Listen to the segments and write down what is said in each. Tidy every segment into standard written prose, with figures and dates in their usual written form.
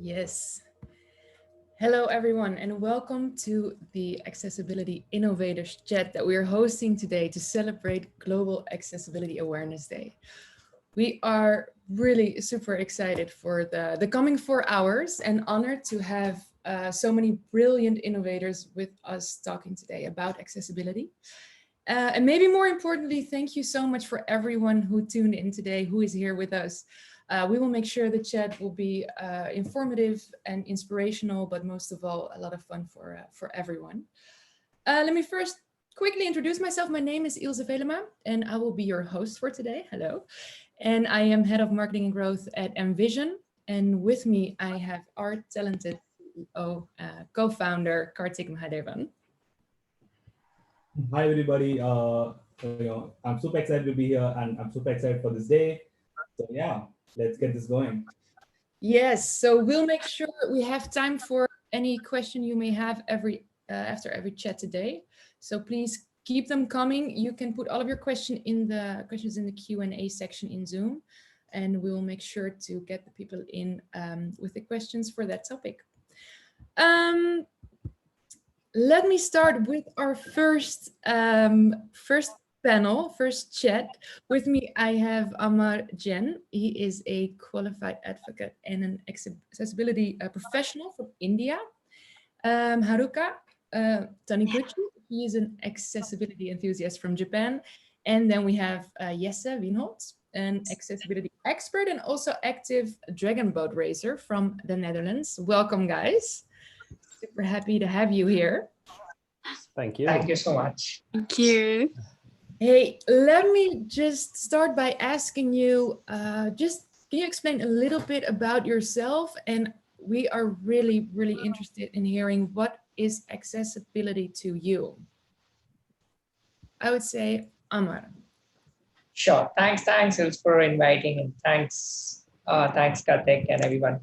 Yes. Hello, everyone, and welcome to the Accessibility Innovators chat that we are hosting today to celebrate Global Accessibility Awareness Day. We are really super excited for the coming 4 hours and honored to have so many brilliant innovators with us talking today about accessibility. And maybe more importantly, thank you so much for everyone who tuned in today, who is here with us. We will make sure the chat will be informative and inspirational, but most of all, a lot of fun for everyone. Let me first quickly introduce myself. My name is Ilse Velema, and I will be your host for today. Hello. And I am Head of Marketing and Growth at Envision. And with me, I have our talented CEO, co-founder, Kartik Mahadevan. Hi, everybody. I'm super excited to be here, and I'm super excited for this day. So yeah, let's get this going. Yes, so we'll make sure we have time for any question you may have after every chat today. So please keep them coming. You can put all of your questions in the Q&A section in Zoom, and we will make sure to get the people in with the questions for that topic. Let me start with our first panel, first chat. With me, I have Amar Jain. He is a qualified advocate and an accessibility professional from India. Haruka Taniguchi, he is an accessibility enthusiast from Japan. And then we have Jesse Wienholts, an accessibility expert and also active dragon boat racer from the Netherlands. Welcome, guys. Super happy to have you here. Thank you. Thank you so much. Thank you. Hey, let me just start by asking you, can you explain a little bit about yourself? And we are really, really interested in hearing what is accessibility to you. I would say Amar. Sure. Thanks, Ilse, for inviting, and thanks, Kartik and everyone.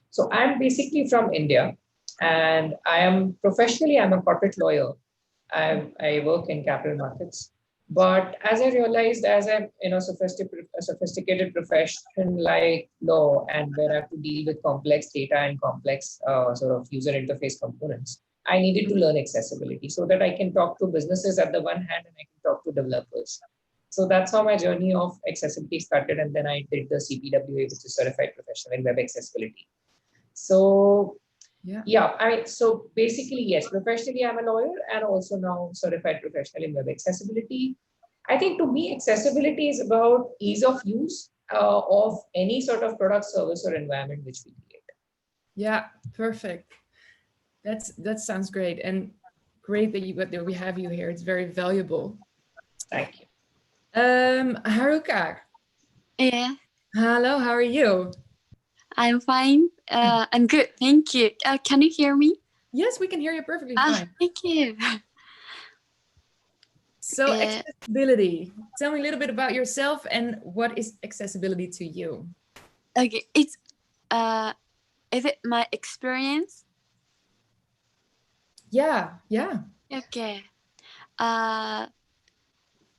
So I'm basically from India, and I'm a corporate lawyer. I work in capital markets. But as I realized, as I'm in a sophisticated profession like law, and where I have to deal with complex data and complex sort of user interface components, I needed to learn accessibility so that I can talk to businesses at the one hand and I can talk to developers. So that's how my journey of accessibility started. And then I did the CPWA, which is Certified Professional in Web Accessibility. So so basically, yes, professionally, I'm a lawyer and also now certified professional in web accessibility. I think to me, accessibility is about ease of use of any sort of product, service, or environment which we create. Yeah, perfect. That sounds great, and great that we have you here. It's very valuable. Thank you. Haruka. Yeah. Hello, how are you? I'm fine. I'm good. Thank you. Can you hear me? Yes, we can hear you perfectly fine. Thank you. So accessibility. Tell me a little bit about yourself and what is accessibility to you? Okay, is it my experience? Yeah. Okay.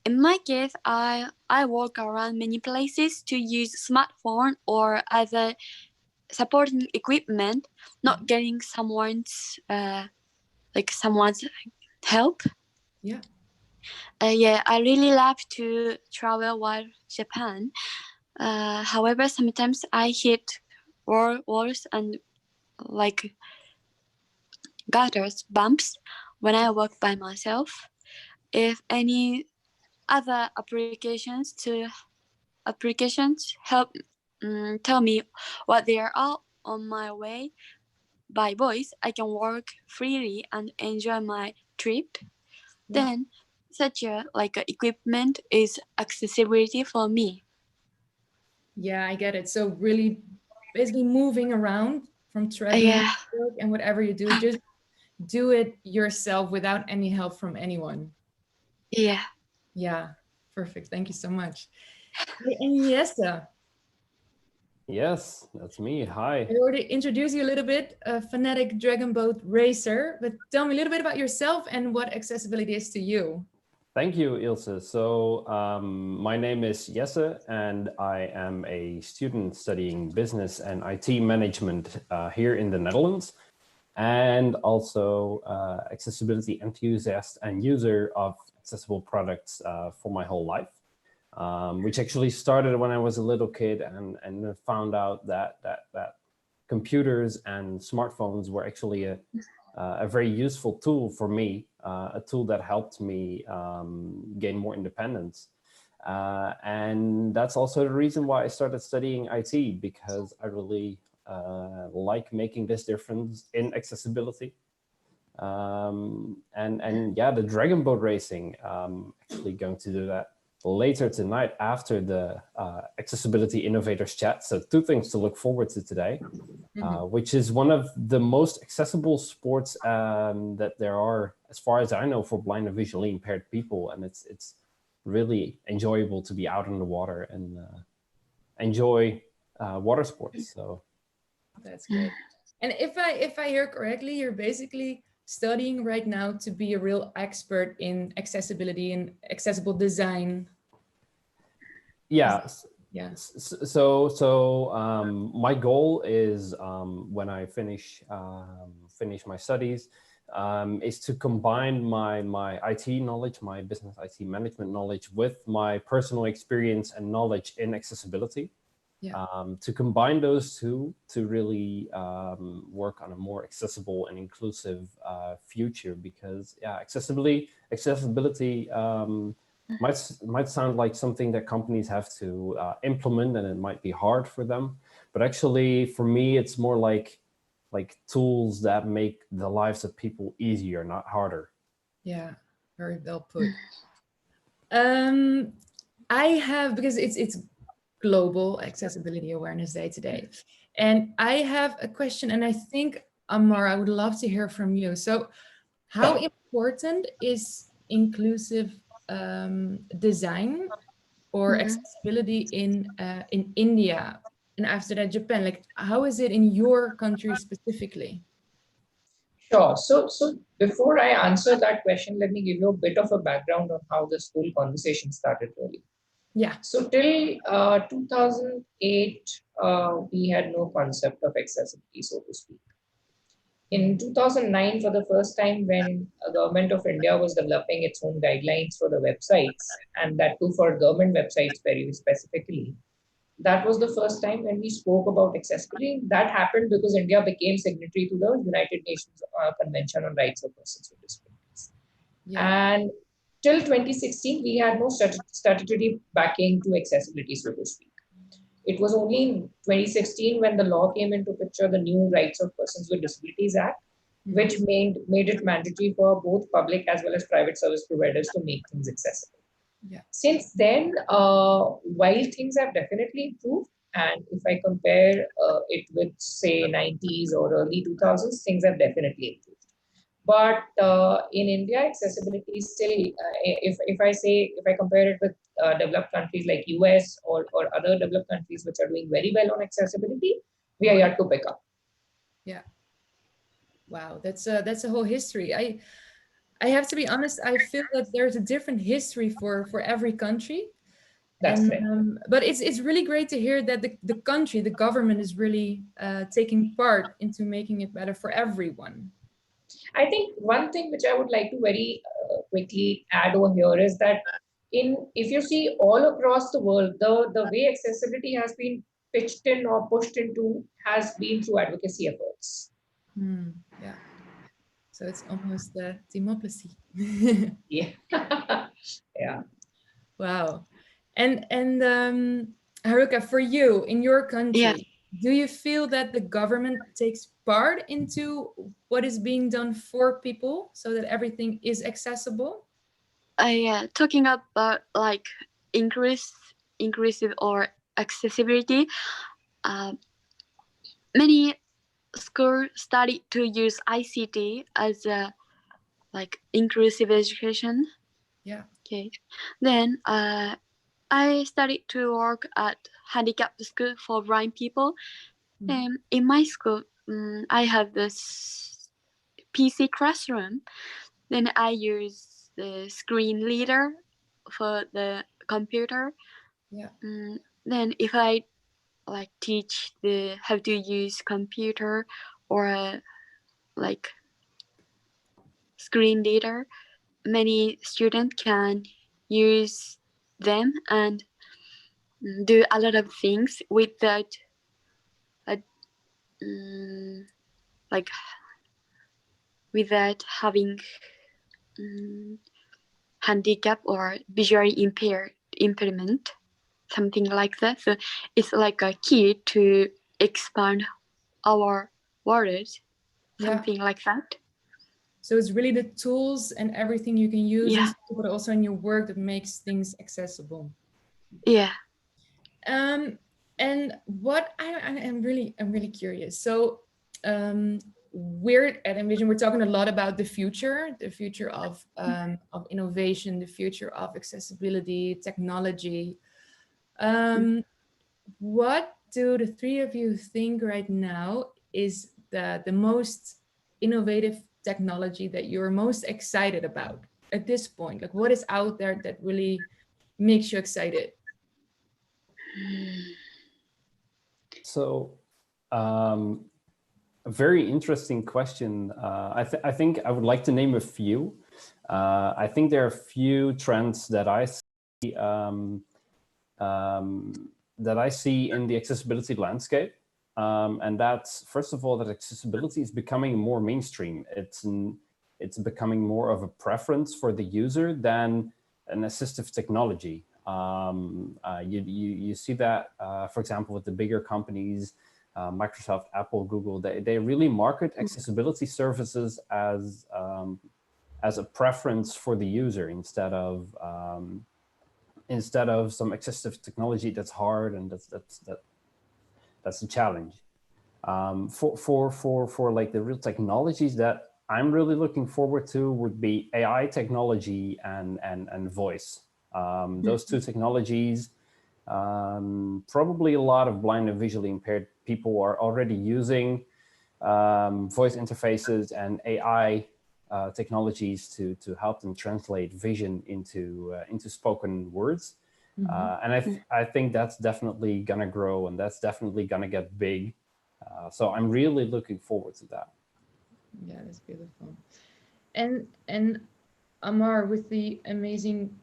In my case, I walk around many places to use smartphone or other supporting equipment, not getting someone's help. Yeah. I really love to travel while Japan. However, sometimes I hit walls and gutters, bumps when I walk by myself. If any other applications help tell me what they are all on my way by voice, I can walk freely and enjoy my trip. Yeah. Then such equipment is accessibility for me. Yeah, I get it. So really basically moving around from treadmill and whatever you do, just do it yourself without any help from anyone. Yeah, perfect. Thank you so much. And Jesse. Yes, that's me. Hi. I already introduced you a little bit, a fanatic dragon boat racer, but tell me a little bit about yourself and what accessibility is to you. Thank you, Ilse. So my name is Jesse, and I am a student studying business and IT management here in the Netherlands, and also accessibility enthusiast and user of accessible products for my whole life, which actually started when I was a little kid and found out that computers and smartphones were actually a very useful tool for me, a tool that helped me gain more independence. And that's also the reason why I started studying IT, because I really like making this difference in accessibility. And yeah, the Dragon Boat racing, actually going to do that later tonight after the Accessibility Innovators chat. So 2 things to look forward to today, which is one of the most accessible sports that there are, as far as I know, for blind and visually impaired people. And it's really enjoyable to be out in the water and enjoy water sports. So That's great. And if I hear correctly, you're basically studying right now to be a real expert in accessibility and accessible design. yeah. Yeah. So my goal is when I finish my studies is to combine my IT knowledge, my business IT management knowledge, with my personal experience and knowledge in accessibility. Yeah. To combine those two to really work on a more accessible and inclusive future, because yeah, accessibility might sound like something that companies have to implement, and it might be hard for them. But actually, for me, it's more like tools that make the lives of people easier, not harder. Yeah, very well put. I have, because it's Global Accessibility Awareness Day today, and I have a question, and I think Amar, I would love to hear from you. So, how important is inclusive design or accessibility in India, and after that Japan? Like, how is it in your country specifically? Sure. So before I answer that question, let me give you a bit of a background on how this whole conversation started really. Yeah. So till 2008, we had no concept of accessibility, so to speak. In 2009, for the first time, when the government of India was developing its own guidelines for the websites, and that too for government websites very specifically, that was the first time when we spoke about accessibility. That happened because India became signatory to the United Nations Convention on Rights of Persons with Disabilities. Yeah. And till 2016, we had no statutory backing to accessibility, so to speak. It was only in 2016 when the law came into picture, the new Rights of Persons with Disabilities Act, which made it mandatory for both public as well as private service providers to make things accessible. Yeah. Since then, while things have definitely improved, and if I compare it with, say, 90s or early 2000s, things have definitely improved. But in India, accessibility is still, if I compare it with developed countries like US or other developed countries which are doing very well on accessibility, we are yet to pick up. Yeah. Wow, that's a whole history. I have to be honest, I feel that there's a different history for every country. That's right. But it's really great to hear that the country, the government is really taking part into making it better for everyone. I think one thing which I would like to very quickly add over here is that if you see all across the world, the way accessibility has been pitched in or pushed into has been through advocacy efforts. Yeah. So it's almost the democracy. Yeah. Yeah. Wow. And Haruka, for you in your country, do you feel that the government takes part into what is being done for people so that everything is accessible? Talking about like inclusive or accessibility, many schools study to use ICT as a like inclusive education. Yeah. Okay. Then I studied to work at handicapped school for blind people. And in my school, I have this PC classroom. Then I use the screen reader for the computer. Yeah. Then if I like teach the how to use computer or like screen reader, many students can use them and do a lot of things without like without having handicap or visually impairment, something like that. So it's like a key to expand our world, something like that. So it's really the tools and everything you can use, Yeah. but also in your work that makes things accessible. Yeah. And what I'm really curious. So we're at Envision, we're talking a lot about the future of innovation, the future of accessibility, technology. What do the three of you think right now is the most innovative technology that you're most excited about at this point? Like, what is out there that really makes you excited? So, a very interesting question. I think I would like to name a few. I think there are a few trends that I see in the accessibility landscape. And that's, first of all, that accessibility is becoming more mainstream. It's becoming more of a preference for the user than an assistive technology. You see that, for example, with the bigger companies, Microsoft, Apple, Google, they really market accessibility services as a preference for the user instead of some accessive technology that's hard and that's a challenge. For like the real technologies that I'm really looking forward to would be AI technology and voice. Those two technologies, probably a lot of blind and visually impaired people are already using voice interfaces and AI technologies to help them translate vision into spoken words. And I think that's definitely gonna grow and that's definitely gonna get big. So I'm really looking forward to that. Yeah, that's beautiful. And Amar, with the amazing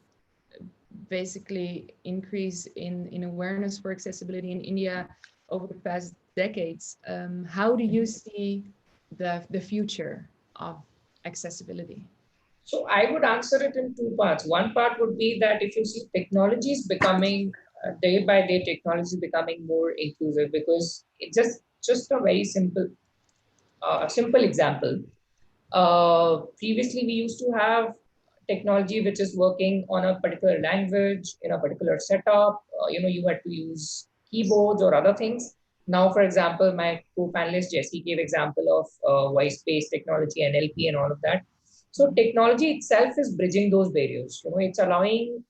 basically increase in awareness for accessibility in India over the past decades, how do you see the future of accessibility? So I would answer it in two parts. One part would be that if you see technology is becoming day by day, technology is becoming more inclusive, because it's just a very simple example. Previously, we used to have technology which is working on a particular language in a particular setup. You had to use keyboards or other things. Now, for example, my co-panelist Jesse gave example of voice-based technology, NLP, and all of that. So technology itself is bridging those barriers. It's allowing,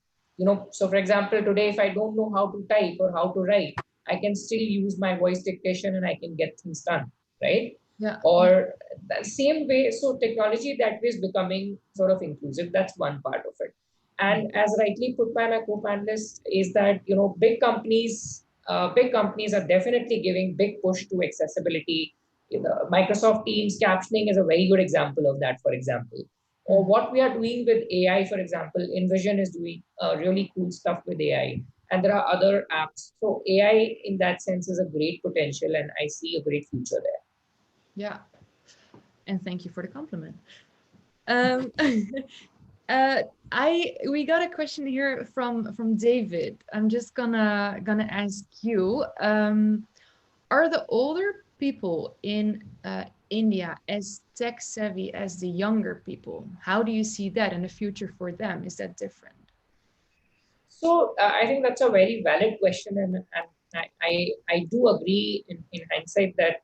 so for example, today, if I don't know how to type or how to write, I can still use my voice dictation and I can get things done, right? Yeah. Or the same way, so technology that way is becoming sort of inclusive. That's one part of it. And as rightly put by my co-panelist, is that big companies are definitely giving big push to accessibility. Microsoft Teams captioning is a very good example of that, for example. Or what we are doing with AI, for example, InVision is doing really cool stuff with AI. And there are other apps. So AI in that sense is a great potential, and I see a great future there. Yeah, and thank you for the compliment. We got a question here from David. I'm just gonna ask you: are the older people in India as tech savvy as the younger people? How do you see that in the future for them? Is that different? So I think that's a very valid question, and I do agree in hindsight that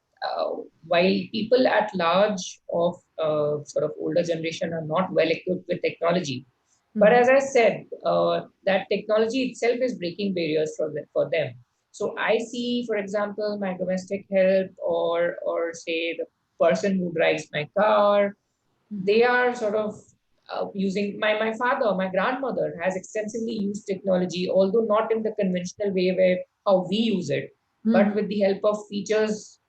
while people at large of sort of older generation are not well equipped with technology, but as I said, that technology itself is breaking barriers for them. So I see, for example, my domestic help or say the person who drives my car, they are sort of using my father, my grandmother has extensively used technology, although not in the conventional way where how we use it, but with the help of features,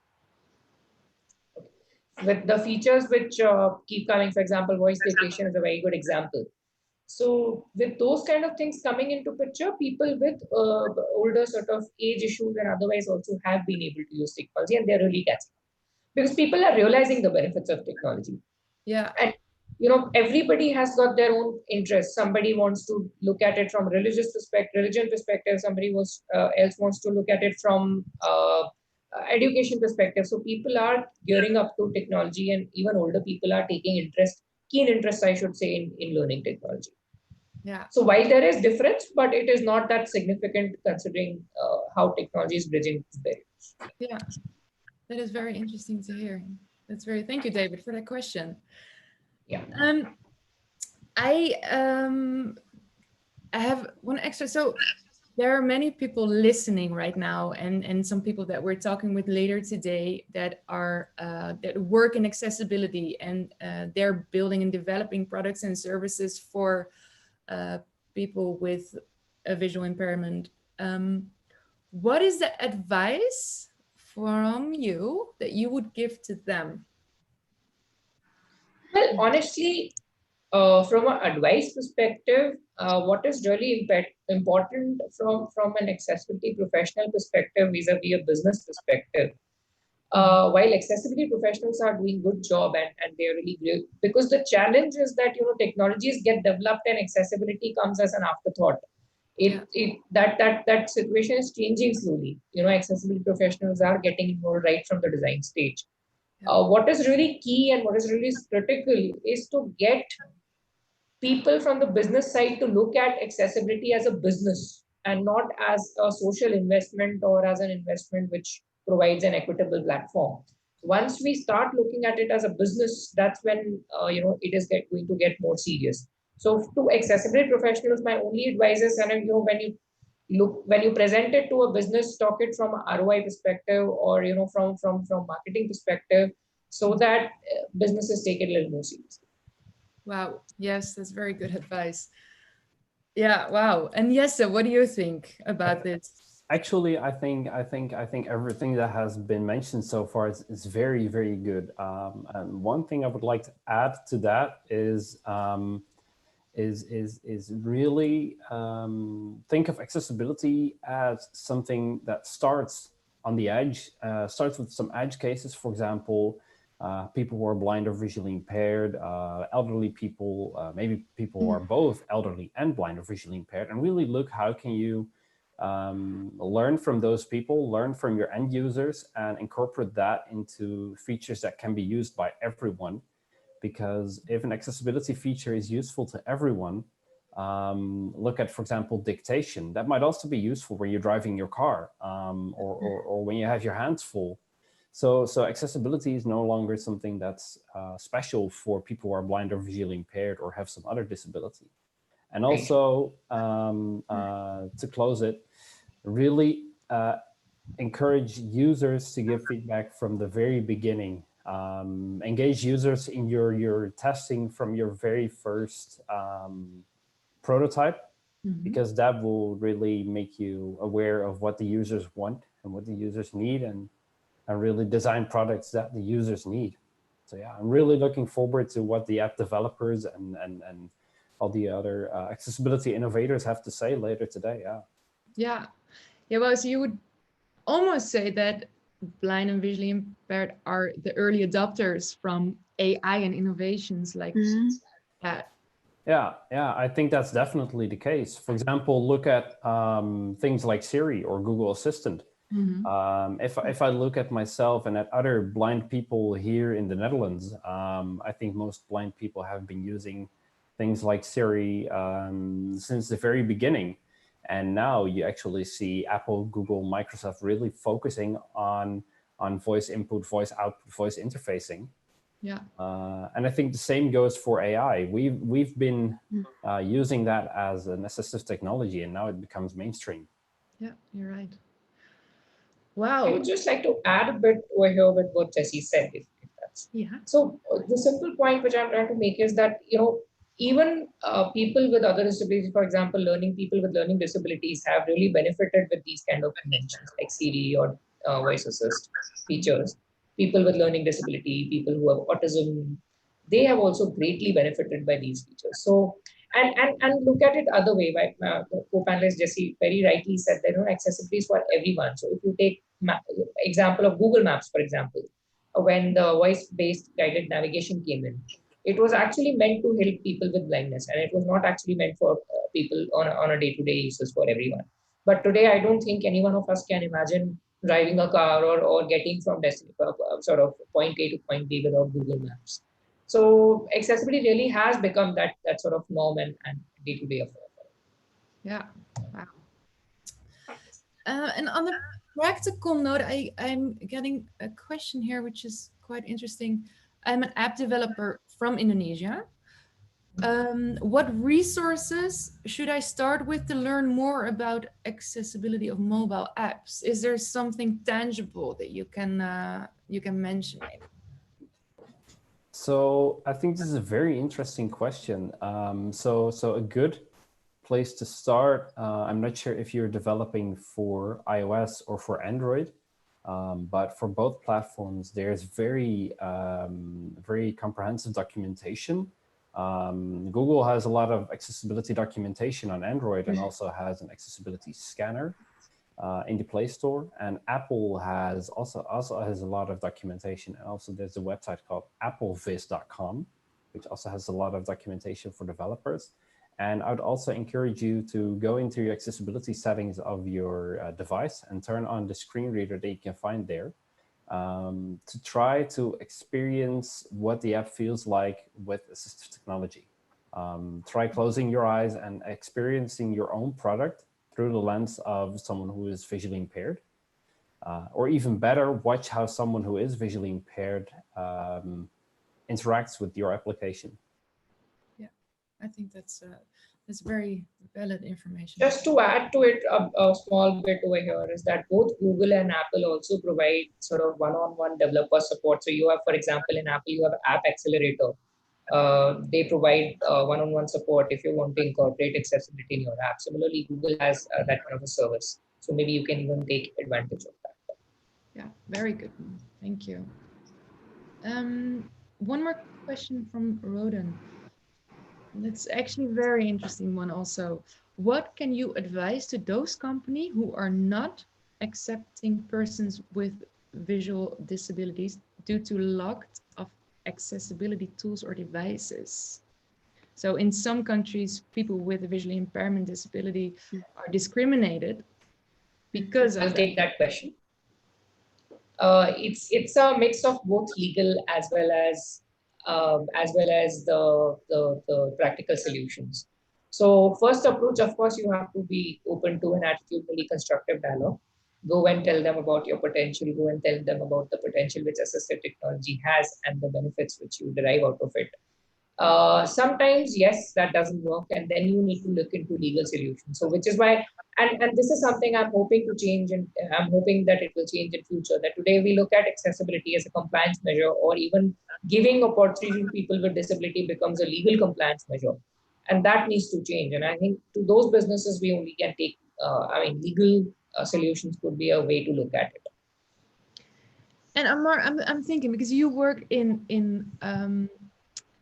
with the features which keep coming. For example, voice dictation is a very good example. So with those kind of things coming into picture, people with older sort of age issues and otherwise also have been able to use technology, and they're really catching up because people are realizing the benefits of technology. Yeah. And everybody has got their own interests. Somebody wants to look at it from religion perspective. Somebody else wants to look at it from education perspective. So people are gearing up to technology, and even older people are taking keen interest, I should say, in learning technology. Yeah. So while there is difference, but it is not that significant considering how technology is bridging these barriers. Yeah. That is very interesting to hear. Thank you, David, for that question. Yeah. I have one extra. So there are many people listening right now, and some people that we're talking with later today that are that work in accessibility, and they're building and developing products and services for people with a visual impairment. What is the advice from you that you would give to them? Well, honestly, from an advice perspective, what is really important from an accessibility professional perspective vis-a-vis a business perspective, while accessibility professionals are doing good job and they're really great, because the challenge is that technologies get developed and accessibility comes as an afterthought. That situation is changing slowly. Accessibility professionals are getting involved right from the design stage. What is really key and what is really critical is to get people from the business side to look at accessibility as a business and not as a social investment or as an investment which provides an equitable platform. Once we start looking at it as a business, that's when it is going to get more serious. So to accessibility professionals, my only advice is, when you present it to a business, talk it from an ROI perspective or from marketing perspective, so that businesses take it a little more seriously. Wow. Yes, that's very good advice. Yeah. Wow. And yes, what do you think about this? Actually, I think everything that has been mentioned so far is very, very good. And one thing I would like to add to that is really think of accessibility as something that starts on the edge, starts with some edge cases. For example, people who are blind or visually impaired, elderly people, maybe people who are both elderly and blind or visually impaired, and really look how can you learn from those people, learn from your end users, and incorporate that into features that can be used by everyone. Because if an accessibility feature is useful to everyone, look at, for example, dictation. That might also be useful when you're driving your car or when you have your hands full. So accessibility is no longer something that's special for people who are blind or visually impaired or have some other disability. And also, to close it, really encourage users to give feedback from the very beginning. Engage users in your testing from your very first prototype, because that will really make you aware of what the users want and what the users need, and really design products that the users need. So yeah, I'm really looking forward to what the app developers and all the other accessibility innovators have to say later today. Yeah. Well, so you would almost say that blind and visually impaired are the early adopters from AI and innovations like that. Yeah, I think that's definitely the case. For example, look at things like Siri or Google Assistant. If I look at myself and at other blind people here in the Netherlands, I think most blind people have been using things like Siri since the very beginning. And now you actually see Apple, Google, Microsoft really focusing on voice input, voice output, voice interfacing. Yeah. And I think the same goes for AI. We've been using that as an assistive technology, and now it becomes mainstream. Yeah, you're right. Wow. I would just like to add a bit over here with what Jessie said. If that's. Yeah. So the simple point which I'm trying to make is that even people with other disabilities, for example, people with learning disabilities have really benefited with these kind of inventions like Siri or voice assist features. People with learning disability, people who have autism, they have also greatly benefited by these features. So, and look at it other way. Right? The co-panelist Jesse very rightly said that accessibility is for everyone. So if you take example of Google Maps, for example, when the voice-based guided navigation came in, it was actually meant to help people with blindness, and it was not actually meant for people on a day-to-day uses for everyone. But today, I don't think any one of us can imagine driving a car or getting from sort of point A to point B without Google Maps. So accessibility really has become that sort of norm and day-to-day affair. Yeah. Wow. And on a practical note, I'm getting a question here, which is quite interesting. I'm an app developer from Indonesia. What resources should I start with to learn more about accessibility of mobile apps? Is there something tangible that you can mention? Maybe? So I think this is a very interesting question. So a good place to start. I'm not sure if you're developing for iOS or for Android, but for both platforms, there's very comprehensive documentation. Google has a lot of accessibility documentation on Android and also has an accessibility scanner in the Play Store. And Apple has also has a lot of documentation. And also there's a website called applevis.com, which also has a lot of documentation for developers. And I would also encourage you to go into your accessibility settings of your device and turn on the screen reader that you can find there to try to experience what the app feels like with assistive technology. Try closing your eyes and experiencing your own product through the lens of someone who is visually impaired. Or even better, watch how someone who is visually impaired interacts with your application. I think that's very valid information. Just to add to it a small bit over here is that both Google and Apple also provide sort of one-on-one developer support. So you have, for example, in Apple, you have App Accelerator. They provide one-on-one support if you want to incorporate accessibility in your app. Similarly, Google has that kind of a service. So maybe you can even take advantage of that. Yeah, very good. Thank you. One more question from Roden. That's actually a very interesting one also. What can you advise to those companies who are not accepting persons with visual disabilities due to lack of accessibility tools or devices? So in some countries, people with a visually impairment disability are discriminated because I'll take that question. It's a mix of both legal as well as the practical solutions. So first approach, of course, you have to be open to an attitudinally constructive dialogue. Go and tell them about your potential. Go and tell them about the potential which assistive technology has and the benefits which you derive out of it. Sometimes, yes, that doesn't work, and then you need to look into legal solutions. So, which is why, and this is something I'm hoping to change, and I'm hoping that it will change in future. That today we look at accessibility as a compliance measure, or even giving opportunity to people with disability becomes a legal compliance measure, and that needs to change. And I think to those businesses, we only can take. Legal solutions could be a way to look at it. And Amar, I'm thinking because you work in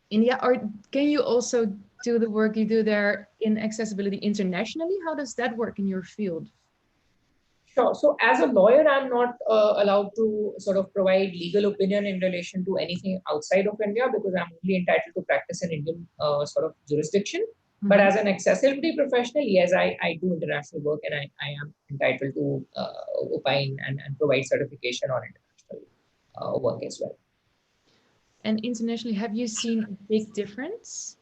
India, or can you also do the work you do there in accessibility internationally? How does that work in your field? Sure. So as a lawyer, I'm not allowed to sort of provide legal opinion in relation to anything outside of India because I'm only entitled to practice in Indian sort of jurisdiction. Mm-hmm. But as an accessibility professional, yes, I do international work and I am entitled to opine and provide certification on international work as well. And internationally, have you seen a big difference?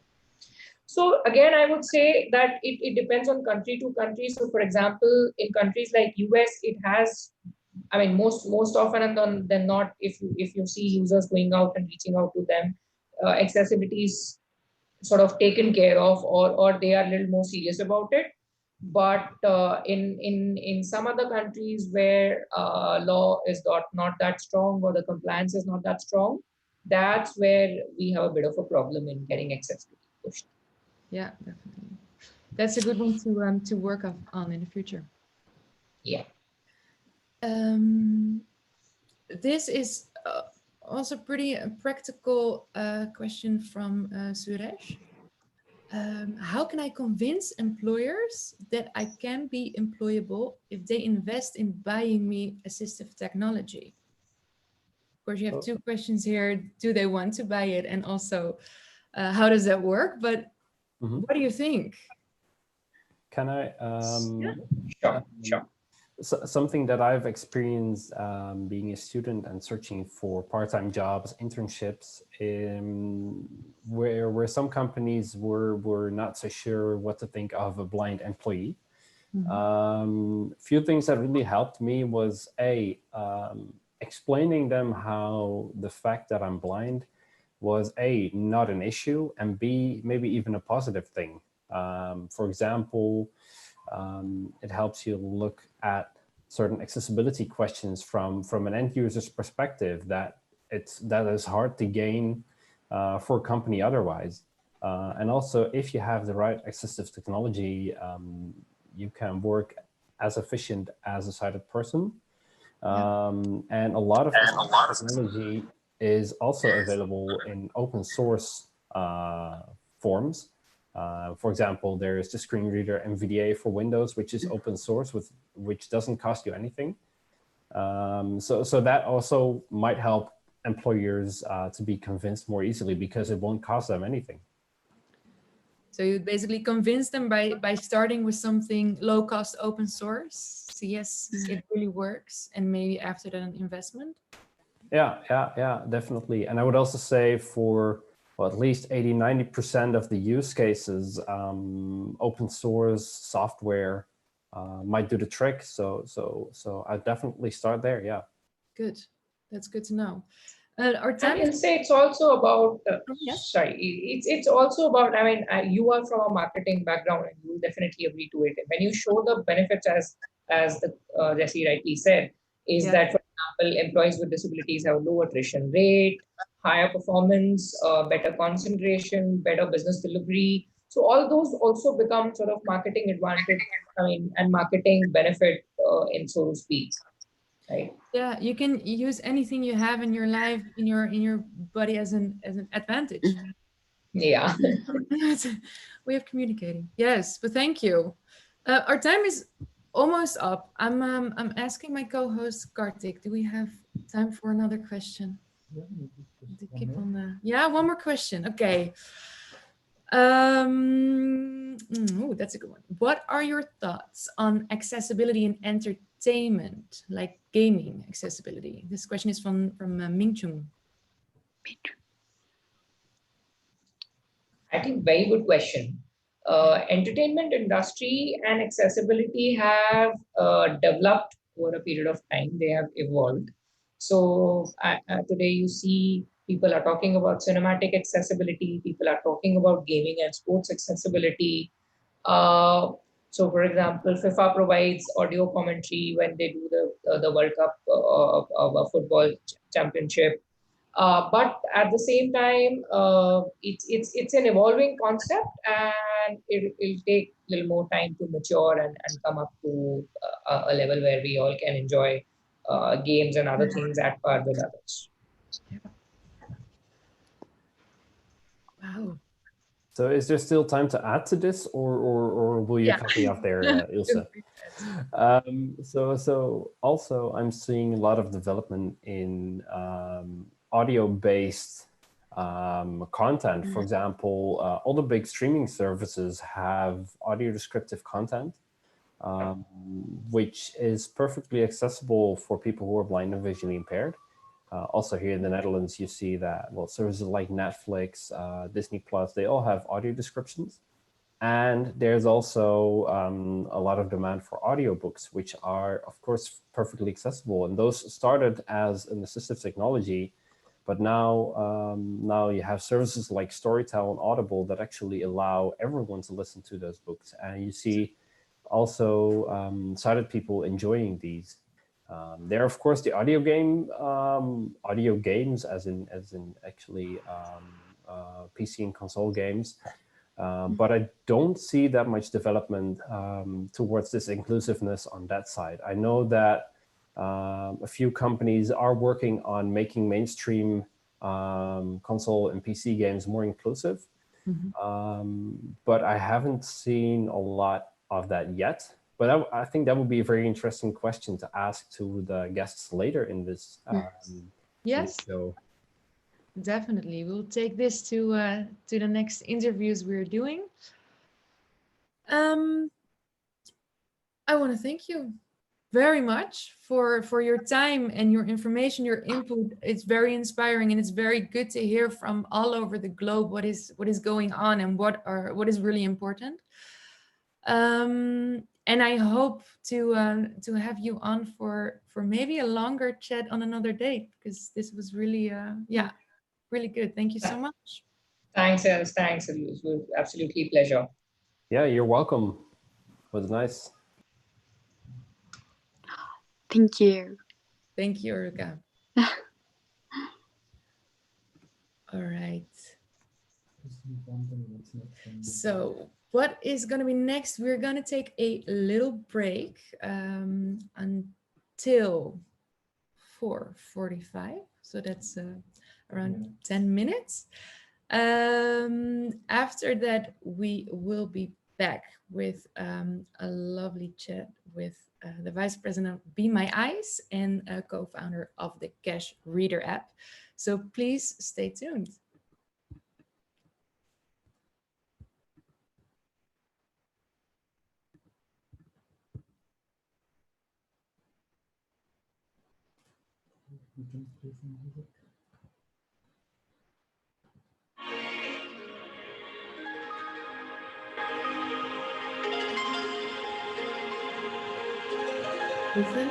So again, I would say that it depends on country to country. So for example, in countries like US, it has, I mean, most often than not, if you see users going out and reaching out to them, accessibility is sort of taken care of, or they are a little more serious about it. But in some other countries where law is not that strong or the compliance is not that strong, that's where we have a bit of a problem in getting accessibility pushed. Yeah, definitely. That's a good one to work on in the future. Yeah. This is also pretty practical question from Suresh. How can I convince employers that I can be employable if they invest in buying me assistive technology? Of course, you have two questions here. Do they want to buy it? And also, how does that work? But what do you think? Can I? Sure. Something that I've experienced being a student and searching for part-time jobs, internships, where some companies were not so sure what to think of a blind employee. Few things that really helped me was explaining them how the fact that I'm blind was not an issue, and B, maybe even a positive thing. For example, it helps you look at certain accessibility questions from an end user's perspective that is hard to gain for a company otherwise. And also, if you have the right assistive technology, you can work as efficient as a sighted person. And a lot of technology is also available in open source forms. For example, there is the screen reader NVDA for Windows, which is open source, which doesn't cost you anything. So that also might help employers to be convinced more easily because it won't cost them anything. So you basically convince them by starting with something low cost open source. So yes, it really works. And maybe after that, an investment. Yeah, definitely. And I would also say for at least 80–90% of the use cases, open source software might do the trick. So I definitely start there. Yeah. Good. That's good to know. Our time. I will say it's also about. Yes. Sorry, it's also about. I mean, you are from a marketing background, and you will definitely agree to it. When you show the benefits, as the Jesse rightly said, is that, for example, employees with disabilities have low attrition rate, higher performance, better concentration, better business delivery. So all those also become sort of marketing advantage. I mean, and marketing benefit, in so to speak. Right. Yeah, you can use anything you have in your life, in your body as an advantage. Yeah. Way of communicating. Yes, but thank you. Our time is almost up. I'm asking my co-host Kartik, do we have time for another question? To keep on the one more question. Okay. That's a good one. What are your thoughts on accessibility in entertainment, like gaming accessibility? This question is from Mingchung. I think very good question. Entertainment industry and accessibility have developed over a period of time. They have evolved. So today you see people are talking about cinematic accessibility. People are talking about gaming and sports accessibility. So, for example, FIFA provides audio commentary when they do the World Cup of a football championship. But at the same time, it's an evolving concept, and it'll take a little more time to mature and come up to a level where we all can enjoy games and other things at par with others. Wow. So is there still time to add to this, or will you cut me off there, Ilse? So also I'm seeing a lot of development in audio-based content. For example, all the big streaming services have audio descriptive content, which is perfectly accessible for people who are blind and visually impaired. Also here in the Netherlands, you see that, well, services like Netflix, Disney Plus, they all have audio descriptions. And there's also a lot of demand for audiobooks, which are, of course, perfectly accessible. And those started as an assistive technology, but now you have services like Storytel and Audible that actually allow everyone to listen to those books. And you see also sighted people enjoying these. There are, of course, the audio games, as in actually PC and console games. But I don't see that much development towards this inclusiveness on that side. I know that a few companies are working on making mainstream console and PC games more inclusive. But I haven't seen a lot of that yet. But I think that would be a very interesting question to ask to the guests later in this Yes, show. definitely. We'll take this to the next interviews we're doing. I want to thank you very much for your time and your information, your input. It's very inspiring, and it's very good to hear from all over the globe what is going on and what is really important. And I hope to have you on for maybe a longer chat on another date, because this was really really good. Thank you so much. Thanks, Els. Thanks. It was absolutely pleasure. Yeah, you're welcome. It was nice. Thank you. Thank you, Haruka. All right. So what is going to be next? We're going to take a little break until 4:45. So that's around 10 minutes. After that, we will be back with a lovely chat with the Vice President of Be My Eyes and a co-founder of the Cash Reader app. So please stay tuned. Listen.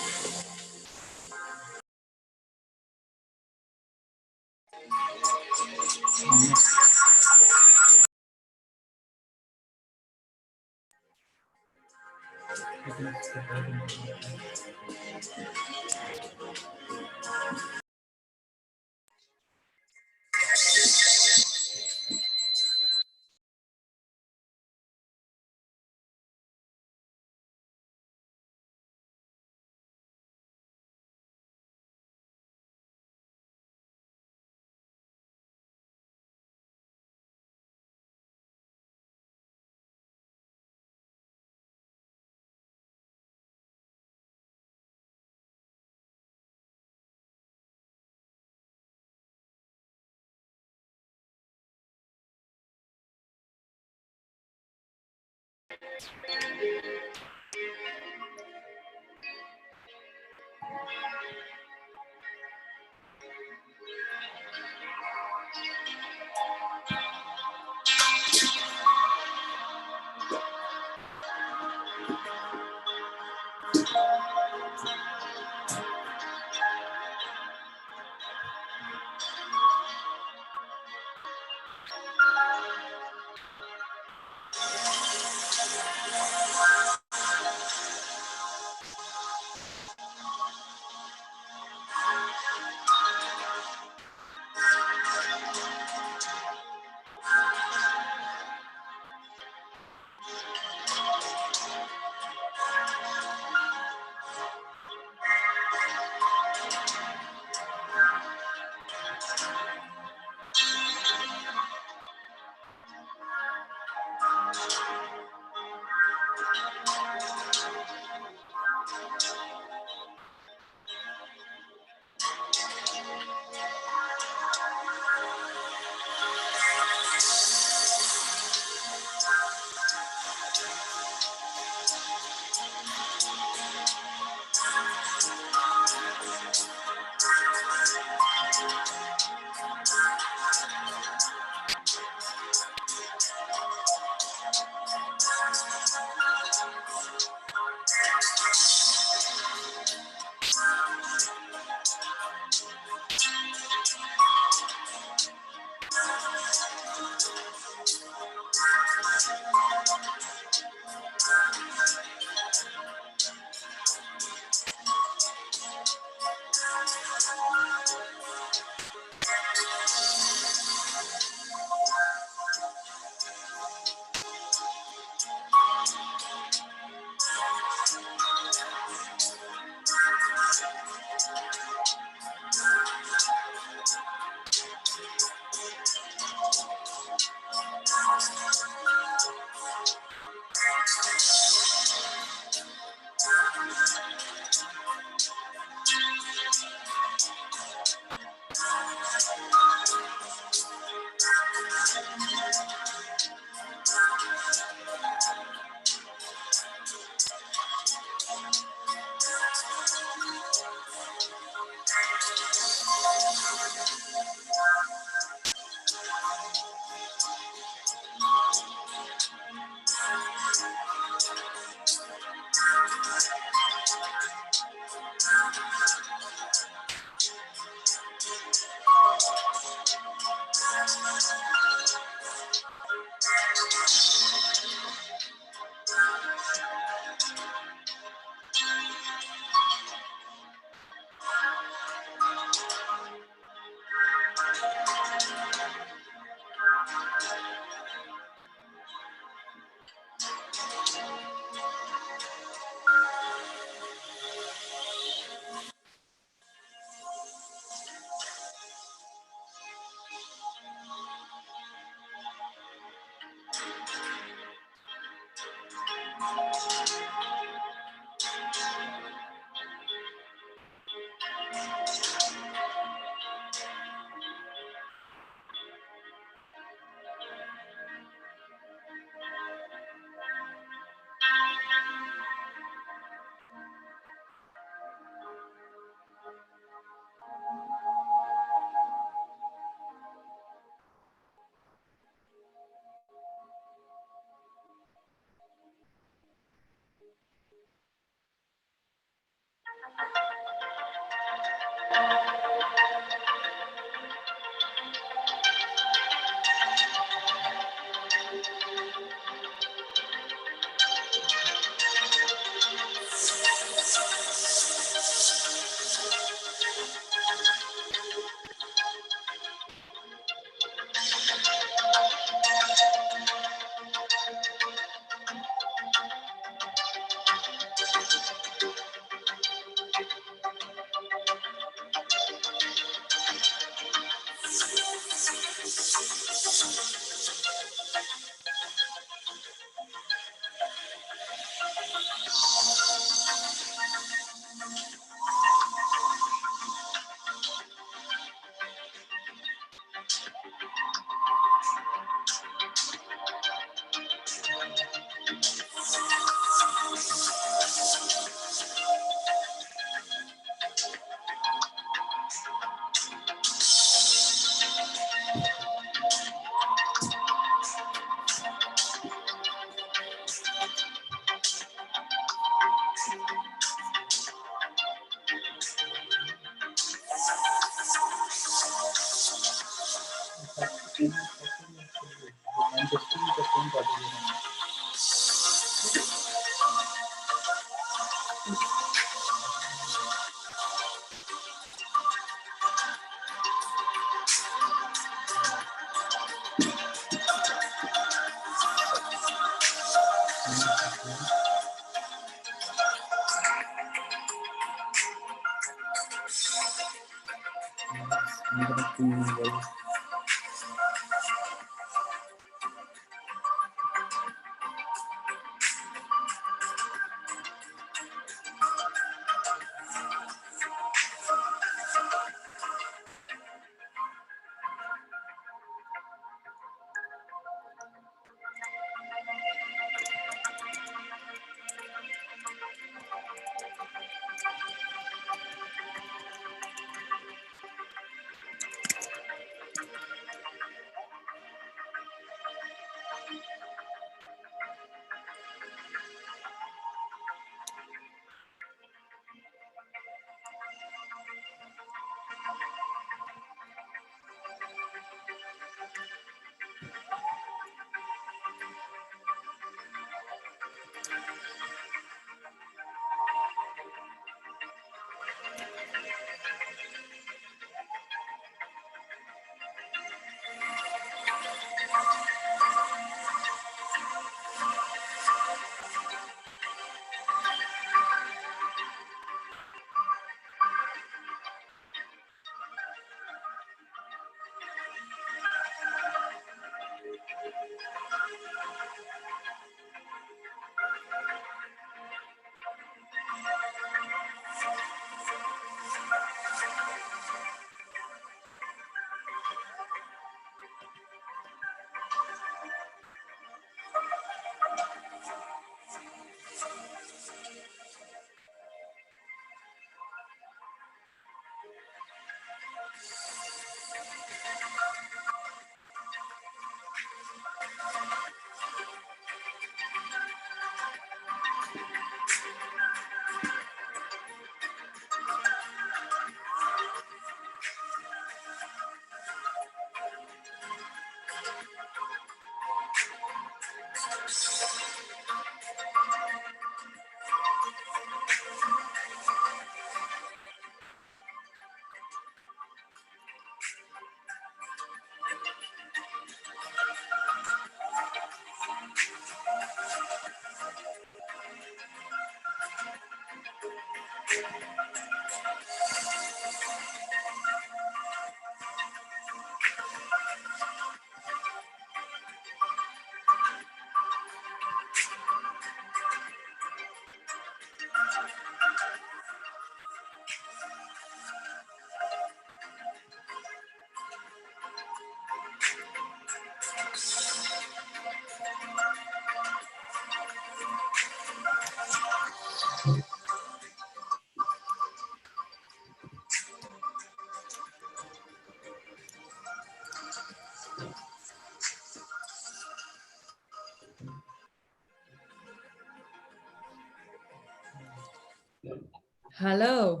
Hello.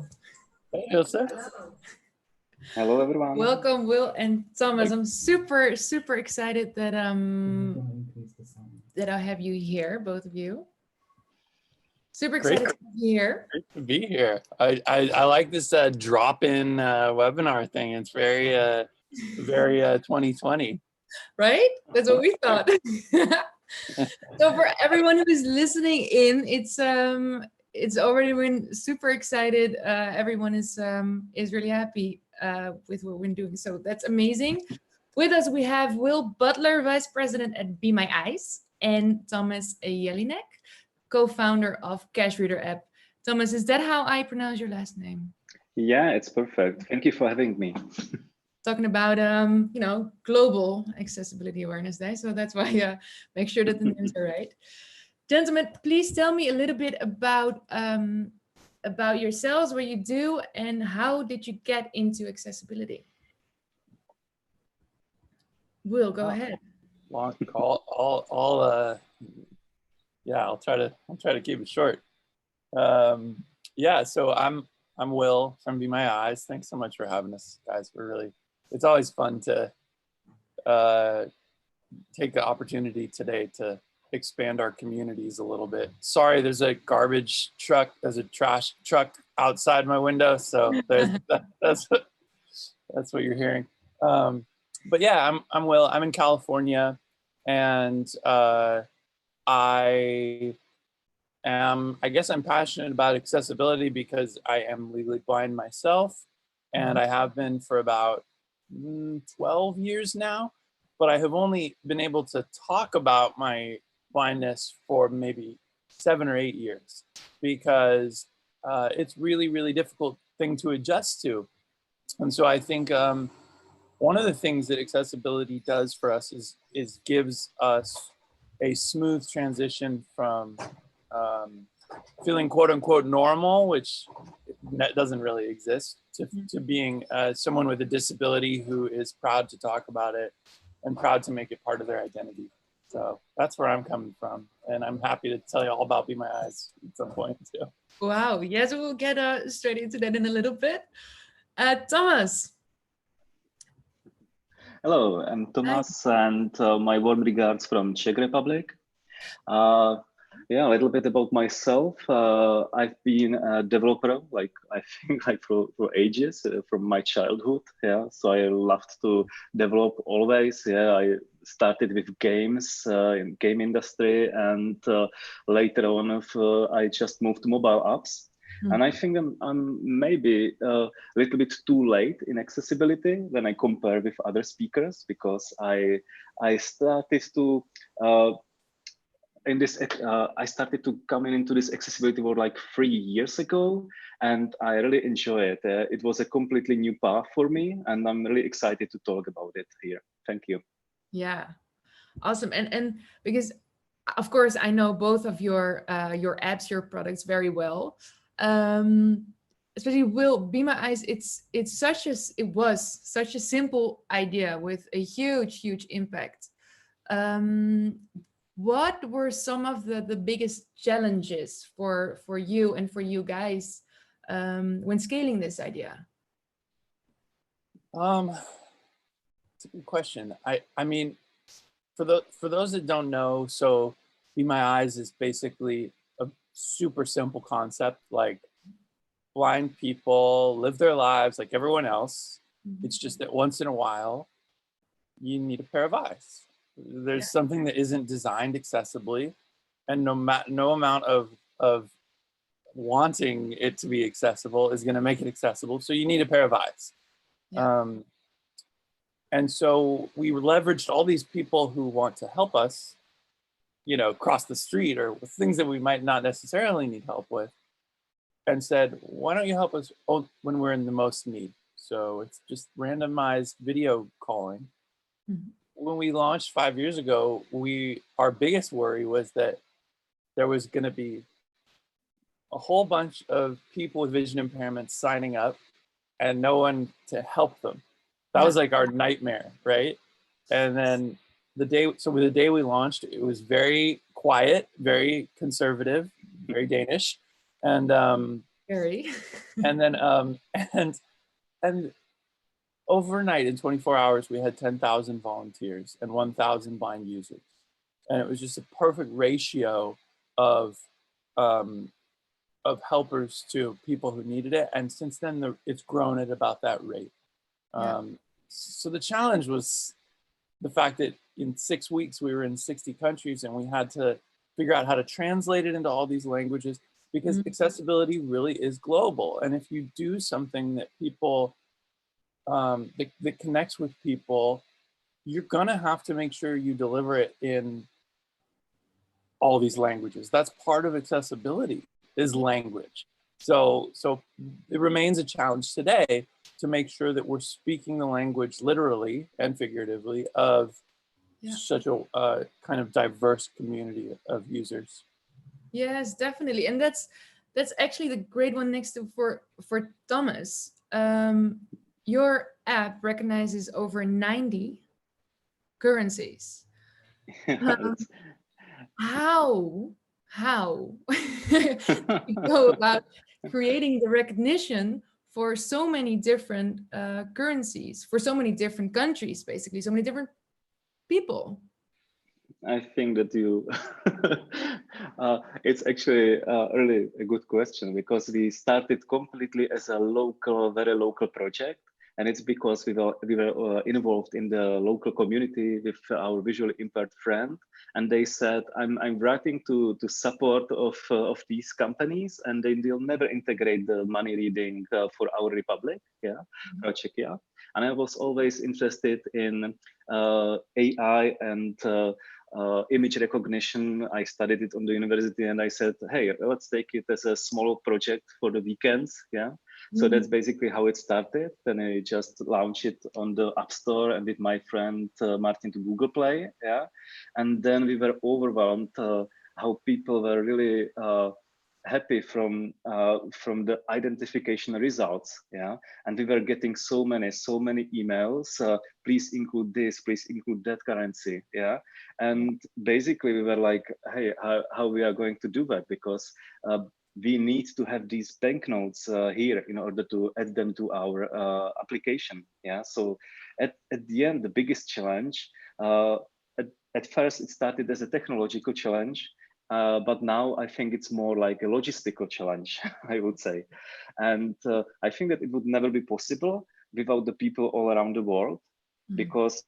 Hey, Ilse. Hello, everyone. Welcome, Will and Thomas. I'm super, super excited that that I have you here, both of you. Super Great. excited to be here. Great to be here. I like this drop-in webinar thing. It's very 2020. Right? That's what we thought. So for everyone who is listening in, it's already been super excited. Everyone is really happy with what we're doing. So that's amazing. With us, we have Will Butler, Vice President at Be My Eyes, and Tomas Jelinek, co-founder of Cash Reader app. Thomas, is that how I pronounce your last name? Yeah, it's perfect. Thank you for having me. Talking about Global Accessibility Awareness Day, so that's why make sure that the names are right. Gentlemen, please tell me a little bit about yourselves, what you do, and how did you get into accessibility? Will, go ahead. Long call. Yeah, I'll try to keep it short. Yeah, so I'm Will from Be My Eyes. Thanks so much for having us, guys. It's always fun to take the opportunity today to expand our communities a little bit. Sorry, there's a trash truck outside my window, so that's what you're hearing. But yeah, I'm Will. I'm in California, and I guess I'm passionate about accessibility because I am legally blind myself, and I have been for about 12 years now, but I have only been able to talk about my blindness for maybe 7 or 8 years because it's really, really difficult thing to adjust to. And so I think one of the things that accessibility does for us is gives us a smooth transition from feeling quote unquote normal, which doesn't really exist, to being someone with a disability who is proud to talk about it and proud to make it part of their identity. So that's where I'm coming from. And I'm happy to tell you all about Be My Eyes at some point too. Wow, yes, we'll get straight into that in a little bit. Thomas. Hello, I'm Tomas, and my warm regards from Czech Republic. Yeah, a little bit about myself. I've been a developer, I think for ages, from my childhood. Yeah, so I loved to develop always. Yeah, I started with games in game industry, and later on, I just moved to mobile apps. And I think I'm maybe a little bit too late in accessibility when I compare with other speakers, because I started to I started to come into this accessibility world like 3 years ago, and I really enjoy it. It was a completely new path for me, and I'm really excited to talk about it here. Thank you. Yeah, awesome. And because of course I know both of your apps, your products very well. Especially Will, Be My Eyes, it was such a simple idea with a huge impact. What were some of the biggest challenges for you and for you guys when scaling this idea? It's a good question. I mean, for those that don't know, so Be My Eyes is basically a super simple concept. Like, blind people live their lives like everyone else. It's just that once in a while, you need a pair of eyes. There's something that isn't designed accessibly, and no amount of wanting it to be accessible is going to make it accessible. So you need a pair of eyes. Yeah. And so we leveraged all these people who want to help us, cross the street or with things that we might not necessarily need help with, and said, why don't you help us when we're in the most need? So it's just randomized video calling. When we launched 5 years ago, our biggest worry was that there was going to be a whole bunch of people with vision impairments signing up and no one to help them. That was like our nightmare, right? And then the day we launched, it was very quiet, very conservative, very Danish, and very. and then and overnight in 24 hours, we had 10,000 volunteers and 1,000 blind users. And it was just a perfect ratio of helpers to people who needed it. And since then, it's grown at about that rate. So the challenge was the fact that in 6 weeks, we were in 60 countries and we had to figure out how to translate it into all these languages, because accessibility really is global. And if you do something that people, that connects with people, you're gonna have to make sure you deliver it in all these languages. That's part of accessibility, is language. So it remains a challenge today to make sure that we're speaking the language literally and figuratively of such a kind of diverse community of users. Yes, definitely. And that's actually the great one next to for Thomas. Your app recognizes over 90 currencies. How you go about creating the recognition for so many different currencies, for so many different countries, basically, so many different people? I think that you, it's actually really a good question, because we started completely as a local, very local project. And it's because we were involved in the local community with our visually impaired friend. And they said, I'm writing to support of these companies, and they will never integrate the money reading for our republic, for Czechia. And I was always interested in AI and image recognition. I studied it on the university, and I said, hey, let's take it as a small project for the weekends. So that's basically how it started. Then I just launched it on the App Store and with my friend Martin to Google Play. And then we were overwhelmed how people were really happy from the identification results. And we were getting so many emails. Please include this, please include that currency. And basically we were like, hey, how we are going to do that, because we need to have these banknotes here in order to add them to our application. So at the end, the biggest challenge, at first it started as a technological challenge, but now I think it's more like a logistical challenge, I would say. And I think that it would never be possible without the people all around the world, because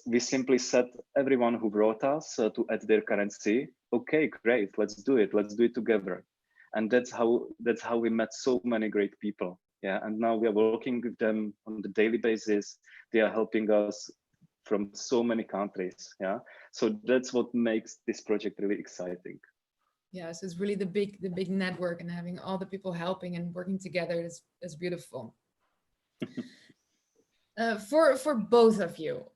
we simply said, everyone who brought us to add their currency, okay, great, let's do it together. And that's how we met so many great people. And now we are working with them on the daily basis. They are helping us from so many countries. So that's what makes this project really exciting. Yeah, so it's really the big network, and having all the people helping and working together is beautiful. For both of you,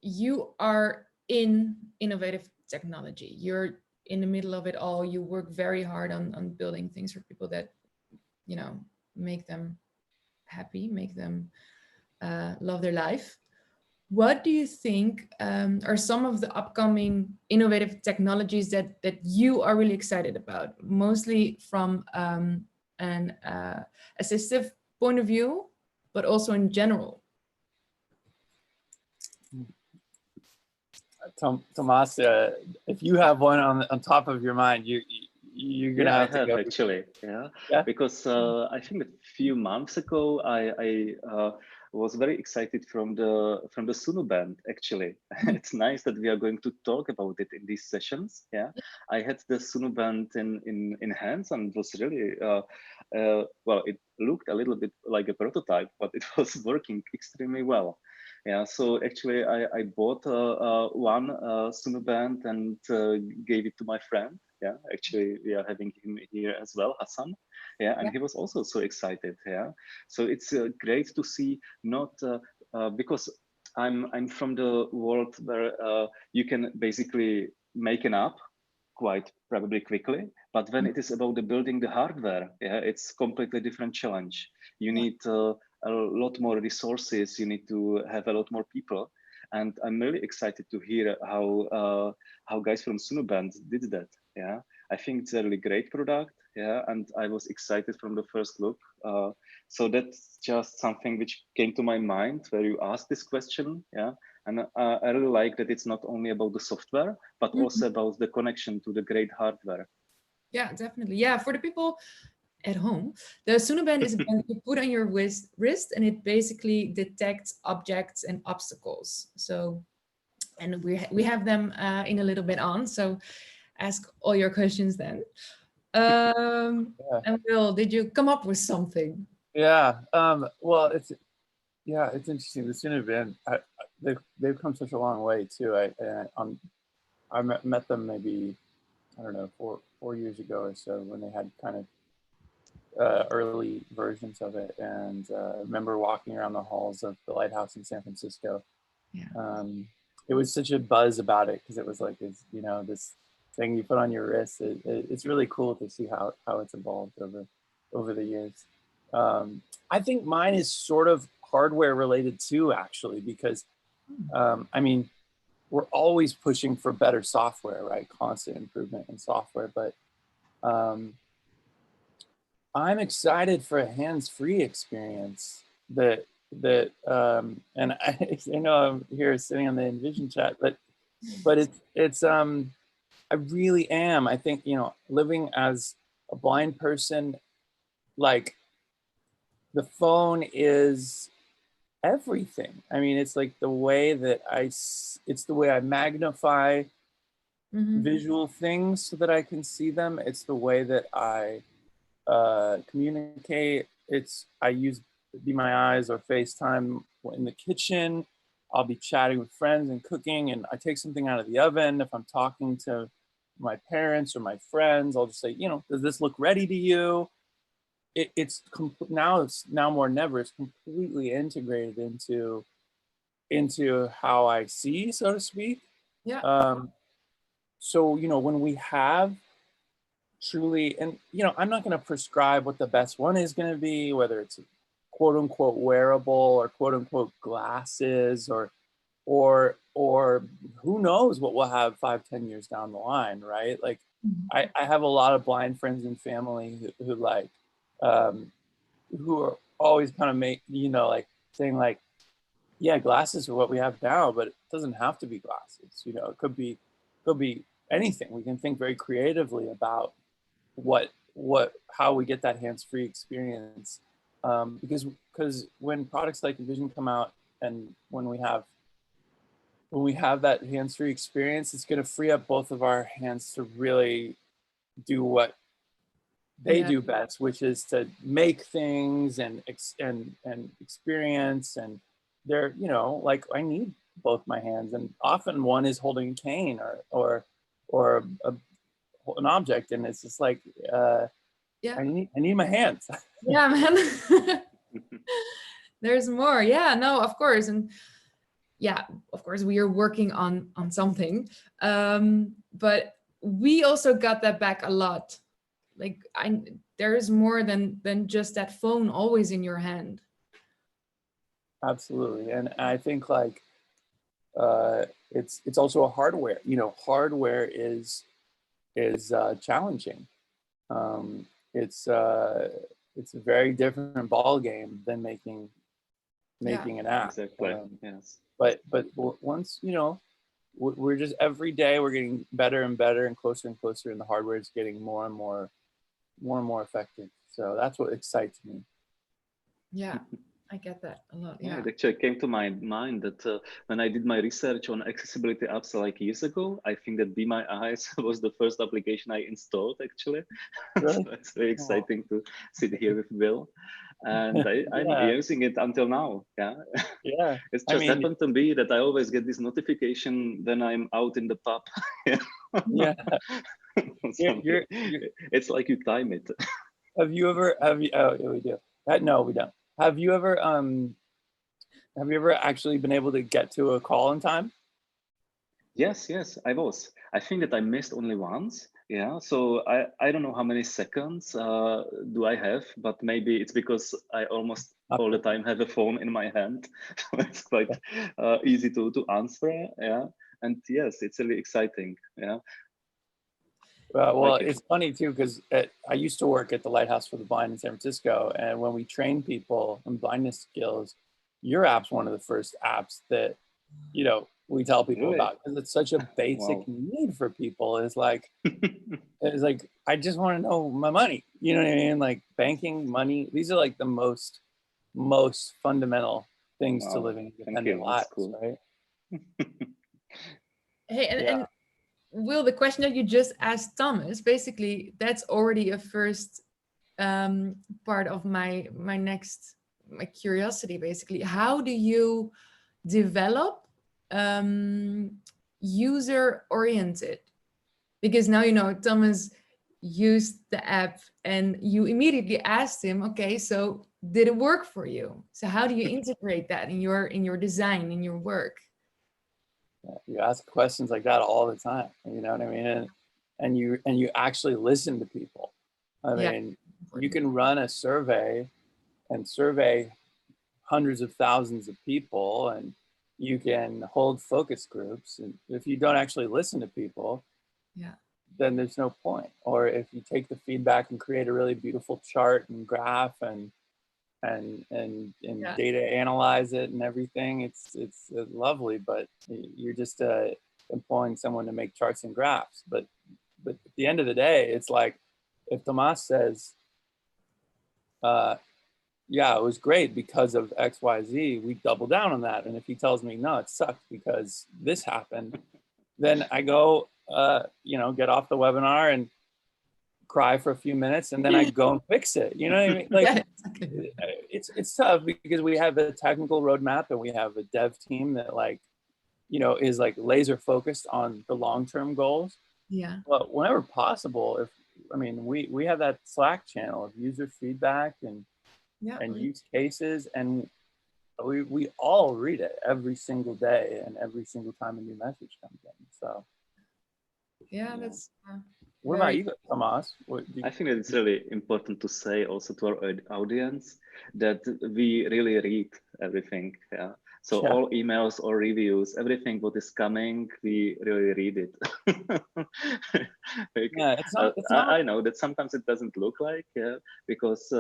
you are in innovative technology. You're in the middle of it all. You work very hard on building things for people that, make them happy, make them love their life. What do you think are some of the upcoming innovative technologies that you are really excited about, mostly from an assistive point of view, but also in general? Tomas, if you have one on top of your mind, you're gonna have to go. Actually, because I think a few months ago I was very excited from the Sunu band. Actually, it's nice that we are going to talk about it in these sessions. I had the Sunu band in hands, and it was really well. It looked a little bit like a prototype, but it was working extremely well. So actually I bought one Sunu band and gave it to my friend. Actually we are having him here as well, Hasan. And he was also so excited. So it's great to see, not because I'm from the world where you can basically make an app quite probably quickly, but when it is about the building the hardware, it's completely different challenge. You need a lot more resources, you need to have a lot more people, and I'm really excited to hear how guys from Sunu Band did that. I think it's a really great product. yeah, and I was excited from the first look. So that's just something which came to my mind where you asked this question, yeah. And I really like that it's not only about the software, but also about the connection to the great hardware. Yeah, definitely. Yeah, for the people at home, the Sunaband is a band you put on your wrist, and it basically detects objects and obstacles. So, and we have them in a little bit on. So, ask all your questions then. And Will, did you come up with something? Yeah. Well, it's interesting. The Sunaband, they've come such a long way too. I met them maybe, I don't know, four years ago or so, when they had kind of early versions of it, and I remember walking around the halls of the Lighthouse in San Francisco. Yeah. It was such a buzz about it because it was like, this, you know, this thing you put on your wrist. It's really cool to see how it's evolved over the years. I think mine is sort of hardware related too, actually, because I mean, we're always pushing for better software, right? Constant improvement in software, but I'm excited for a hands-free experience and I know I'm here sitting on the Envision chat, but it's I really am. I think, you know, living as a blind person, like, the phone is everything. I mean, it's like the way that it's the way I magnify visual things so that I can see them. It's the way that I communicate. I use Be My Eyes or FaceTime in the kitchen. I'll be chatting with friends and cooking, and I take something out of the oven. If I'm talking to my parents or my friends, I'll just say, you know, does this look ready to you? It's now more than ever, it's completely integrated into how I see, so to speak. Yeah. So, you know, when we have truly, and, you know, I'm not going to prescribe what the best one is going to be, whether it's quote unquote wearable or quote unquote glasses, or who knows what we'll have 5-10 years down the line, right? Like, I have a lot of blind friends and family who like who are always kind of like saying like, yeah, glasses are what we have now, but it doesn't have to be glasses. You know, it could be anything. We can think very creatively about how we get that hands-free experience, because when products like Envision come out, and when we have that hands-free experience, it's going to free up both of our hands to really do what they do best, which is to make things and experience. And they're, you know, like, I need both my hands, and often one is holding a cane or an object, and it's just like, I need my hands. Yeah, man. There's more. Yeah, no, of course. And yeah, of course, we are working on something, but we also got that back a lot. Like, there is more than just that phone always in your hand. Absolutely. And I think, like, it's also a hardware, you know, hardware is challenging. It's a very different ball game than making an app. Exactly. Yes. But once, you know, we're just, every day we're getting better and better and closer, and the hardware is getting more and more effective. So that's what excites me. Yeah, I get that a lot. Yeah, Yeah. it actually came to my mind that when I did my research on accessibility apps like years ago, I think that Be My Eyes was the first application I installed, actually. Really? So it's very exciting to sit here with Will. And I'm using it until now. Yeah. Yeah. It's just happened to be that I always get this notification when I'm out in the pub. Yeah. It's like you time it. Oh, yeah, we do. No, we don't. Have you ever actually been able to get to a call in time? Yes, I was. I think that I missed only once. Yeah, so I don't know how many seconds do I have, but maybe it's because I almost all the time have a phone in my hand. So it's quite easy to answer. Yeah, and yes, it's really exciting. Yeah. Well, it's funny too, because I used to work at the Lighthouse for the Blind in San Francisco, and when we train people in blindness skills, your app's one of the first apps that, you know, we tell people Really? about, because it's such a basic Wow. need for people. It's like I just want to know my money. You know what I mean? Like banking, money. These are like the most fundamental things to Wow. living Thank independent you. lives, That's cool. right? Hey, Yeah. and Will, the question that you just asked Thomas, basically, that's already a first part of my curiosity. Basically, how do you develop user oriented? Because now you know Thomas used the app, and you immediately asked him, okay, so did it work for you? So how do you integrate that in your design, in your work? You ask questions like that all the time, you know what I mean? And you actually listen to people. I mean, you can run a survey and survey hundreds of thousands of people, and you can hold focus groups. And if you don't actually listen to people, then there's no point. Or if you take the feedback and create a really beautiful chart and graph and data analyze it and everything, it's lovely, but you're just employing someone to make charts and graphs. But at the end of the day, it's like, if Tomas says, yeah, it was great because of XYZ, we double down on that. And if he tells me, no, it sucked because this happened, then I go, you know, get off the webinar and cry for a few minutes, and then I go and fix it. You know what I mean? Like, it's tough because we have a technical roadmap and we have a dev team that, like, you know, is like laser focused on the long-term goals. Yeah. But whenever possible, we have that Slack channel of user feedback and use cases, and we all read it every single day and every single time a new message comes in. So that's what about you, Tomas? I think it's really important to say also to our audience that we really read everything. Yeah. So all emails or reviews, everything what is coming, we really read it. It's not. I know that sometimes it doesn't look like, because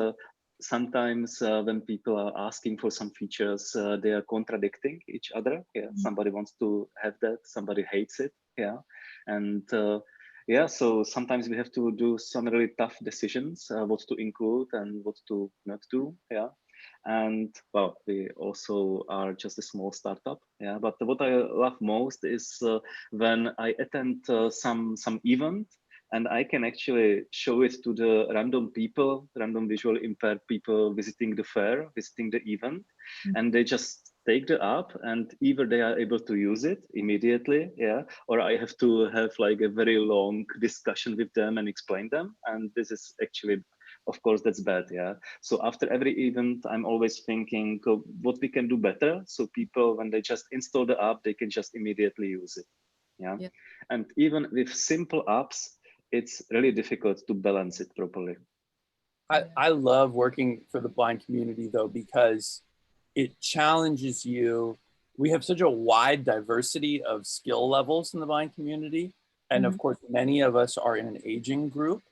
sometimes when people are asking for some features, they are contradicting each other. Yeah, somebody wants to have that, somebody hates it. Yeah, and so sometimes we have to do some really tough decisions, what to include and what to not do. Yeah, and well, we also are just a small startup. Yeah, but what I love most is when I attend some event, and I can actually show it to the random people, random visually impaired people visiting the fair, visiting the event, and they just take the app, and either they are able to use it immediately, or I have to have like a very long discussion with them and explain them. And this is actually, of course, that's bad. So after every event, I'm always thinking of what we can do better. So people, when they just install the app, they can just immediately use it. And even with simple apps, it's really difficult to balance it properly. I love working for the blind community though, because it challenges you. We have such a wide diversity of skill levels in the blind community. And of course, many of us are in an aging group.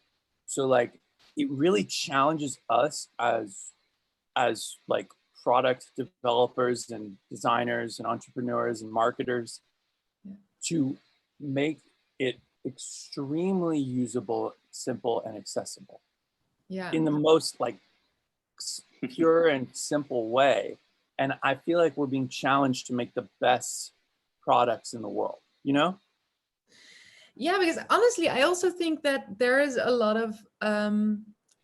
So like, it really challenges us as like product developers and designers and entrepreneurs and marketers to make it extremely usable, simple, and accessible. In the most like pure and simple way. And I feel like we're being challenged to make the best products in the world, you know? Yeah, because honestly, I also think that there is a lot of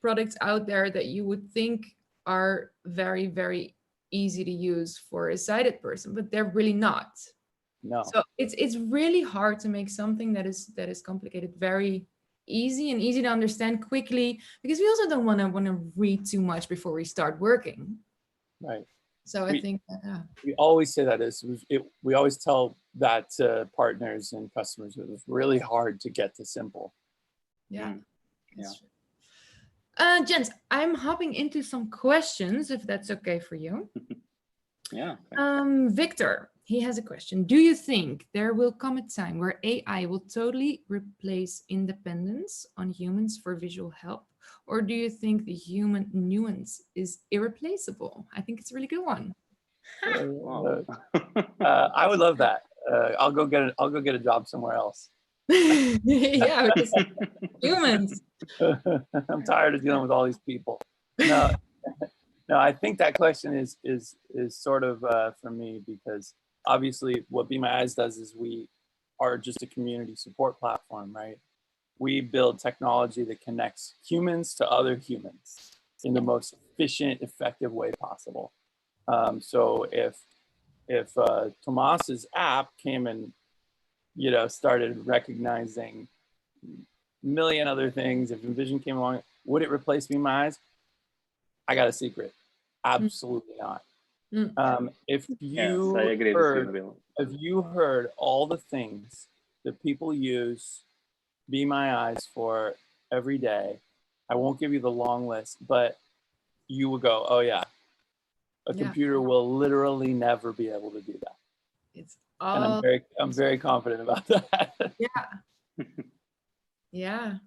products out there that you would think are very, very easy to use for a sighted person, but they're really not. No. So it's really hard to make something that is complicated very easy and easy to understand quickly, because we also don't want to read too much before we start working. Right. So I think we always say that we always tell that to partners and customers, it was really hard to get to simple. Gents, I'm hopping into some questions if that's okay for you. Yeah. Victor, he has a question. Do you think there will come a time where AI will totally replace independence on humans for visual help? Or do you think the human nuance is irreplaceable? I think it's a really good one. Wow. I would love that. I'll go get a job somewhere else. Yeah, because humans. I'm tired of dealing with all these people. No, no, I think that question is sort of for me, because obviously what Be My Eyes does is we are just a community support platform, right? We build technology that connects humans to other humans in the most efficient, effective way possible. So if Tomas's app came and started recognizing a million other things, if Envision came along, would it replace Be My Eyes? I got a secret. Absolutely not. If you I agree with you. if you heard all the things that people use Be My Eyes for every day, I won't give you the long list, but you would go, oh yeah, a computer will literally never be able to do that. It's And all I'm very confident about that. Yeah.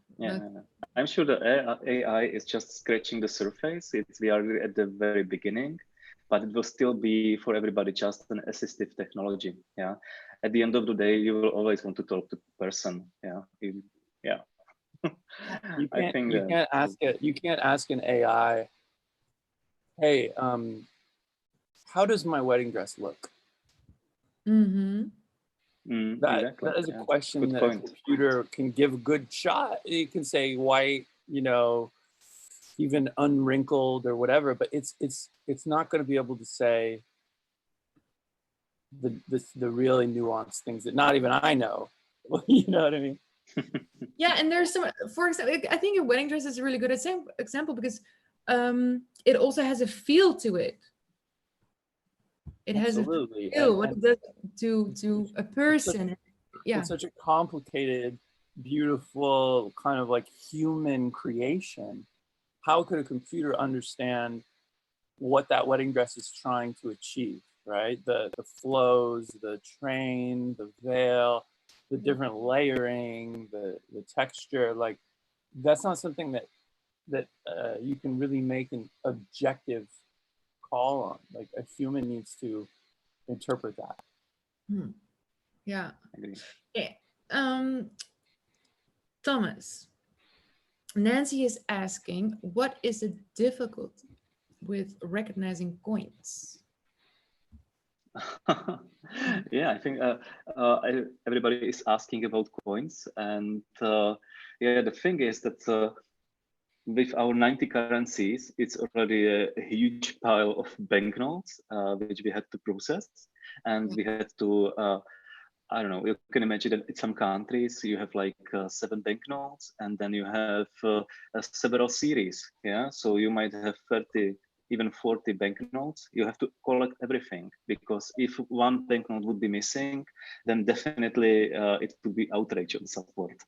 I'm sure the AI is just scratching the surface. We are at the very beginning, but it will still be for everybody just an assistive technology. Yeah. At the end of the day, you will always want to talk to the person. Yeah. You can't ask an AI, hey, how does my wedding dress look? That is a question that a computer can give a good shot. It can say white, even unwrinkled or whatever, but it's not going to be able to say the really nuanced things that not even I know. You know what I mean? Yeah, and there's some, for example, I think a wedding dress is a really good example because it also has a feel to it. It has Absolutely. a feel, what it does to a person. It's such a complicated, beautiful, kind of like human creation. How could a computer understand what that wedding dress is trying to achieve, right? The flows, the train, the veil, the different layering, the texture, like that's not something that you can really make an objective call on. Like a human needs to interpret that. Yeah. Thomas, Nancy is asking, what is the difficulty with recognizing coins? Yeah, I think everybody is asking about coins, and the thing is that with our 90 currencies, it's already a huge pile of banknotes which we had to process, and we had to. I don't know. You can imagine that in some countries you have like 7 banknotes, and then you have several series. Yeah, so you might have 30, even 40 banknotes. You have to collect everything, because if one banknote would be missing, then definitely it would be outrage on support.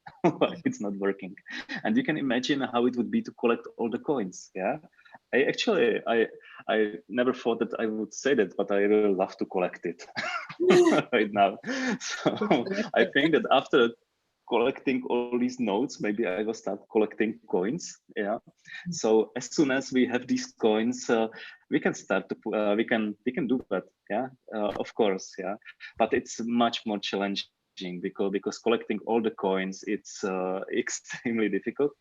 It's not working, and you can imagine how it would be to collect all the coins. Yeah, I never thought that I would say that, but I really love to collect it right now. So I think that after collecting all these notes, maybe I will start collecting coins. Yeah. So as soon as we have these coins, we can start to we can do that. Yeah. Of course. Yeah. But it's much more challenging because collecting all the coins, it's extremely difficult.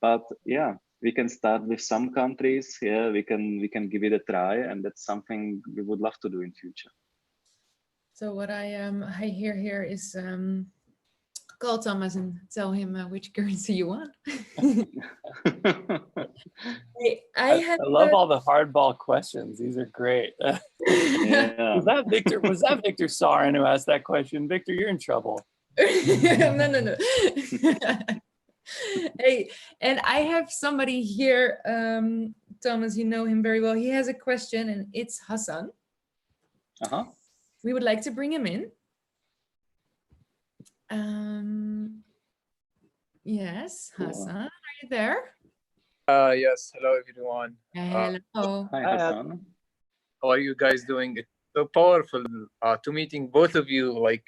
But yeah, we can start with some countries. Yeah, we can give it a try, and that's something we would love to do in future. So what I hear here is call Thomas and tell him which currency you want. I love all the hardball questions. These are great. Yeah. Was that Victor Sarin who asked that question? Victor, you're in trouble. No. Hey, and I have somebody here, Thomas, you know him very well. He has a question, and it's Hasan. We would like to bring him in. Yes, Hasan, are you there? Yes, hello everyone. Hello. Hi, Hasan. How are you guys doing? so powerful to meeting both of you. Like,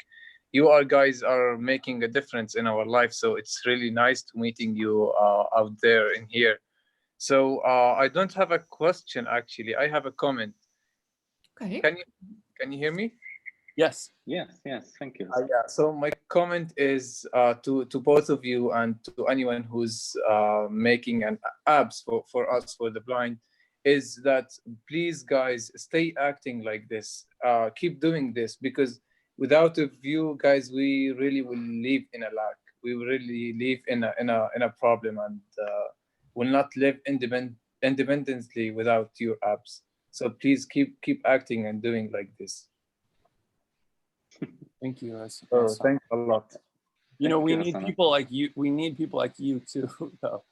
you are guys are making a difference in our life. So it's really nice to meeting you out there in here. So I don't have a question actually. I have a comment. Okay. Can you hear me? Yes. Yes, yes, thank you. Yeah. So my comment is to both of you and to anyone who's making an apps for us for the blind, is that please guys stay acting like this. Keep doing this, because without of you guys, we really will live in a lack. We will really live in a problem, and will not live independently without your apps. So please keep acting and doing like this. Thank you. That's So awesome. thanks a lot. You know, Thank we you, need Hasan. people like you. We need people like you too, though.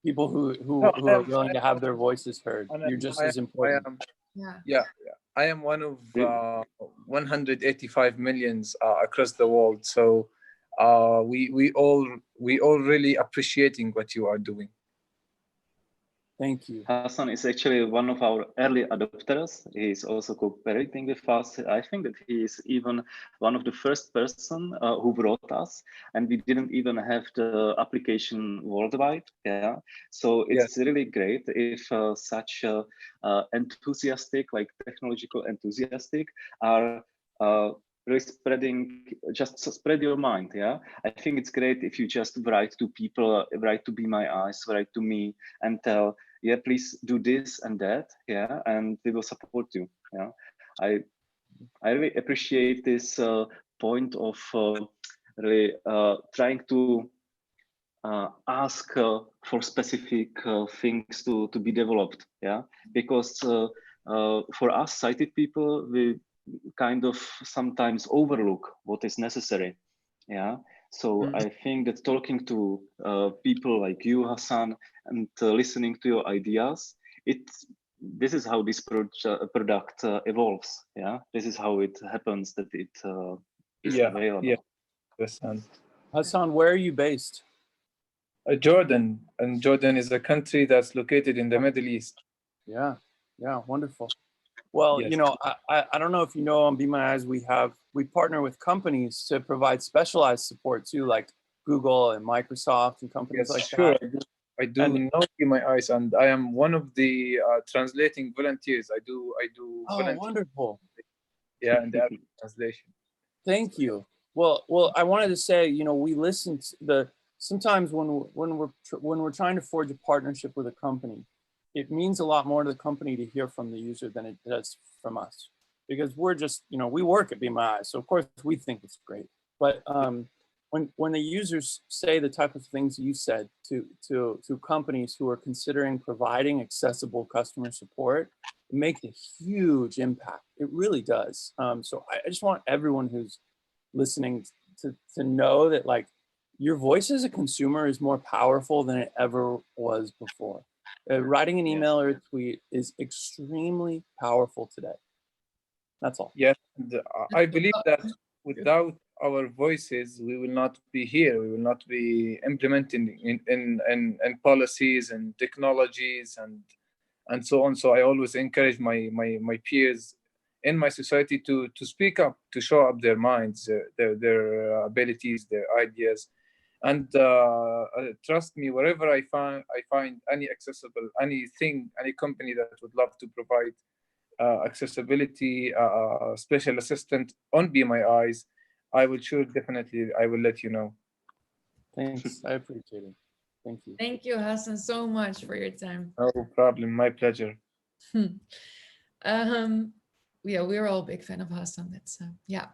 People who No, are willing to have their voices heard. You're just as I important. am, Yeah. yeah. I am one of Really? 185 millions across the world. So we all really appreciating what you are doing. Thank you. Hasan is actually one of our early adopters. He's also cooperating with us. I think that he is even one of the first person who brought us, and we didn't even have the application worldwide. Yeah, so Yes. it's really great if such enthusiastic, like technological enthusiastic, are really spreading, just spread your mind. Yeah, I think it's great if you just write to people, write to Be My Eyes, write to me, and tell, yeah, please do this and that, yeah, and we will support you. Yeah, I really appreciate this point of really trying to ask for specific things to be developed. Yeah, because for us sighted people, we kind of sometimes overlook what is necessary. Yeah, so I think that talking to people like you, Hasan, and listening to your ideas, this is how this product evolves. Yeah, this is how it happens that it is available. Yeah. Understand. Hasan, where are you based? Jordan, and Jordan is a country that's located in the Middle East. Yeah, yeah, wonderful. Well, Yes. you know, I don't know if you know, on Be My Eyes we partner with companies to provide specialized support too, like Google and Microsoft and companies Yes, like sure. that. I do And know Be My Eyes, and I am one of the translating volunteers. I do oh, volunteer. wonderful. Yeah, in the Arabic translation. Thank you. Well, I wanted to say, you know, we listen to sometimes when we're trying to forge a partnership with a company, it means a lot more to the company to hear from the user than it does from us, because we're just, you know, we work at Be My Eyes, so of course we think it's great. But when the users say the type of things you said to companies who are considering providing accessible customer support, it makes a huge impact. It really does. So I just want everyone who's listening to know that, like, your voice as a consumer is more powerful than it ever was before. Writing an email or a tweet is extremely powerful today. That's all. Yes, and I believe that without our voices, we will not be here. We will not be implementing in policies and technologies and so on. So I always encourage my peers in my society to speak up, to show up their minds, their abilities, their ideas, and trust me, wherever I find any accessible, anything, any company that would love to provide accessibility, special assistant on Be My Eyes, I will sure definitely I will let you know. Thanks. I appreciate it. Thank you. Thank you, Hasan, so much for your time. No problem, my pleasure. Yeah, we're all a big fan of Hasan. That's yeah.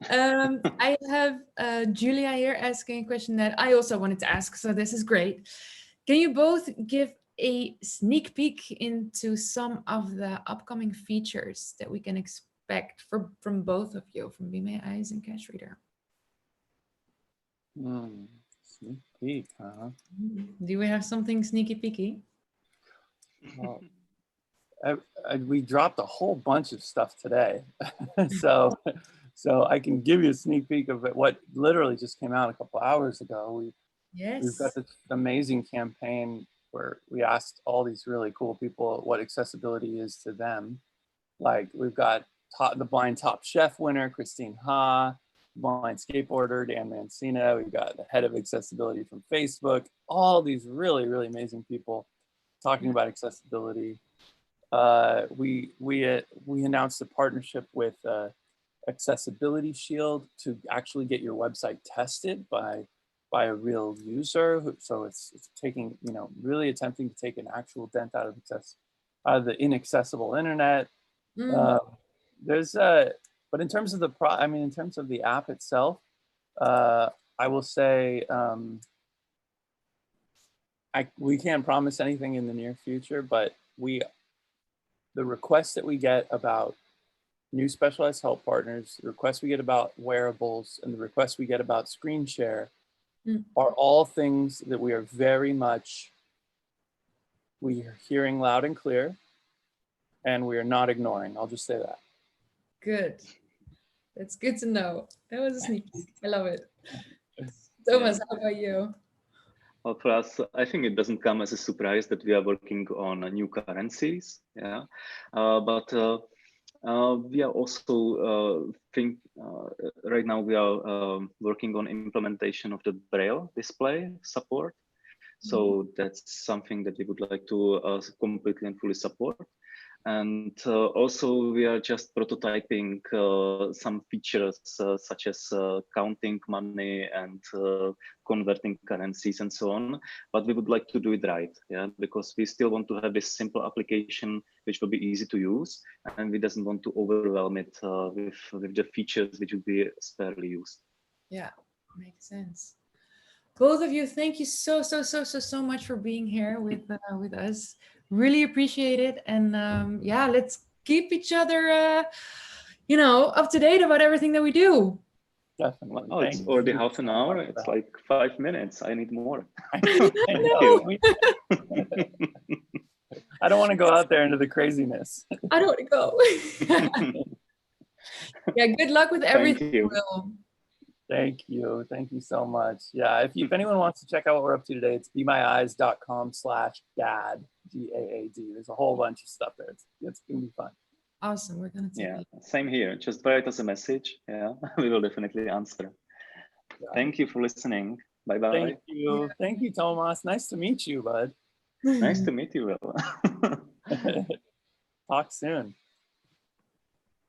I have Julia here asking a question that I also wanted to ask, so this is great. Can you both give a sneak peek into some of the upcoming features that we can expect from both of you, from Be My Eyes and Cash Reader? Sneak peek, huh? Do we have something sneaky peeky? Well, we dropped a whole bunch of stuff today, so I can give you a sneak peek of what literally just came out a couple hours ago. We've got this amazing campaign where we asked all these really cool people what accessibility is to them, Like we've got the blind Top Chef winner, Christine Ha, blind skateboarder, Dan Mancina. We've got the head of accessibility from Facebook. All these really, really amazing people talking about accessibility. We announced a partnership with Accessibility Shield to actually get your website tested by a real user. So it's taking, really attempting to take an actual dent out of the inaccessible internet. But in terms of in terms of the app itself, I will say we can't promise anything in the near future, but the requests that we get about new specialized help partners, the requests we get about wearables, and the requests we get about screen share are all things that we are hearing loud and clear, and we are not ignoring. I'll just say that. Good. That's good to know. That was a sneak peek. I love it. Tomas, how about you? Well, for us, I think it doesn't come as a surprise that we are working on new currencies. Yeah, but we are also right now we are working on implementation of the Braille display support. So that's something that we would like to completely and fully support. And also we are just prototyping some features such as counting money and converting currencies and so on. But we would like to do it right, because we still want to have this simple application which will be easy to use, and we doesn't want to overwhelm it with the features which will be sparely used. Yeah, makes sense. Both of you, thank you so much for being here with us. Really appreciate it. And let's keep each other, up to date about everything that we do. Definitely. Oh, it's already half an hour. It's like 5 minutes. I need more. I don't want to go out there into the craziness. I don't want to go. Yeah, good luck with everything, Will. Thank you. Thank you so much. Yeah, if anyone wants to check out what we're up to today, it's bemyeyes.com/GAD, GAAD. There's a whole bunch of stuff there. It's going to be fun. Awesome. We're going to take it. Same here. Just write us a message. Yeah, we will definitely answer. Yeah. Thank you for listening. Bye-bye. Thank you. Yeah. Thank you, Tomas. Nice to meet you, bud. Nice to meet you, Will. Talk soon.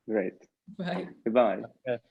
Great. Bye. Goodbye. Okay.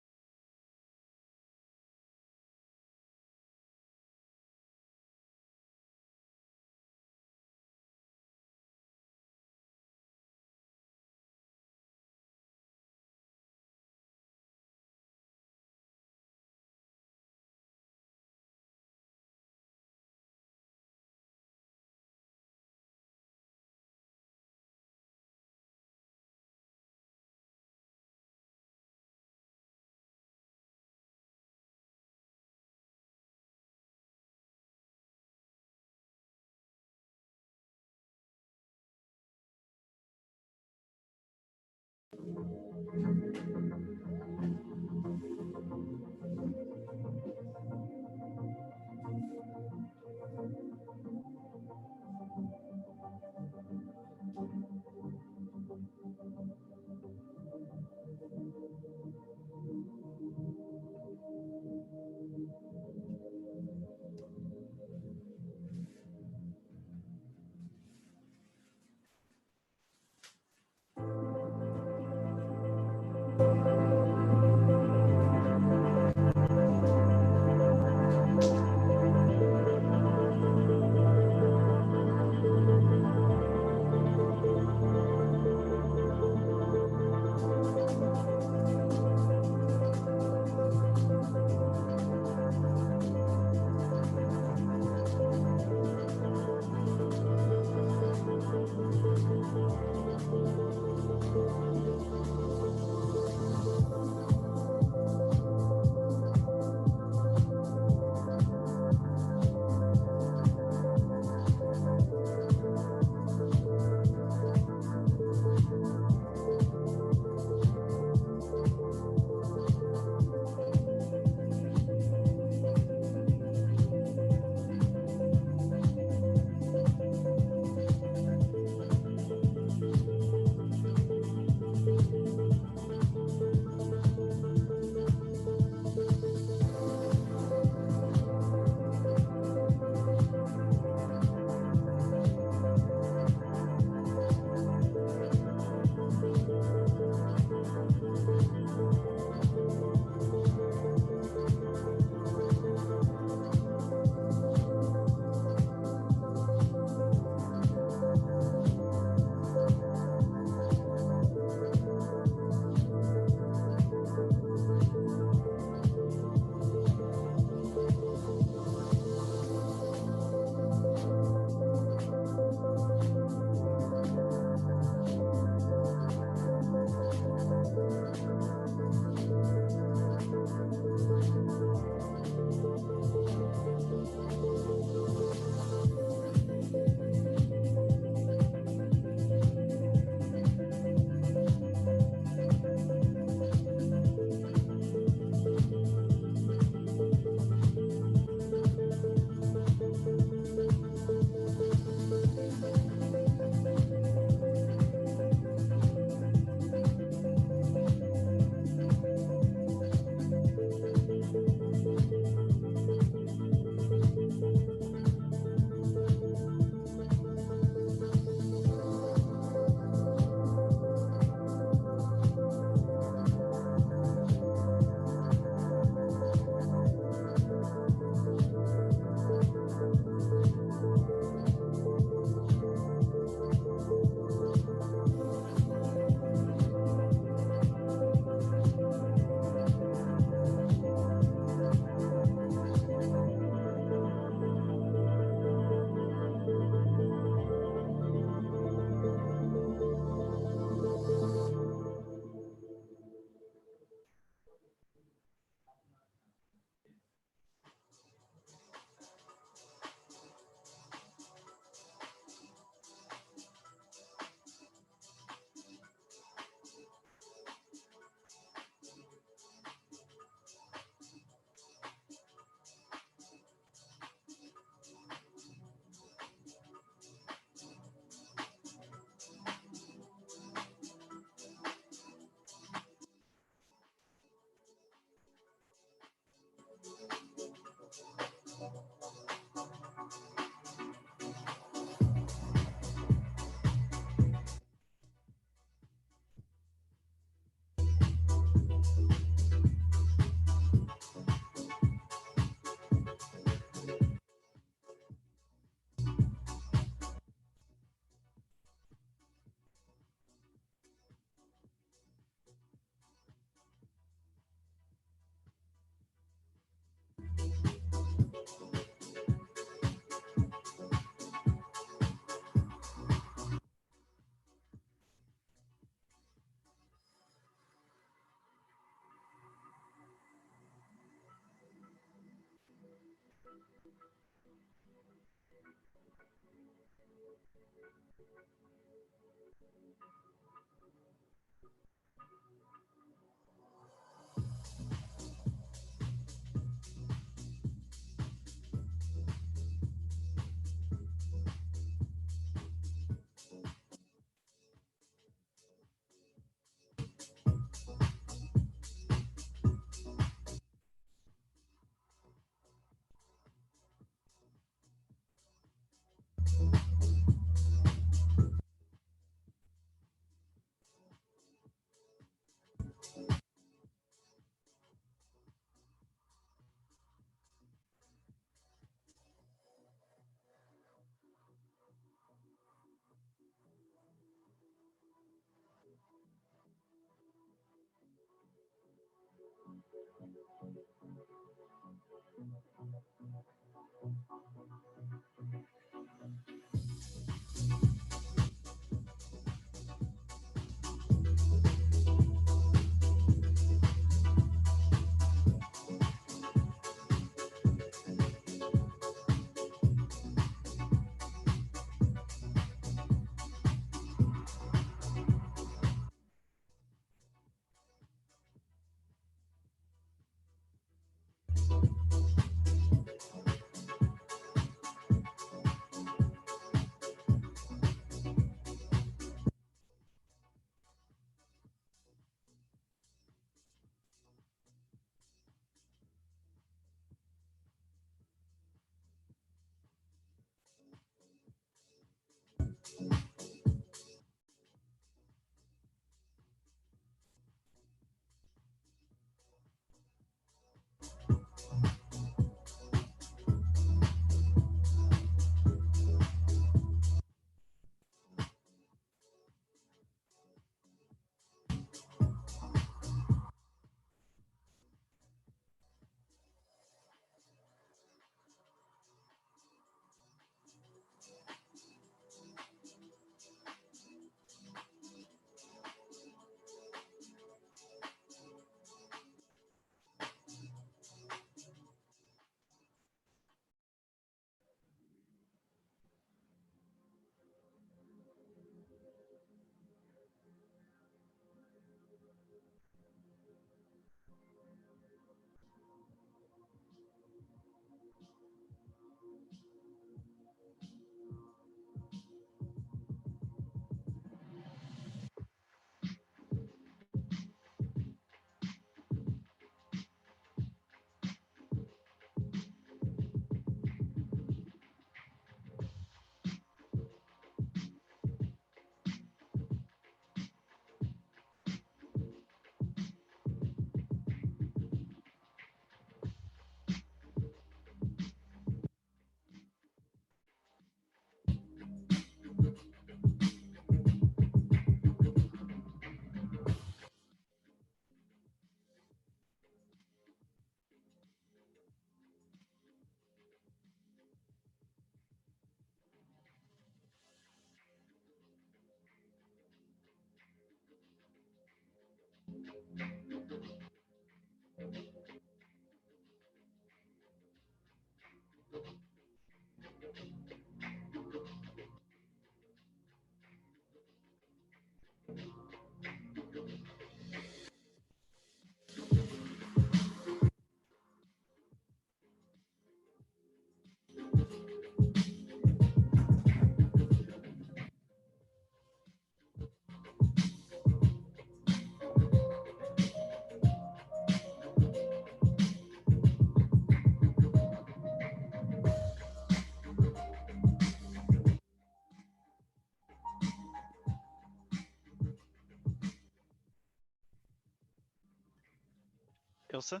Ilse?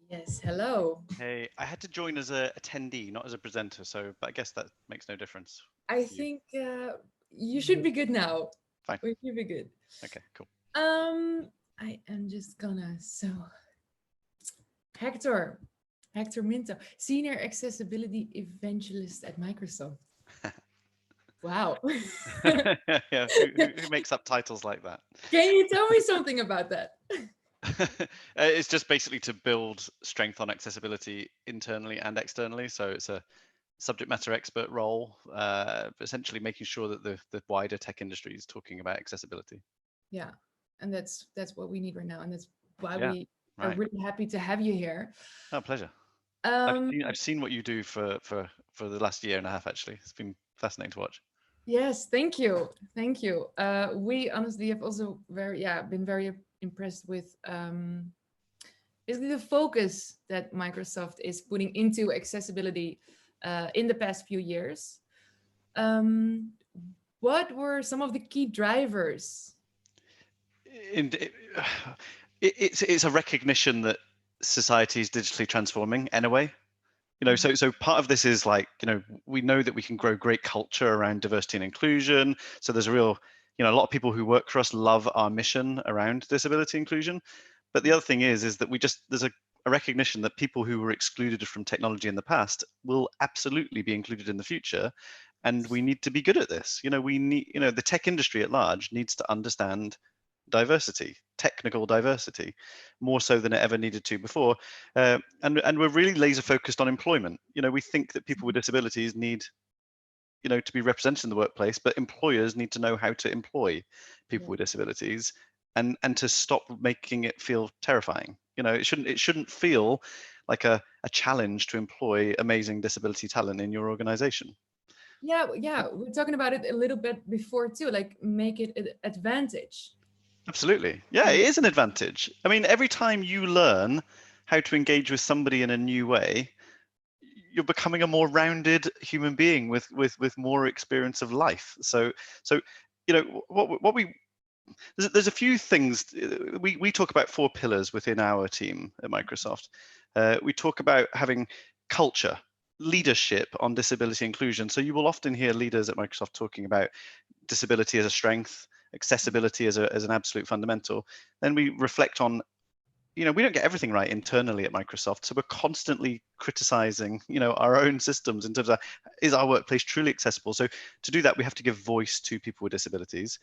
Yes, hello. Hey, I had to join as a attendee, not as a presenter, so but I guess that makes no difference. I think you should be good now. Fine. We should be good. Okay, cool. I am just gonna Hector Minto, Senior Accessibility Evangelist at Microsoft. Wow. Yeah, who makes up titles like that? Can you tell me something about that? It's just basically to build strength on accessibility internally and externally. So it's subject matter expert role, essentially making sure that the wider tech industry is talking about accessibility. Yeah, and that's what we need right now, and that's why Yeah, we are right. really happy to have you here. Oh, pleasure. Um, I've seen what you do for the last year and a half. Actually, it's been fascinating to watch. yes, thank you, thank you. We honestly have also been very impressed with basically the focus that Microsoft is putting into accessibility in the past few years. What were some of the key drivers? It's a recognition that society is digitally transforming anyway. So part of this is like, we know that we can grow great culture around diversity and inclusion. So there's a real, a lot of people who work for us love our mission around disability inclusion. But the other thing is that there's a recognition that people who were excluded from technology in the past will absolutely be included in the future. And we need to be good at this. We need, the tech industry at large needs to understand diversity, technical diversity, more so than it ever needed to before. And we're really laser focused on employment. We think that people with disabilities need, to be represented in the workplace, but employers need to know how to employ people with disabilities and to stop making it feel terrifying. It shouldn't feel like a challenge to employ amazing disability talent in your organization. Yeah, we're talking about it a little bit before too, like make it an advantage. Absolutely. Yeah, it is an advantage. I mean, every time you learn how to engage with somebody in a new way, you're becoming a more rounded human being with more experience of life. So what we there's a few things we talk about. 4 pillars within our team at Microsoft. We talk about having culture, leadership on disability inclusion. So you will often hear leaders at Microsoft talking about disability as a strength, accessibility as an absolute fundamental. Then we reflect on, we don't get everything right internally at Microsoft, so we're constantly criticizing, our own systems in terms of, is our workplace truly accessible? So to do that, we have to give voice to people with disabilities.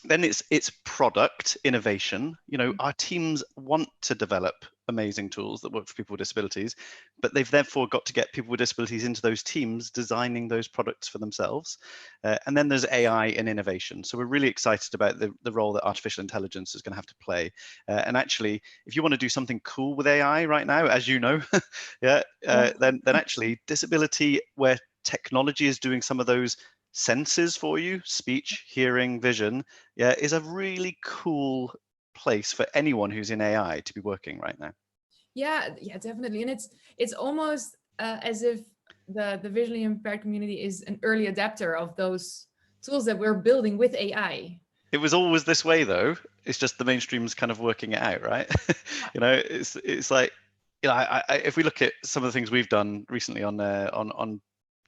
Then it's product innovation. Our teams want to develop amazing tools that work for people with disabilities, but they've therefore got to get people with disabilities into those teams designing those products for themselves. And then there's AI and innovation. So we're really excited about the role that artificial intelligence is going to have to play. And actually, if you want to do something cool with AI right now, as you know, then actually disability where technology is doing some of those senses for you, speech, hearing, vision, is a really cool place for anyone who's in AI to be working right now. Yeah, definitely. And it's almost as if the visually impaired community is an early adapter of those tools that we're building with AI. It was always this way, though. It's just the mainstream's kind of working it out, right? It's like, if we look at some of the things we've done recently on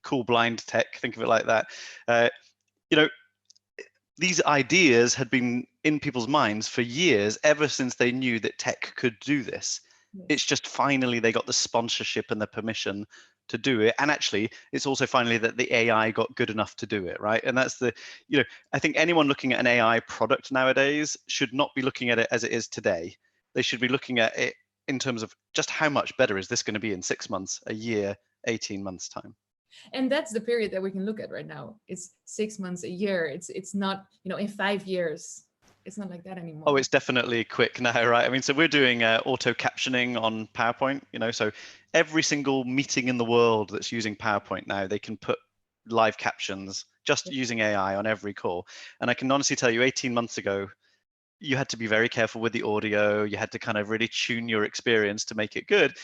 cool blind tech, think of it like that. These ideas had been in people's minds for years, ever since they knew that tech could do this. Yes. It's just finally they got the sponsorship and the permission to do it. And actually, it's also finally that the AI got good enough to do it, right? And that's I think anyone looking at an AI product nowadays should not be looking at it as it is today. They should be looking at it in terms of just how much better is this going to be in 6 months, a year, 18 months time. And that's the period that we can look at right now. It's 6 months, a year. It's not, in 5 years. It's not like that anymore. Oh, it's definitely quick now, right? I mean, so we're doing auto captioning on PowerPoint, so every single meeting in the world that's using PowerPoint now, they can put live captions just using AI on every call. And I can honestly tell you, 18 months ago, you had to be very careful with the audio. You had to kind of really tune your experience to make it good.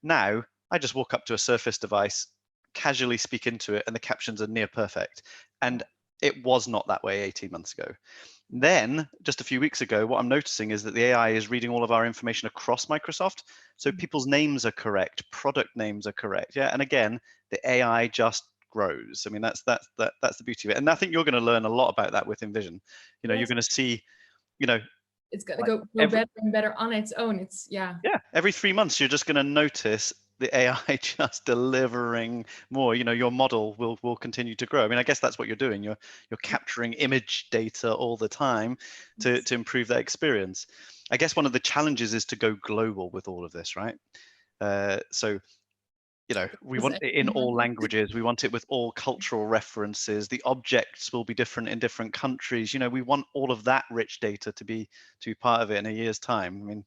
Now, I just walk up to a Surface device, casually speak into it, and the captions are near perfect. And it was not that way 18 months ago. Then, just a few weeks ago, what I'm noticing is that the AI is reading all of our information across Microsoft. So people's names are correct, product names are correct. Yeah, and again, the AI just grows. I mean, that's the beauty of it. And I think you're going to learn a lot about that with Envision. You're going to see, it's going to go better and better on its own. Yeah, every 3 months, you're just going to notice the AI just delivering more. Your model will continue to grow. I mean, I guess that's what you're doing. You're capturing image data all the time to improve that experience. I guess one of the challenges is to go global with all of this, right? So we want it in all languages. We want it with all cultural references. The objects will be different in different countries. We want all of that rich data to be part of it in a year's time. I mean,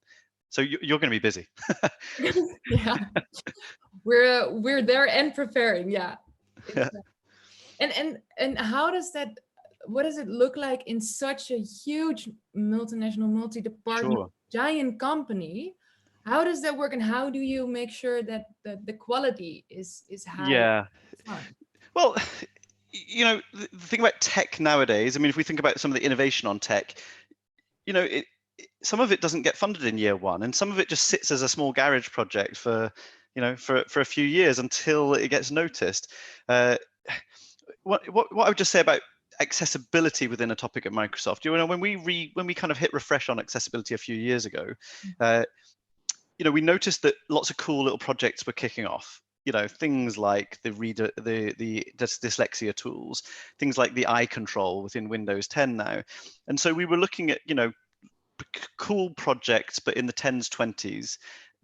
so you're going to be busy. Yeah, we're there and preparing. Yeah. Yeah. And how does that? What does it look like in such a huge multinational, multi-department, giant company? How does that work, and how do you make sure that the quality is high? Yeah. Well, the thing about tech nowadays, I mean, if we think about some of the innovation on tech, some of it doesn't get funded in year one, and some of it just sits as a small garage project for a few years until it gets noticed. What I would just say about accessibility within a topic at Microsoft, when we kind of hit refresh on accessibility a few years ago, we noticed that lots of cool little projects were kicking off. Things like the dyslexia tools, things like the eye control within Windows 10 now. And so we were looking at, cool projects, but in the 10s, 20s.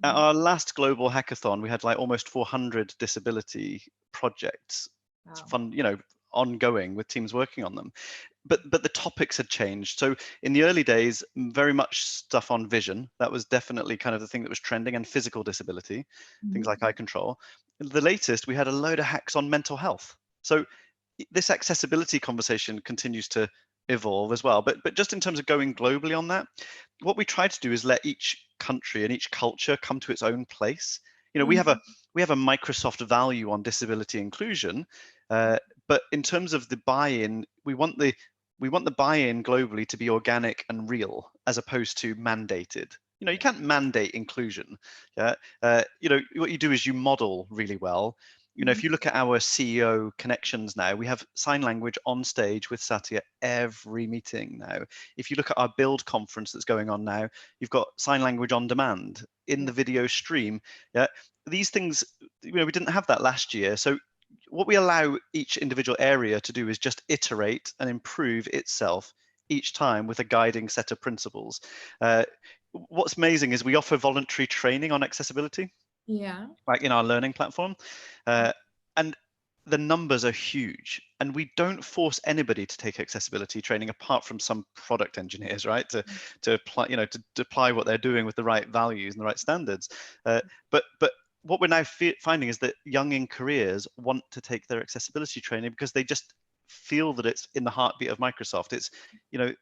At our last global hackathon, we had like almost 400 disability projects. It's fun, ongoing with teams working on them. But the topics had changed. So in the early days, very much stuff on vision. That was definitely kind of the thing that was trending, and physical disability, things like eye control. The latest, we had a load of hacks on mental health. So this accessibility conversation continues to evolve as well. But just in terms of going globally on that, what we try to do is let each country and each culture come to its own place. We have a Microsoft value on disability inclusion, but in terms of the buy-in, we want the buy-in globally to be organic and real, as opposed to mandated. You can't mandate inclusion. Yeah. What you do is you model really well. If you look at our CEO connections now, we have sign language on stage with Satya every meeting now. If you look at our build conference that's going on now, you've got sign language on demand in the video stream. Yeah. These things, we didn't have that last year. So what we allow each individual area to do is just iterate and improve itself each time with a guiding set of principles. What's amazing is we offer voluntary training on accessibility. Yeah. Like in our learning platform. And the numbers are huge, and we don't force anybody to take accessibility training apart from some product engineers, right? To apply, to apply what they're doing with the right values and the right standards. But what we're now finding is that young in careers want to take their accessibility training because they just feel that it's in the heartbeat of Microsoft. It's,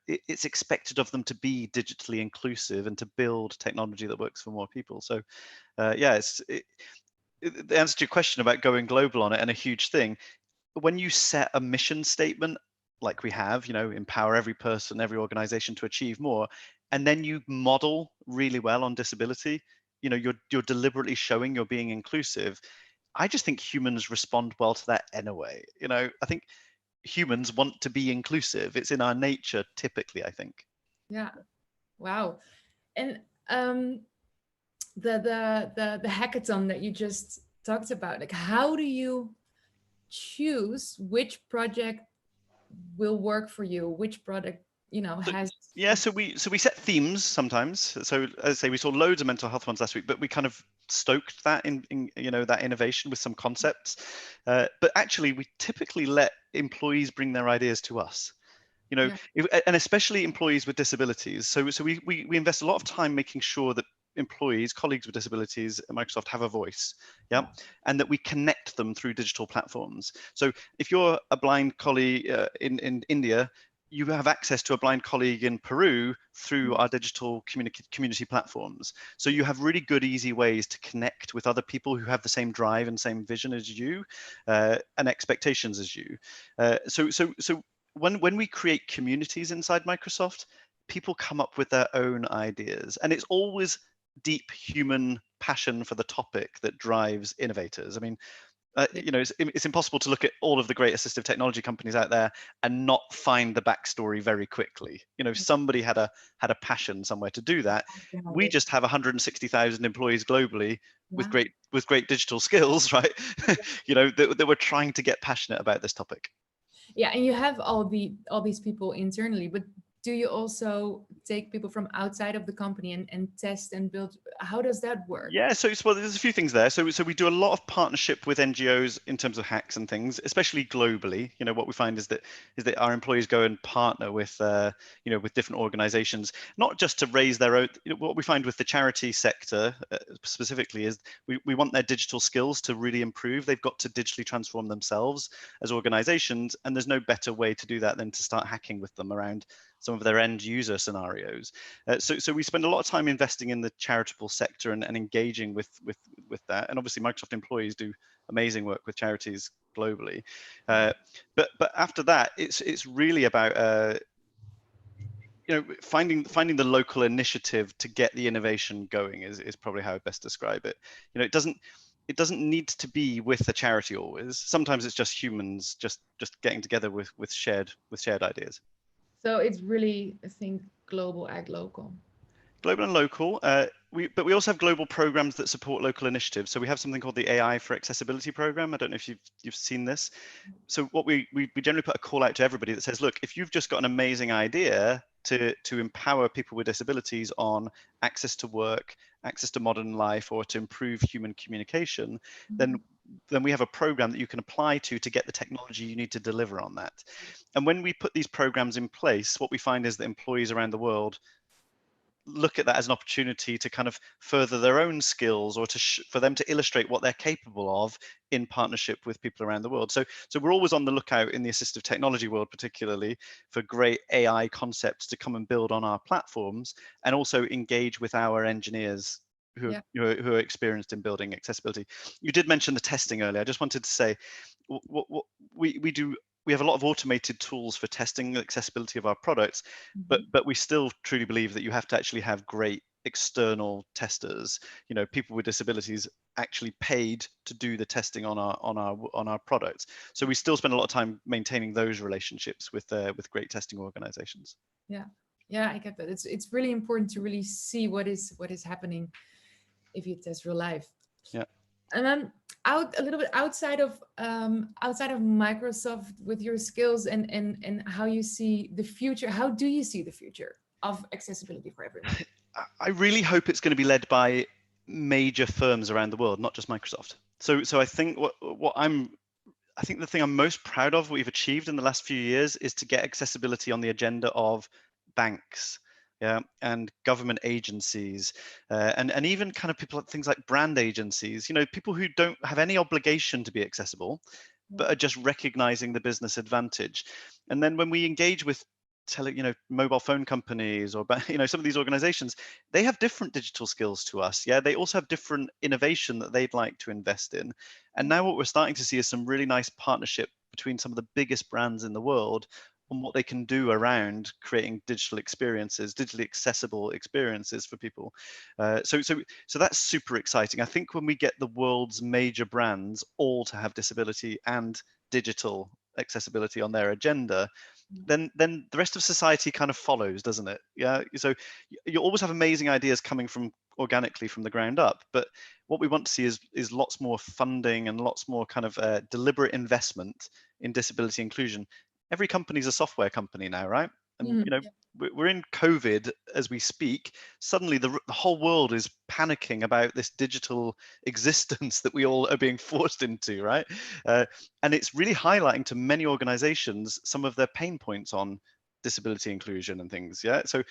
it's expected of them to be digitally inclusive and to build technology that works for more people. So yeah, the answer to your question about going global on it, and a huge thing, when you set a mission statement like we have, empower every person, every organization to achieve more, and then you model really well on disability, you're deliberately showing you're being inclusive. I just think humans respond well to that anyway. I think humans want to be inclusive. It's in our nature typically, I think. Yeah. Wow. And the hackathon that you just talked about, like, how do you choose which project will work for you, which product has? Yeah, so we set themes sometimes. So as I say, we saw loads of mental health ones last week, but we kind of stoked that in that innovation with some concepts. But actually, we typically let employees bring their ideas to us. And especially employees with disabilities. So we invest a lot of time making sure that colleagues with disabilities at Microsoft have a voice, and that we connect them through digital platforms. So if you're a blind colleague in India, you have access to a blind colleague in Peru through our digital community platforms. So you have really good, easy ways to connect with other people who have the same drive and same vision as you, and expectations as you. So when we create communities inside Microsoft, people come up with their own ideas, and it's always deep human passion for the topic that drives innovators. I mean, it's impossible to look at all of the great assistive technology companies out there and not find the backstory very quickly. Somebody had a passion somewhere to do that. We just have 160,000 employees globally with great digital skills, right? that we're trying to get passionate about this topic. Yeah, and you have all these people internally, but do you also take people from outside of the company and test and build? How does that work? Yeah, so well, there's a few things there. So we do a lot of partnership with NGOs in terms of hacks and things, especially globally. You know, what we find is that our employees go and partner with with different organizations, not just to raise their own. You know, what we find with the charity sector specifically is we want their digital skills to really improve. They've got to digitally transform themselves as organizations, and there's no better way to do that than to start hacking with them around some of their end user scenarios. So we spend a lot of time investing in the charitable sector and engaging with that. And obviously Microsoft employees do amazing work with charities globally. But after that, it's really about finding the local initiative to get the innovation going is probably how I best describe it. You know, it doesn't need to be with a charity always. Sometimes it's just humans just getting together with shared ideas. So it's really, I think, global, ag local. Global and local. But we also have global programs that support local initiatives. So we have something called the AI for Accessibility program. I don't know if you've seen this. So what we generally put a call out to everybody that says, look, if you've just got an amazing idea to empower people with disabilities on access to work, access to modern life, or to improve human communication, then we have a program that you can apply to get the technology you need to deliver on that. And when we put these programs in place, what we find is that employees around the world look at that as an opportunity to kind of further their own skills, or for them to illustrate what they're capable of in partnership with people around the world. So we're always on the lookout in the assistive technology world, particularly for great AI concepts to come and build on our platforms, and also engage with our engineers who are experienced in building accessibility. You did mention the testing earlier. I just wanted to say what we do. We have a lot of automated tools for testing the accessibility of our products, but we still truly believe that you have to actually have great external testers. You know, people with disabilities actually paid to do the testing on our products. So we still spend a lot of time maintaining those relationships with great testing organizations. Yeah, I get that. It's really important to really see what is happening if you test real life. Yeah. And then a little bit outside of Microsoft, with your skills and how you see the future. How do you see the future of accessibility for everyone? I really hope it's going to be led by major firms around the world, not just Microsoft. So I think I think the thing I'm most proud of what we've achieved in the last few years is to get accessibility on the agenda of banks, and government agencies, and even kind of people, things like brand agencies. You know, people who don't have any obligation to be accessible, but are just recognizing the business advantage. And then when we engage with mobile phone companies, or some of these organizations, they have different digital skills to us. They also have different innovation that they'd like to invest in. And now what we're starting to see is some really nice partnership between some of the biggest brands in the world on what they can do around creating digital experiences, digitally accessible experiences for people. So that's super exciting. I think when we get the world's major brands all to have disability and digital accessibility on their agenda, then the rest of society kind of follows, doesn't it? So you always have amazing ideas coming from organically from the ground up, but what we want to see is lots more funding and lots more kind of deliberate investment in disability inclusion. Every company's a software company now, right? And we're in COVID as we speak. Suddenly the whole world is panicking about this digital existence that we all are being forced into, right? And it's really highlighting to many organizations some of their pain points on disability inclusion and things. So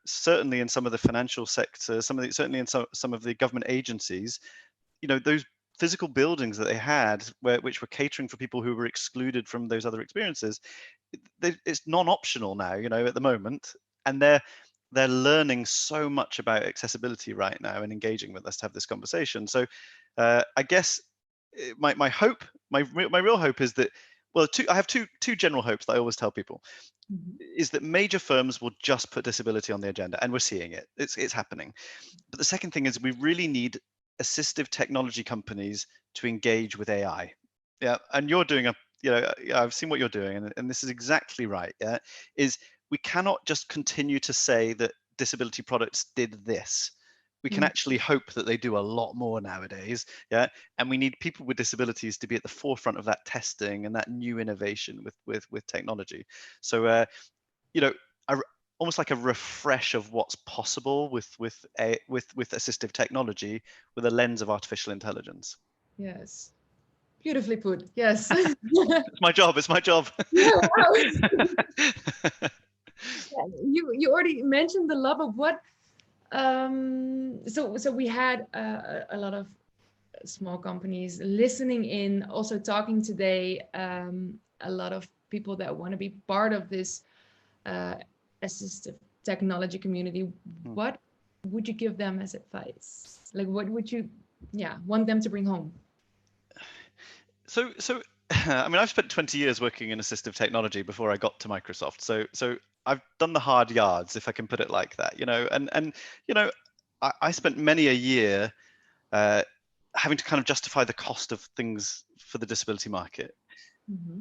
certainly in some of the financial sector, certainly in some of the government agencies, those physical buildings that they had which were catering for people who were excluded from those other experiences, it's non-optional now, at the moment, and they're learning so much about accessibility right now and engaging with us to have this conversation. So I guess my real hope is that, well, I have two general hopes that I always tell people, is that major firms will just put disability on the agenda, and we're seeing it. It's happening. But the second thing is we really need assistive technology companies to engage with AI. And you're doing I've seen what you're doing, and this is exactly right. Is we cannot just continue to say that disability products did this. We can actually hope that they do a lot more nowadays. And we need people with disabilities to be at the forefront of that testing and that new innovation with technology. So almost like a refresh of what's possible with assistive technology with a lens of artificial intelligence. Yes. Beautifully put. Yes. It's my job. It's my job. Yeah, wow. You already mentioned the love of what. So we had a lot of small companies listening in, also talking today. A lot of people that want to be part of this assistive technology community. What would you give them as advice? Like, what would you, want them to bring home? So I mean, I've spent 20 years working in assistive technology before I got to Microsoft. So I've done the hard yards, if I can put it like that, and I spent many a year having to kind of justify the cost of things for the disability market.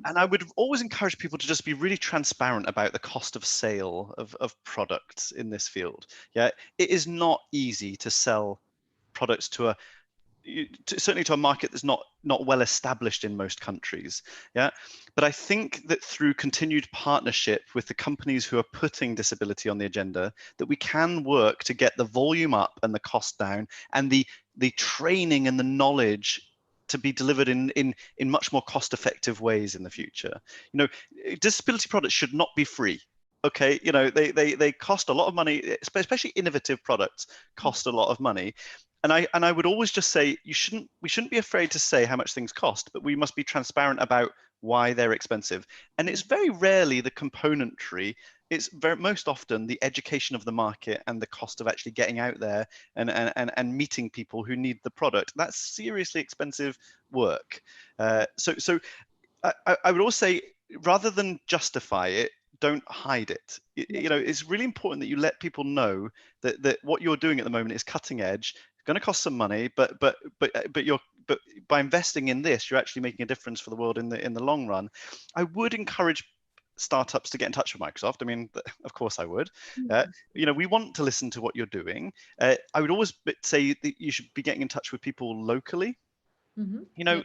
And I would always encourage people to just be really transparent about the cost of sale of products in this field. Yeah, it is not easy to sell products to certainly to a market that's not well established in most countries. Yeah, but I think that through continued partnership with the companies who are putting disability on the agenda, that we can work to get the volume up and the cost down, and the training and the knowledge to be delivered in much more cost-effective ways in the future. Disability products should not be free. Okay, they cost a lot of money, especially innovative products cost a lot of money. And I would always just say we shouldn't be afraid to say how much things cost, but we must be transparent about why they're expensive. And it's very rarely the componentry. It's most often the education of the market and the cost of actually getting out there and meeting people who need the product. That's seriously expensive work. So I would also say, rather than justify it, don't hide it. It's really important that you let people know that what you're doing at the moment is cutting edge. It's going to cost some money, but by investing in this, you're actually making a difference for the world in the long run. I would encourage startups to get in touch with Microsoft. I mean, of course I would. We want to listen to what you're doing. I would always say that you should be getting in touch with people locally.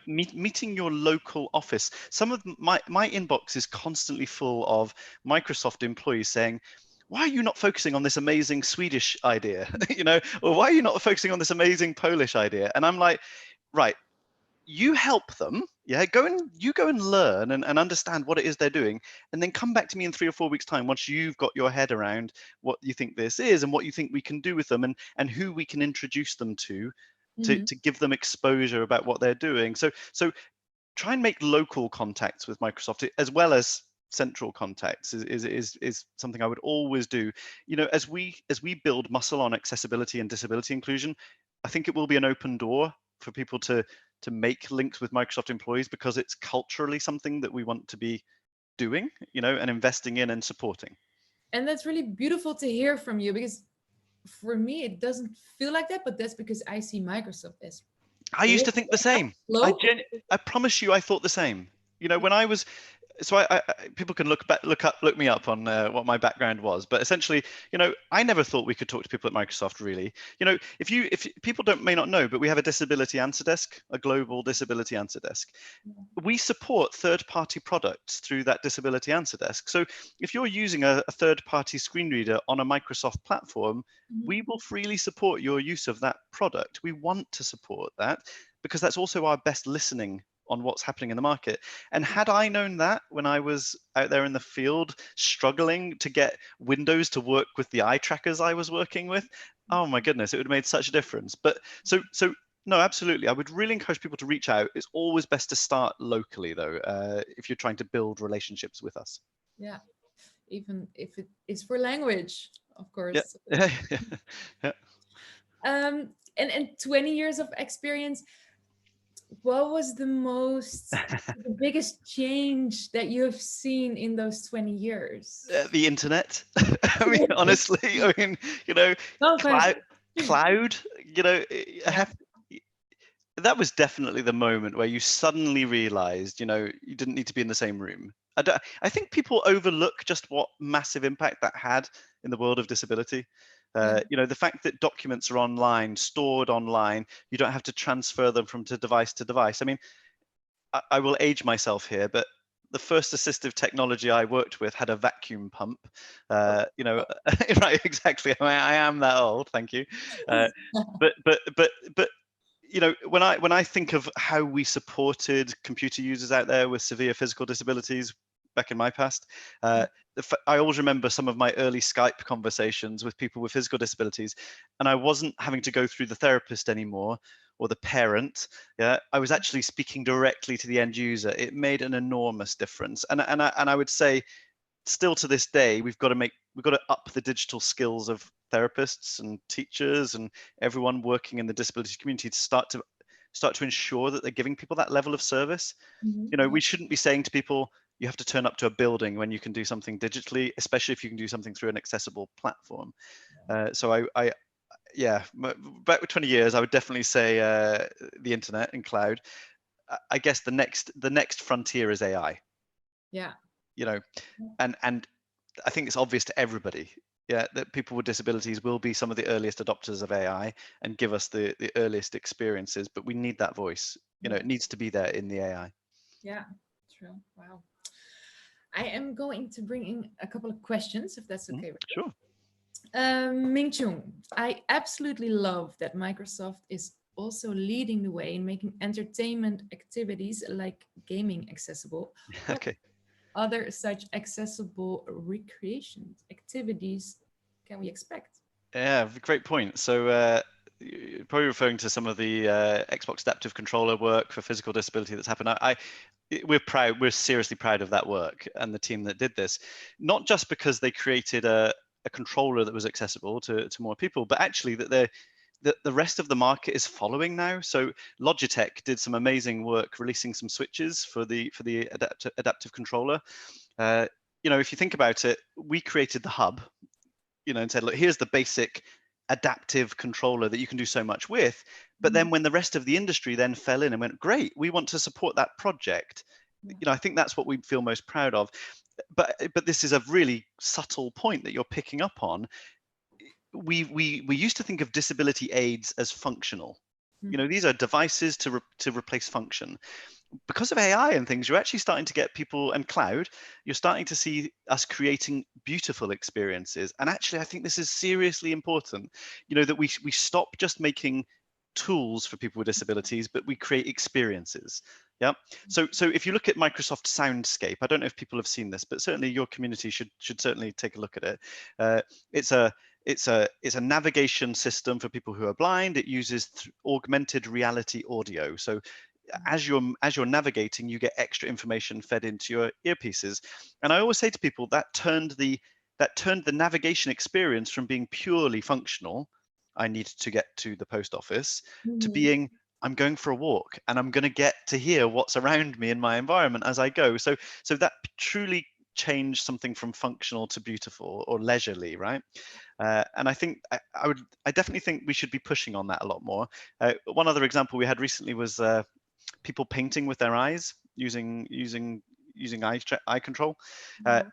Meeting your local office. Some of my inbox is constantly full of Microsoft employees saying, why are you not focusing on this amazing Swedish idea? Or why are you not focusing on this amazing Polish idea? And I'm like, right, you help them, go and learn and understand what it is they're doing, and then come back to me in 3 or 4 weeks time once you've got your head around what you think this is and what you think we can do with them, and who we can introduce them to give them exposure about what they're doing. So try and make local contacts with Microsoft as well as central contacts is something I would always do. As we build muscle on accessibility and disability inclusion, I think it will be an open door for people to make links with Microsoft employees, because it's culturally something that we want to be doing, and investing in and supporting. And that's really beautiful to hear from you, because for me, it doesn't feel like that, but that's because I see Microsoft as... I used to think the same. I promise you, I thought the same. When I was... So I people can look me up on what my background was, but essentially, I never thought we could talk to people at Microsoft, really. If people may not know, but we have a disability answer desk, a global disability answer desk. We support third-party products through that disability answer desk. So if you're using a third-party screen reader on a Microsoft platform, we will freely support your use of that product. We want to support that because that's also our best listening on what's happening in the market. And had I known that when I was out there in the field struggling to get Windows to work with the eye trackers I was working with, oh my goodness, it would have made such a difference. But so no, absolutely, I would really encourage people to reach out. It's always best to start locally, though, if you're trying to build relationships with us. Yeah, even if it is for language, of course. Yeah. And 20 years of experience, what was the biggest change that you have seen in those 20 years? The internet. I mean, honestly, cloud, that was definitely the moment where you suddenly realized, you didn't need to be in the same room. I think people overlook just what massive impact that had in the world of disability. The fact that documents are online, stored online, you don't have to transfer them from device to device. I mean, I will age myself here, but the first assistive technology I worked with had a vacuum pump. You know, right? Exactly. I am that old. Thank you. But you know, when I think of how we supported computer users out there with severe physical disabilities back in my past, I always remember some of my early Skype conversations with people with physical disabilities, and I wasn't having to go through the therapist anymore or the parent. Yeah, I was actually speaking directly to the end user. It made an enormous difference, and I would say, still to this day, we've got to up the digital skills of therapists and teachers and everyone working in the disability community to start to ensure that they're giving people that level of service. You know, we shouldn't be saying to people, you have to turn up to a building when you can do something digitally, especially if you can do something through an accessible platform. So yeah, back with 20 years, I would definitely say the internet and cloud. I guess the next frontier is AI. Yeah. You know, and I think it's obvious to everybody, yeah, that people with disabilities will be some of the earliest adopters of AI and give us the earliest experiences, but we need that voice. You know, it needs to be there in the AI. Yeah, true. Wow. I am going to bring in a couple of questions, if that's okay with you. Sure. Ming Chung, I absolutely love that Microsoft is also leading the way in making entertainment activities like gaming accessible. Okay. Other such accessible recreation activities can we expect? Yeah, great point. So you're probably referring to some of the Xbox adaptive controller work for physical disability that's happened. We're seriously proud of that work and the team that did this, not just because they created a controller that was accessible to more people, but actually that the rest of the market is following now. So Logitech did some amazing work releasing some switches for the adaptive controller. You know, if you think about it, we created the hub, you know, and said, look, here's the basic adaptive controller that you can do so much with. But then when the rest of the industry then fell in and went, great, we want to support that project. You know, I think that's what we feel most proud of. But this is a really subtle point that you're picking up on. We used to think of disability aids as functional. You know, these are devices to replace function. Because of AI and things, you're actually starting to get people, and cloud, you're starting to see us creating beautiful experiences. And actually, I think this is seriously important, you know, that we stop just making tools for people with disabilities, but we create experiences. Yeah. So if you look at Microsoft Soundscape, I don't know if people have seen this, but certainly your community should certainly take a look at it. It's a navigation system for people who are blind. It uses augmented reality audio. So as you're navigating, you get extra information fed into your earpieces. And I always say to people that turned the navigation experience from being purely functional, I need to get to the post office, to being, I'm going for a walk and I'm going to get to hear what's around me in my environment as I go. So that truly changed something from functional to beautiful or leisurely, right? And I think I definitely think we should be pushing on that a lot more. One other example we had recently was people painting with their eyes using eye control.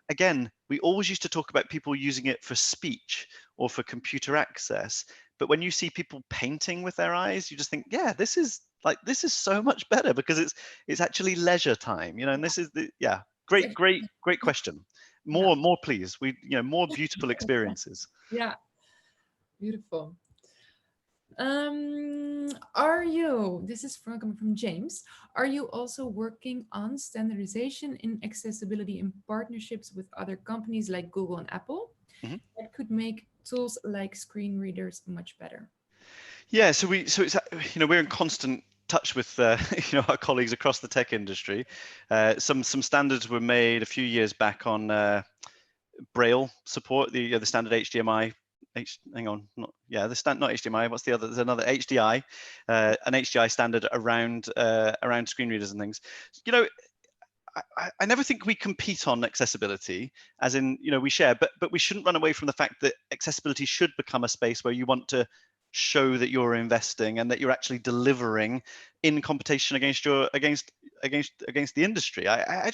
Again, we always used to talk about people using it for speech or for computer access, but when you see people painting with their eyes, you just think, yeah, this is so much better because it's actually leisure time, you know. And this is great question. More please. More beautiful experiences. Yeah, beautiful. This is coming from James, are you also working on standardization in accessibility in partnerships with other companies like Google and Apple that could make tools like screen readers much better? Yeah, so it's, we're in constant touch with our colleagues across the tech industry. Some standards were made a few years back on Braille support, the standard HDMI. Not HDMI. What's the other? There's another HDI, an HDI standard around screen readers and things. You know, I never think we compete on accessibility, as in, you know, we share, but we shouldn't run away from the fact that accessibility should become a space where you want to show that you're investing and that you're actually delivering in competition against the industry. I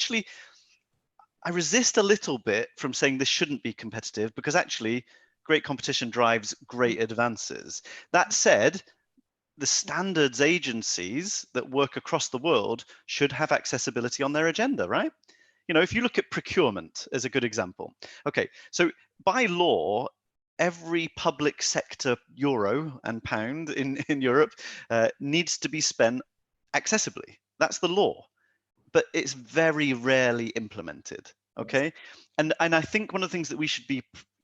resist a little bit from saying this shouldn't be competitive, because actually great competition drives great advances. That said, the standards agencies that work across the world should have accessibility on their agenda, right? You know, if you look at procurement as a good example. Okay, so by law, every public sector euro and pound in Europe needs to be spent accessibly. That's the law, but it's very rarely implemented. Okay, and I think one of the things that we should be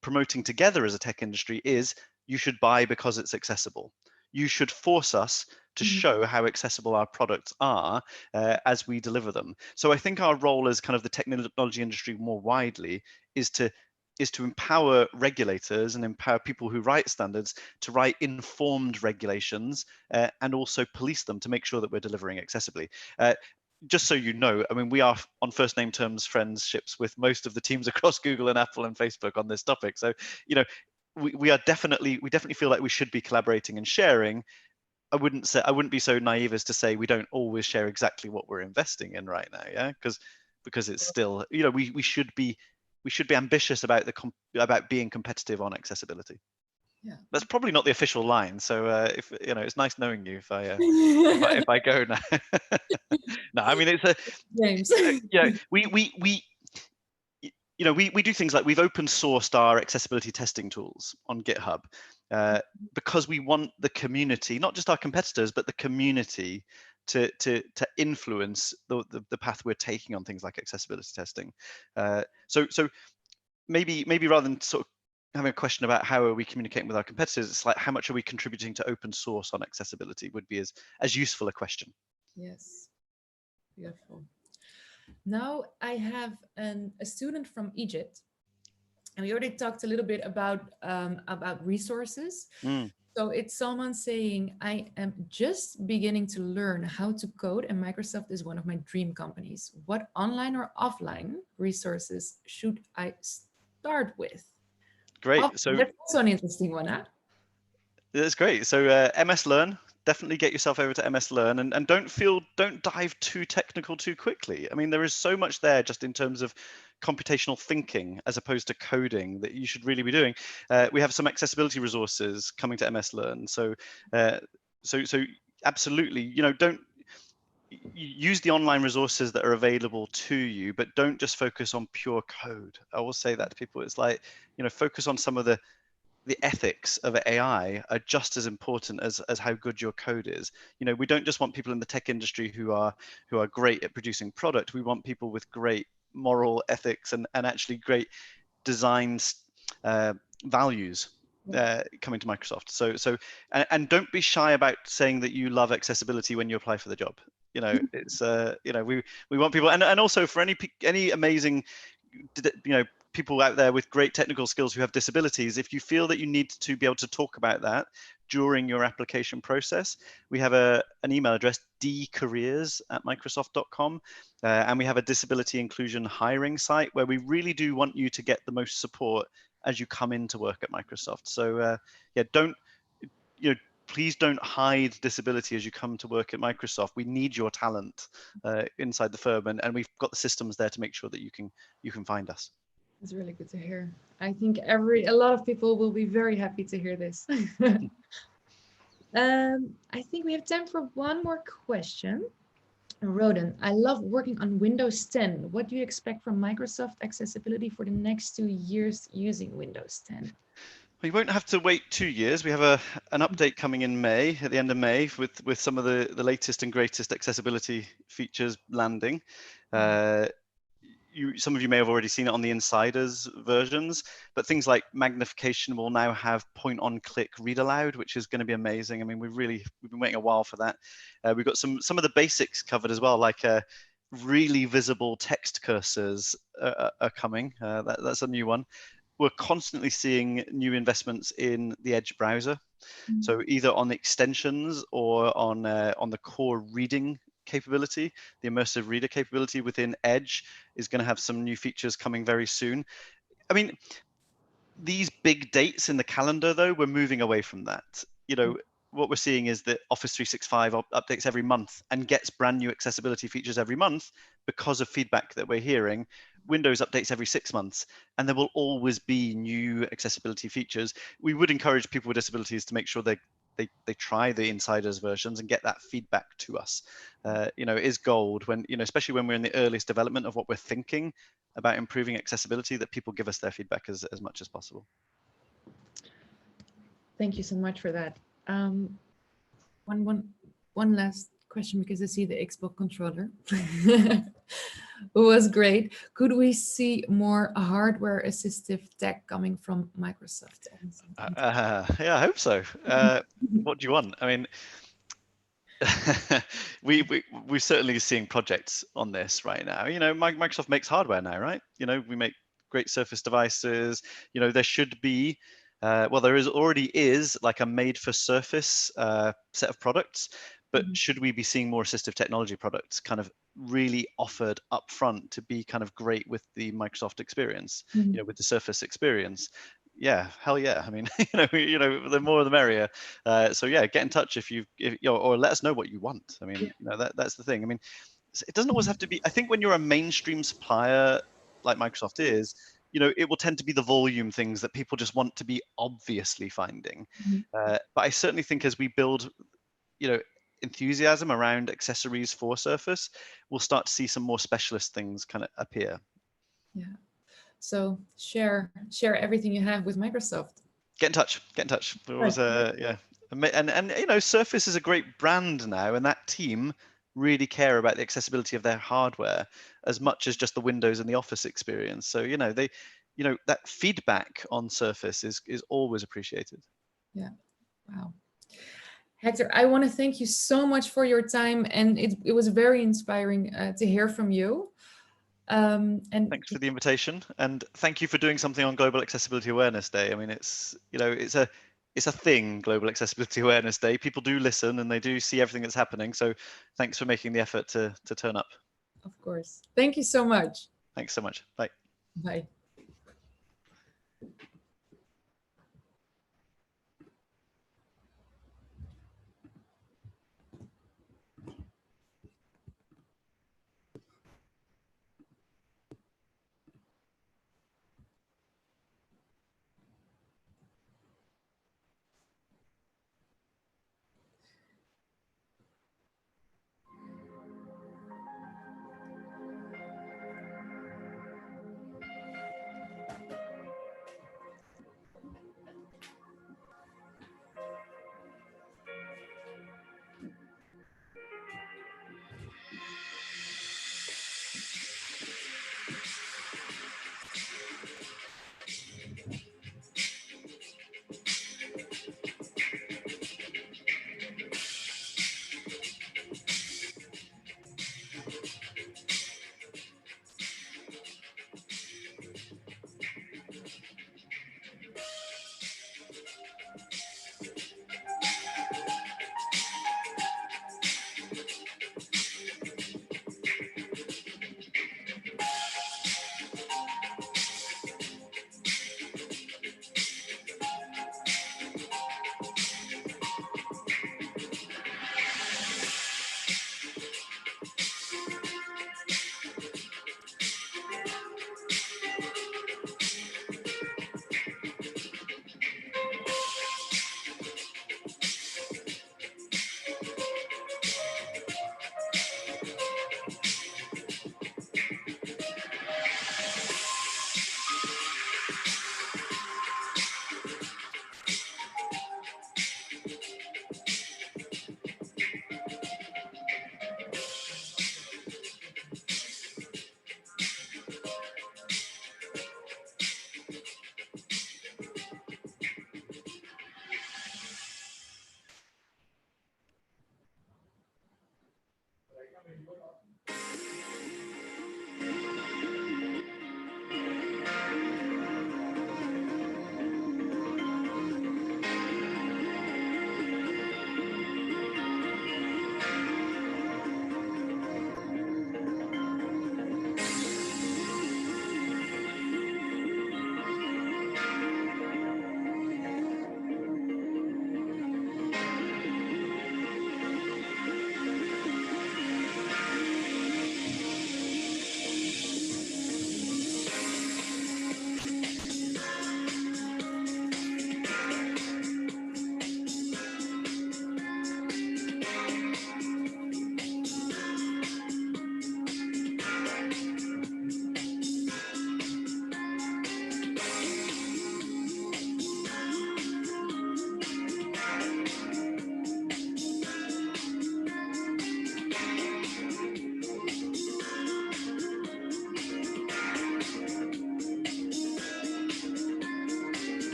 promoting together as a tech industry is you should buy because it's accessible. You should force us to show how accessible our products are as we deliver them. So I think our role as kind of the technology industry more widely is to empower regulators and empower people who write standards to write informed regulations and also police them to make sure that we're delivering accessibly. Just so you know, I mean, we are on first name terms friendships with most of the teams across Google and Apple and Facebook on this topic. So, you know, we definitely feel like we should be collaborating and sharing. I wouldn't be so naive as to say we don't always share exactly what we're investing in right now, yeah, because it's still, you know, we should be ambitious about about being competitive on accessibility. Yeah, that's probably not the official line. So if you know, it's nice knowing you. If I if I go now, no, I mean it's a James. you know, we do things like we've open sourced our accessibility testing tools on GitHub because we want the community, not just our competitors, but the community to influence the path we're taking on things like accessibility testing. So maybe rather than sort of having a question about how are we communicating with our competitors, it's like how much are we contributing to open source on accessibility would be as useful a question. Yes, beautiful. Now I have a student from Egypt, and we already talked a little bit about resources. So it's someone saying, I am just beginning to learn how to code, and Microsoft is one of my dream companies. What online or offline resources should I start with? Great. So that's also an interesting one, huh? That's great. So MS Learn, definitely get yourself over to MS Learn, and don't dive too technical too quickly. I mean, there is so much there just in terms of computational thinking as opposed to coding that you should really be doing. We have some accessibility resources coming to MS Learn. So absolutely, you know, don't use the online resources that are available to you, but don't just focus on pure code. I will say that to people. It's like, you know, focus on some of the ethics of AI are just as important as how good your code is. You know, we don't just want people in the tech industry who are great at producing product. We want people with great moral ethics and actually great design values coming to Microsoft. So don't be shy about saying that you love accessibility when you apply for the job. You know, it's you know, we want people, and also for any amazing, you know, people out there with great technical skills who have disabilities, if you feel that you need to be able to talk about that during your application process, we have an email address, dcareers@microsoft.com, and we have a disability inclusion hiring site where we really do want you to get the most support as you come into work at Microsoft. So yeah, please don't hide disability as you come to work at Microsoft. We need your talent inside the firm, and we've got the systems there to make sure that you can find us. It's really good to hear. I think a lot of people will be very happy to hear this. I think we have time for one more question. Roden, I love working on Windows 10. What do you expect from Microsoft accessibility for the next 2 years using Windows 10? We won't have to wait 2 years. We have an update coming in May, at the end of May, with some of the latest and greatest accessibility features landing. Some of you may have already seen it on the insiders versions, but things like magnification will now have point-on-click read aloud, which is going to be amazing. I mean, we've been waiting a while for that. We've got some of the basics covered as well, like really visible text cursors are coming. That's a new one. We're constantly seeing new investments in the Edge browser. So either on the extensions or on the core reading capability, the immersive reader capability within Edge is going to have some new features coming very soon. I mean, these big dates in the calendar, though, we're moving away from that. You know, what we're seeing is that Office 365 updates every month and gets brand new accessibility features every month because of feedback that we're hearing. Windows updates every 6 months, and there will always be new accessibility features. We would encourage people with disabilities to make sure they they try the insiders versions and get that feedback to us. Is gold when, especially when we're in the earliest development of what we're thinking about improving accessibility, that people give us their feedback as much as possible. Thank you so much for that. One last question, because I see the Xbox controller. It was great. Could we see more hardware assistive tech coming from Microsoft? Yeah, I hope so. What do you want? I mean, we're certainly seeing projects on this right now. Microsoft makes hardware now, right? We make great Surface devices. There should be, there already is like a made for Surface set of products, but should we be seeing more assistive technology products kind of really offered up front to be kind of great with the Microsoft experience, with the Surface experience? Yeah, hell yeah. I mean, the more the merrier. So yeah, get in touch if or let us know what you want. I mean, that's the thing. I mean, it doesn't always have to be. I think when you're a mainstream supplier like Microsoft is, it will tend to be the volume things that people just want to be obviously finding. But I certainly think as we build, enthusiasm around accessories for Surface, we'll start to see some more specialist things kind of appear. Yeah. So share everything you have with Microsoft. Get in touch. There was and Surface is a great brand now, and that team really care about the accessibility of their hardware as much as just the Windows and the Office experience. So that feedback on Surface is always appreciated. Yeah. Wow. Hector, I want to thank you so much for your time, and it was very inspiring to hear from you. And thanks for the invitation, and thank you for doing something on Global Accessibility Awareness Day. I mean, it's a thing, Global Accessibility Awareness Day. People do listen and they do see everything that's happening. So thanks for making the effort to turn up. Of course. Thank you so much. Thanks so much. Bye. Bye.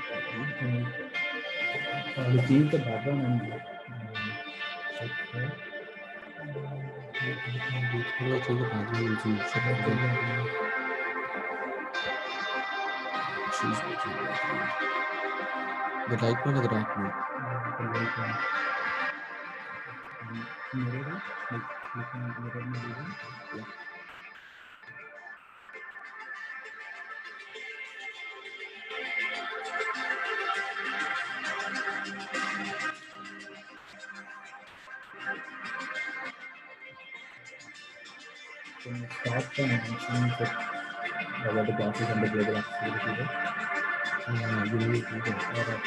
We change the background and How do I change the background using choose background? The light mode or the dark mode? Yeah. Can you start by mentioning about the classes and the global accessibility? You need to do that.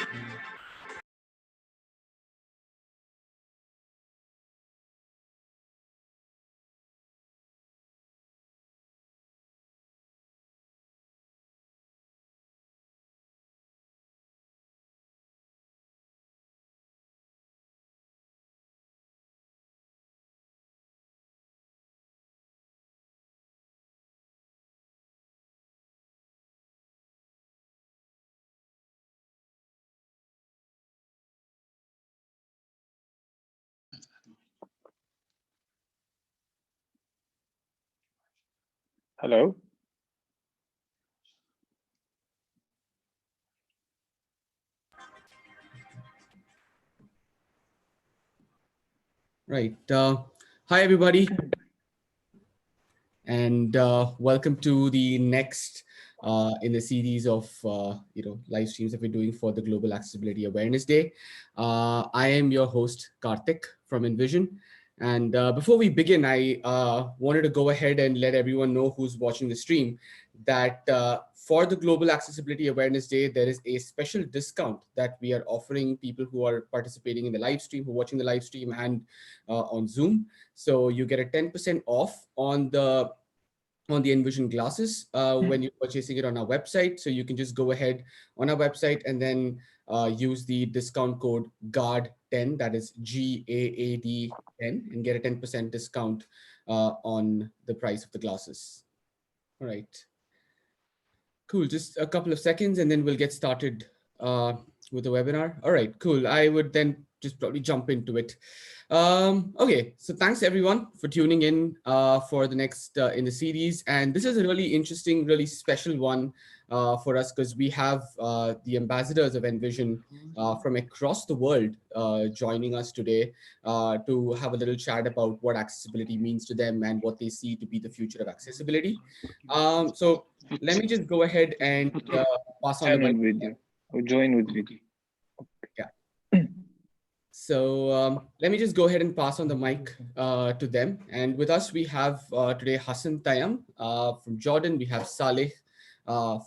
Hello. Right. Hi, everybody. And welcome to the next in the series of live streams that we're doing for the Global Accessibility Awareness Day. I am your host, Karthik from Envision. And before we begin, I wanted to go ahead and let everyone know who's watching the stream that for the Global Accessibility Awareness Day, there is a special discount that we are offering people who are participating in the live stream, who are watching the live stream and on Zoom. So you get a 10% off on the Envision glasses when you're purchasing it on our website. So you can just go ahead on our website and then use the discount code GAAD10, that is GAAD 10, and get a 10% discount on the price of the glasses. All right. Cool. Just a couple of seconds and then we'll get started with the webinar. All right, cool. I would then just probably jump into it. Okay, so thanks everyone for tuning in for the next in the series. And this is a really interesting, really special one for us because we have the ambassadors of Envision from across the world joining us today to have a little chat about what accessibility means to them and what they see to be the future of accessibility. So let me just go ahead and pass on the mic. Video. Or join with video. Yeah. So let me just go ahead and pass on the mic to them. And with us, we have today Hasan Tayem from Jordan. We have Salih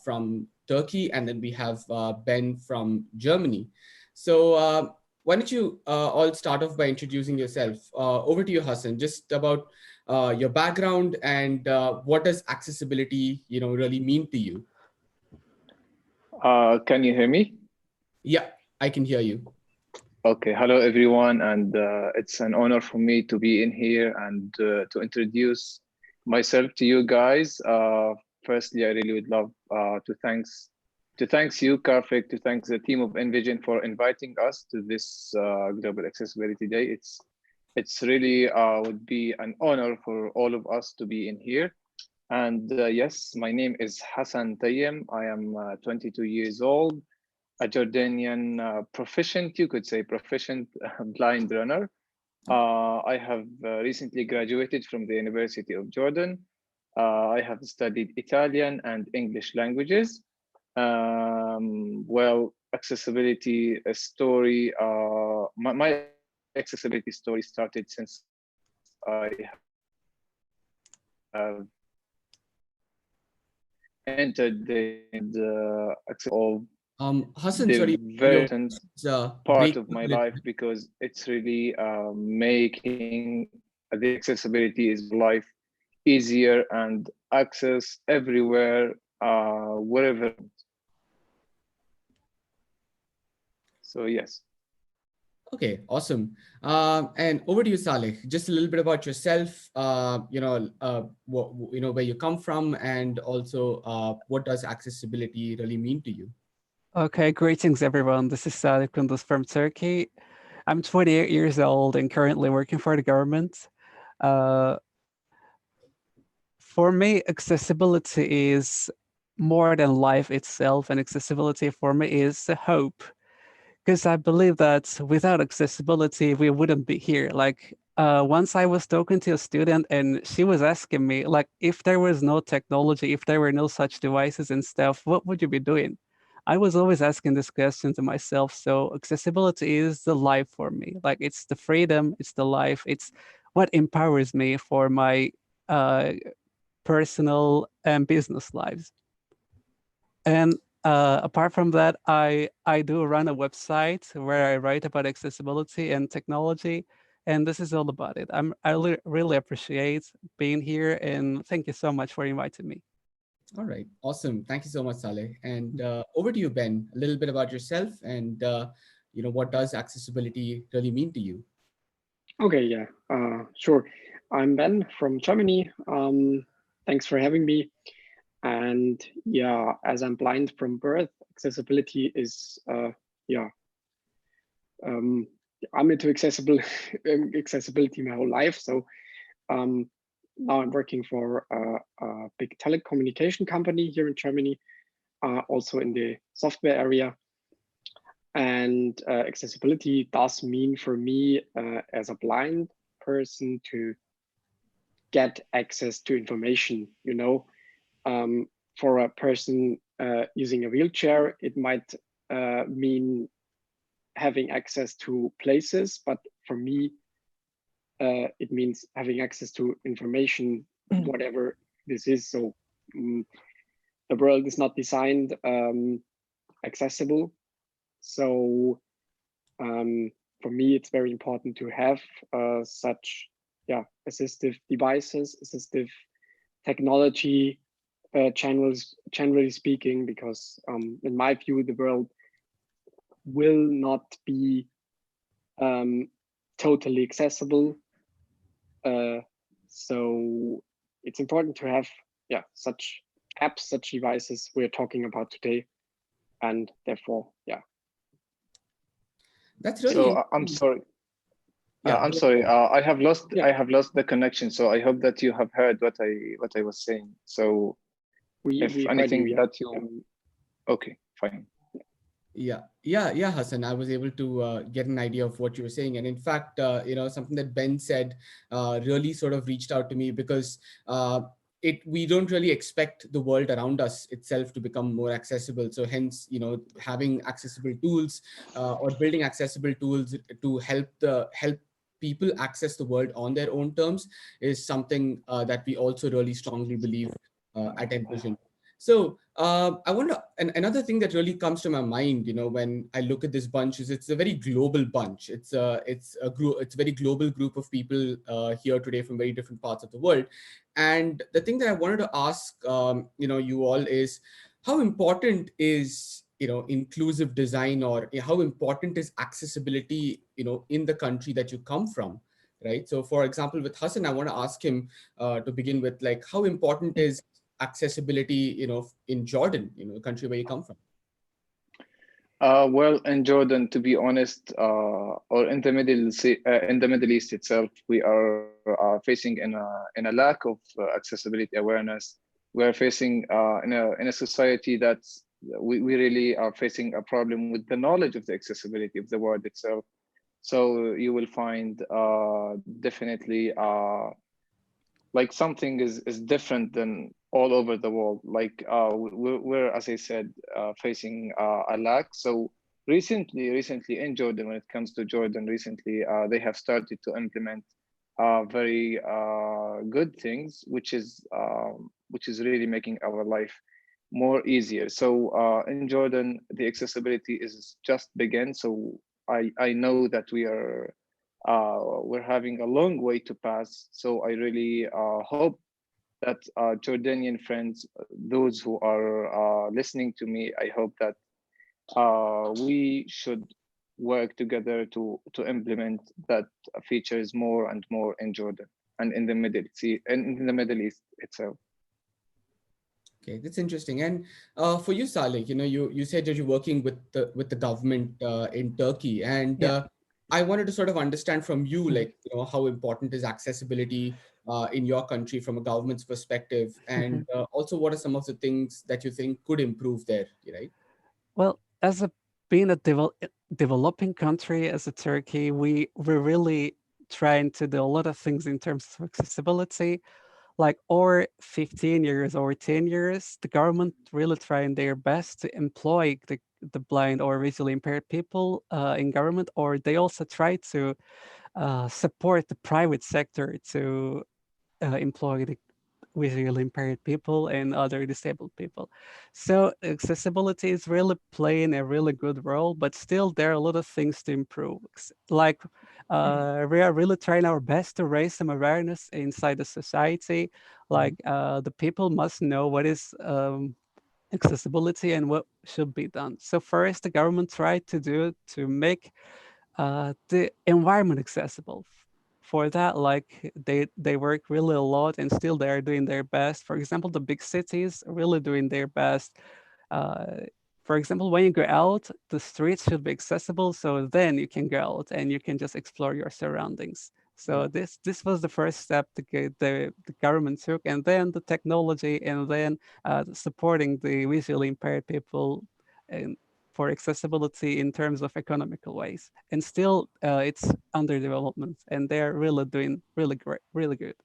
from Turkey, and then we have Ben from Germany. So why don't you all start off by introducing yourself? Over to you, Hasan, just about your background and what does accessibility, really mean to you? Can you hear me? Yeah, I can hear you. Okay, hello everyone, and it's an honor for me to be in here and to introduce myself to you guys. Firstly, I really would love to thank you, Karthik, to thank the team of Envision for inviting us to this Global Accessibility Day. It's really would be an honor for all of us to be in here. And yes, my name is Hasan Tayem. I am 22 years old, a Jordanian proficient, you could say proficient blind runner. I have recently graduated from the University of Jordan. I have studied Italian and English languages. Well, accessibility story, my accessibility story started since I have entered the Hasan, sorry, very part of my life because it's really making the accessibility is life easier and access everywhere, wherever. So yes. Okay, awesome. And over to you, Salih. Just a little bit about yourself. Where you come from, and also what does accessibility really mean to you? Okay, greetings everyone. This is Salih Kunduz from Turkey. I'm 28 years old and currently working for the government. For me, accessibility is more than life itself, and accessibility for me is a hope. Because I believe that without accessibility, we wouldn't be here. Like once I was talking to a student and she was asking me, like, if there was no technology, if there were no such devices and stuff, what would you be doing? I was always asking this question to myself. So accessibility is the life for me. Like it's the freedom, it's the life, it's what empowers me for my uh, personal and business lives. And apart from that, I do run a website where I write about accessibility and technology, and this is all about it. Really appreciate being here, and thank you so much for inviting me. All right, awesome. Thank you so much, Saleh. And over to you, Ben. A little bit about yourself, and what does accessibility really mean to you? Okay, yeah, sure. I'm Ben from Germany. Thanks for having me. And yeah, as I'm blind from birth, accessibility is I'm into accessibility my whole life. So now I'm working for a big telecommunication company here in Germany, also in the software area. And accessibility does mean for me as a blind person to get access to information. For a person using a wheelchair, it might mean having access to places, but for me, it means having access to information, whatever this is. So the world is not designed accessible. So for me, it's very important to have such assistive devices, assistive technology channels, generally speaking, because in my view, the world will not be totally accessible. So it's important to have such apps, such devices we're talking about today, and therefore That's really. So I'm sorry. Yeah, I'm sorry. I have lost the connection. So I hope that you have heard what I was saying. So if anything that you okay, fine. Yeah, Hasan. I was able to get an idea of what you were saying, and in fact, something that Ben said really sort of reached out to me because we don't really expect the world around us itself to become more accessible. So hence, having accessible tools or building accessible tools to help people access the world on their own terms is something that we also really strongly believe at Envision. So I wonder, and another thing that really comes to my mind, when I look at this bunch, is it's a very global bunch. It's a very global group of people here today from very different parts of the world. And the thing that I wanted to ask, you all is how important is inclusive design, or how important is accessibility, in the country that you come from, right? So, for example, with Hasan, I want to ask him to begin with, like, how important is accessibility, in Jordan, the country where you come from? Well, in Jordan, to be honest, or in the Middle East itself, we are facing in a lack of accessibility awareness. We are facing in a society that's we really are facing a problem with the knowledge of the accessibility of the word itself. So you will find definitely like something is different than all over the world. Like we're, as I said, facing a lack. So recently in Jordan, when it comes to Jordan, recently they have started to implement very good things, which is really making our life more easier. So in Jordan, the accessibility is just begun. So I know that we're having a long way to pass. So I really hope that Jordanian friends, those who are listening to me, I hope that we should work together to implement that features more and more in Jordan and in the Middle East itself. Okay, that's interesting. And for you, Salih, you said that you're working with the government in Turkey, and Yeah. I wanted to sort of understand from you, like, how important is accessibility in your country from a government's perspective, and also what are some of the things that you think could improve there, right? Well, as a being a developing country as a Turkey, we're really trying to do a lot of things in terms of accessibility. Like over 15 years or 10 years, the government really trying their best to employ the blind or visually impaired people in government, or they also try to support the private sector to employ the visually impaired people and other disabled people. So accessibility is really playing a really good role, but still there are a lot of things to improve. Like we are really trying our best to raise some awareness inside the society. Like the people must know what is accessibility and what should be done. So first, the government tried to do to make the environment accessible. For that, like they work really a lot, and still they are doing their best. For example, the big cities are really doing their best. Uh, for example, when you go out, the streets should be accessible, so then you can go out and you can just explore your surroundings. So this was the first step the government took, and then the technology, and then supporting the visually impaired people and for accessibility in terms of economical ways. And still, it's under development, and they're really doing really great, really good.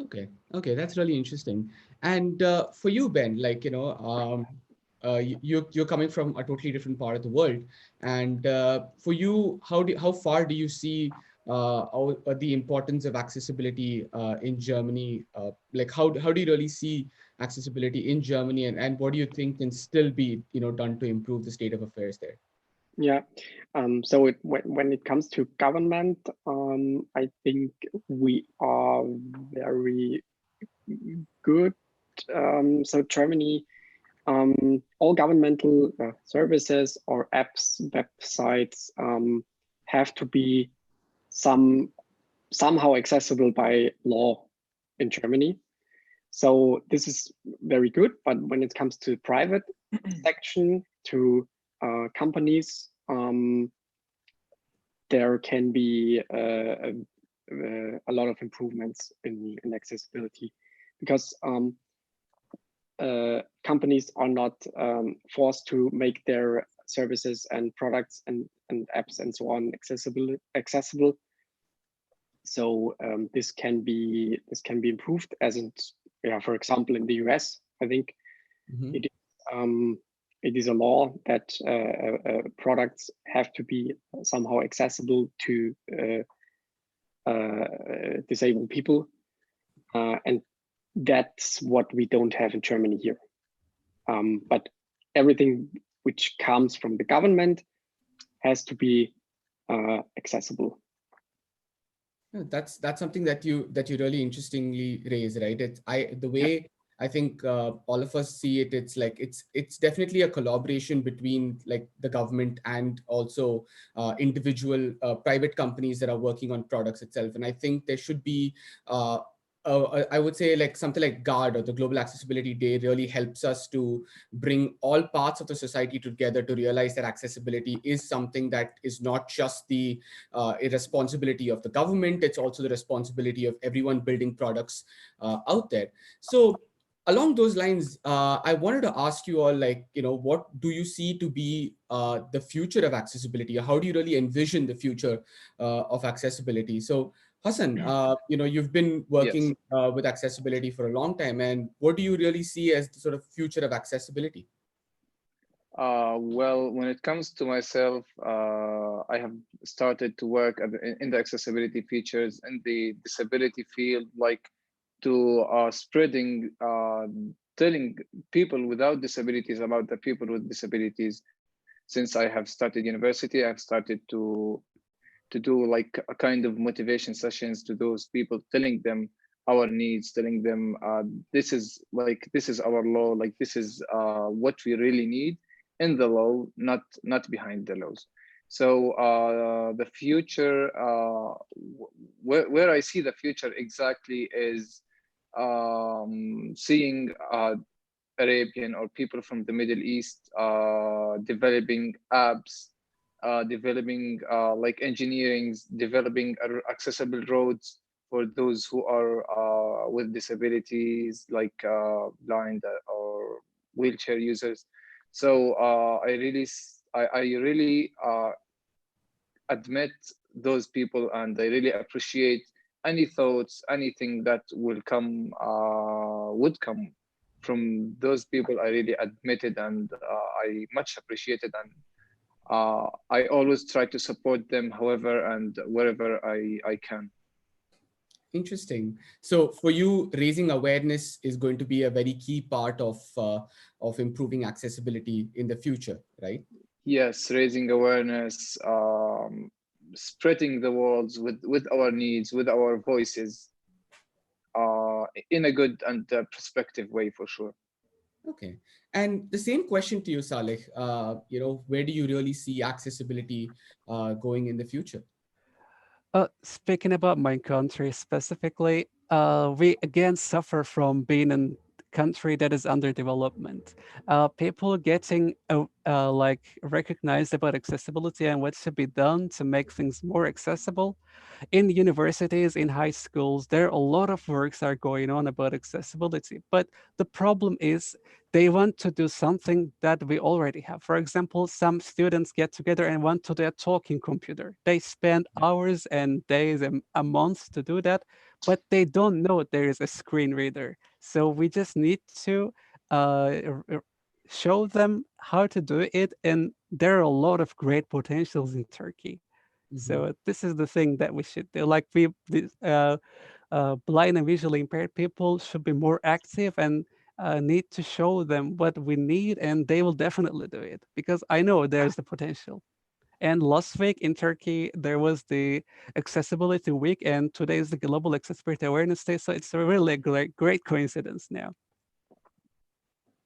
Okay, that's really interesting. And for you, Ben, like, you're coming from a totally different part of the world, and for you, how far do you see the importance of accessibility in Germany? Like, how do you really see accessibility in Germany, and what do you think can still be done to improve the state of affairs there? Yeah. So when it comes to government, I think we are very good. So Germany, all governmental services or apps, websites have to be somehow accessible by law in Germany. So this is very good. But when it comes to private section, to companies, there can be a lot of improvements in accessibility, because companies are not forced to make their services and products and apps and so on accessible. So this can be improved, as in, for example, in the US, I think it is a law that products have to be somehow accessible to disabled people, and that's what we don't have in Germany here. But everything which comes from the government has to be accessible. That's something that you really interestingly raise, right? The way I think all of us see it, it's like it's definitely a collaboration between like the government and also individual private companies that are working on products itself. And I think there should be I would say like something like GARD, or the Global Accessibility Day, really helps us to bring all parts of the society together to realize that accessibility is something that is not just the responsibility of the government, it's also the responsibility of everyone building products out there. So along those lines, I wanted to ask you all, like, what do you see to be the future of accessibility? How do you really envision the future of accessibility? So Hasan, you've been working with accessibility for a long time, and what do you really see as the sort of future of accessibility? Well, when it comes to myself, I have started to work in the accessibility features in the disability field, like to spreading, telling people without disabilities about the people with disabilities. Since I have started university, I've started to do like a kind of motivation sessions to those people, telling them our needs, telling them this is our law, like this is what we really need in the law, not behind the laws. So the future, where I see the future exactly is seeing Arabian or people from the Middle East developing apps, developing like engineering, developing accessible roads for those who are with disabilities, like blind or wheelchair users. So I really admit those people, and I really appreciate any thoughts, anything that will come would come from those people. I really admit it, and I much appreciate it, and I always try to support them however and wherever I can. Interesting. So for you, raising awareness is going to be a very key part of improving accessibility in the future, right? Yes, raising awareness, spreading the words with our needs, with our voices, in a good and prospective way, for sure. Okay. And the same question to you, Salih. Where do you really see accessibility going in the future? Speaking about my country specifically, we again suffer from being a country that is under development. People getting like recognized about accessibility and what should be done to make things more accessible. In universities, in high schools, there are a lot of works are going on about accessibility. But the problem is they want to do something that we already have. For example, some students get together and want to do a talking computer. They spend hours and days and a month to do that, but they don't know there is a screen reader. So we just need to show them how to do it. And there are a lot of great potentials in Turkey. So this is the thing that we should do. Like blind and visually impaired people should be more active and need to show them what we need, and they will definitely do it because I know there's the potential. And last week in Turkey, there was the Accessibility Week, and today is the Global Accessibility Awareness Day. So it's a really great coincidence now.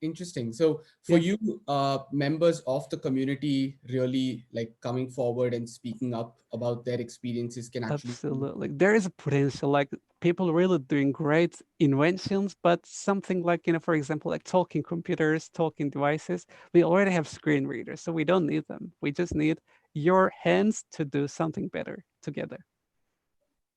Interesting. So for you, members of the community really like coming forward and speaking up about their experiences can actually... Absolutely. There is a potential, like people really doing great inventions, but something like, for example, like talking computers, talking devices, we already have screen readers, so we don't need them. We just need your hands to do something better together.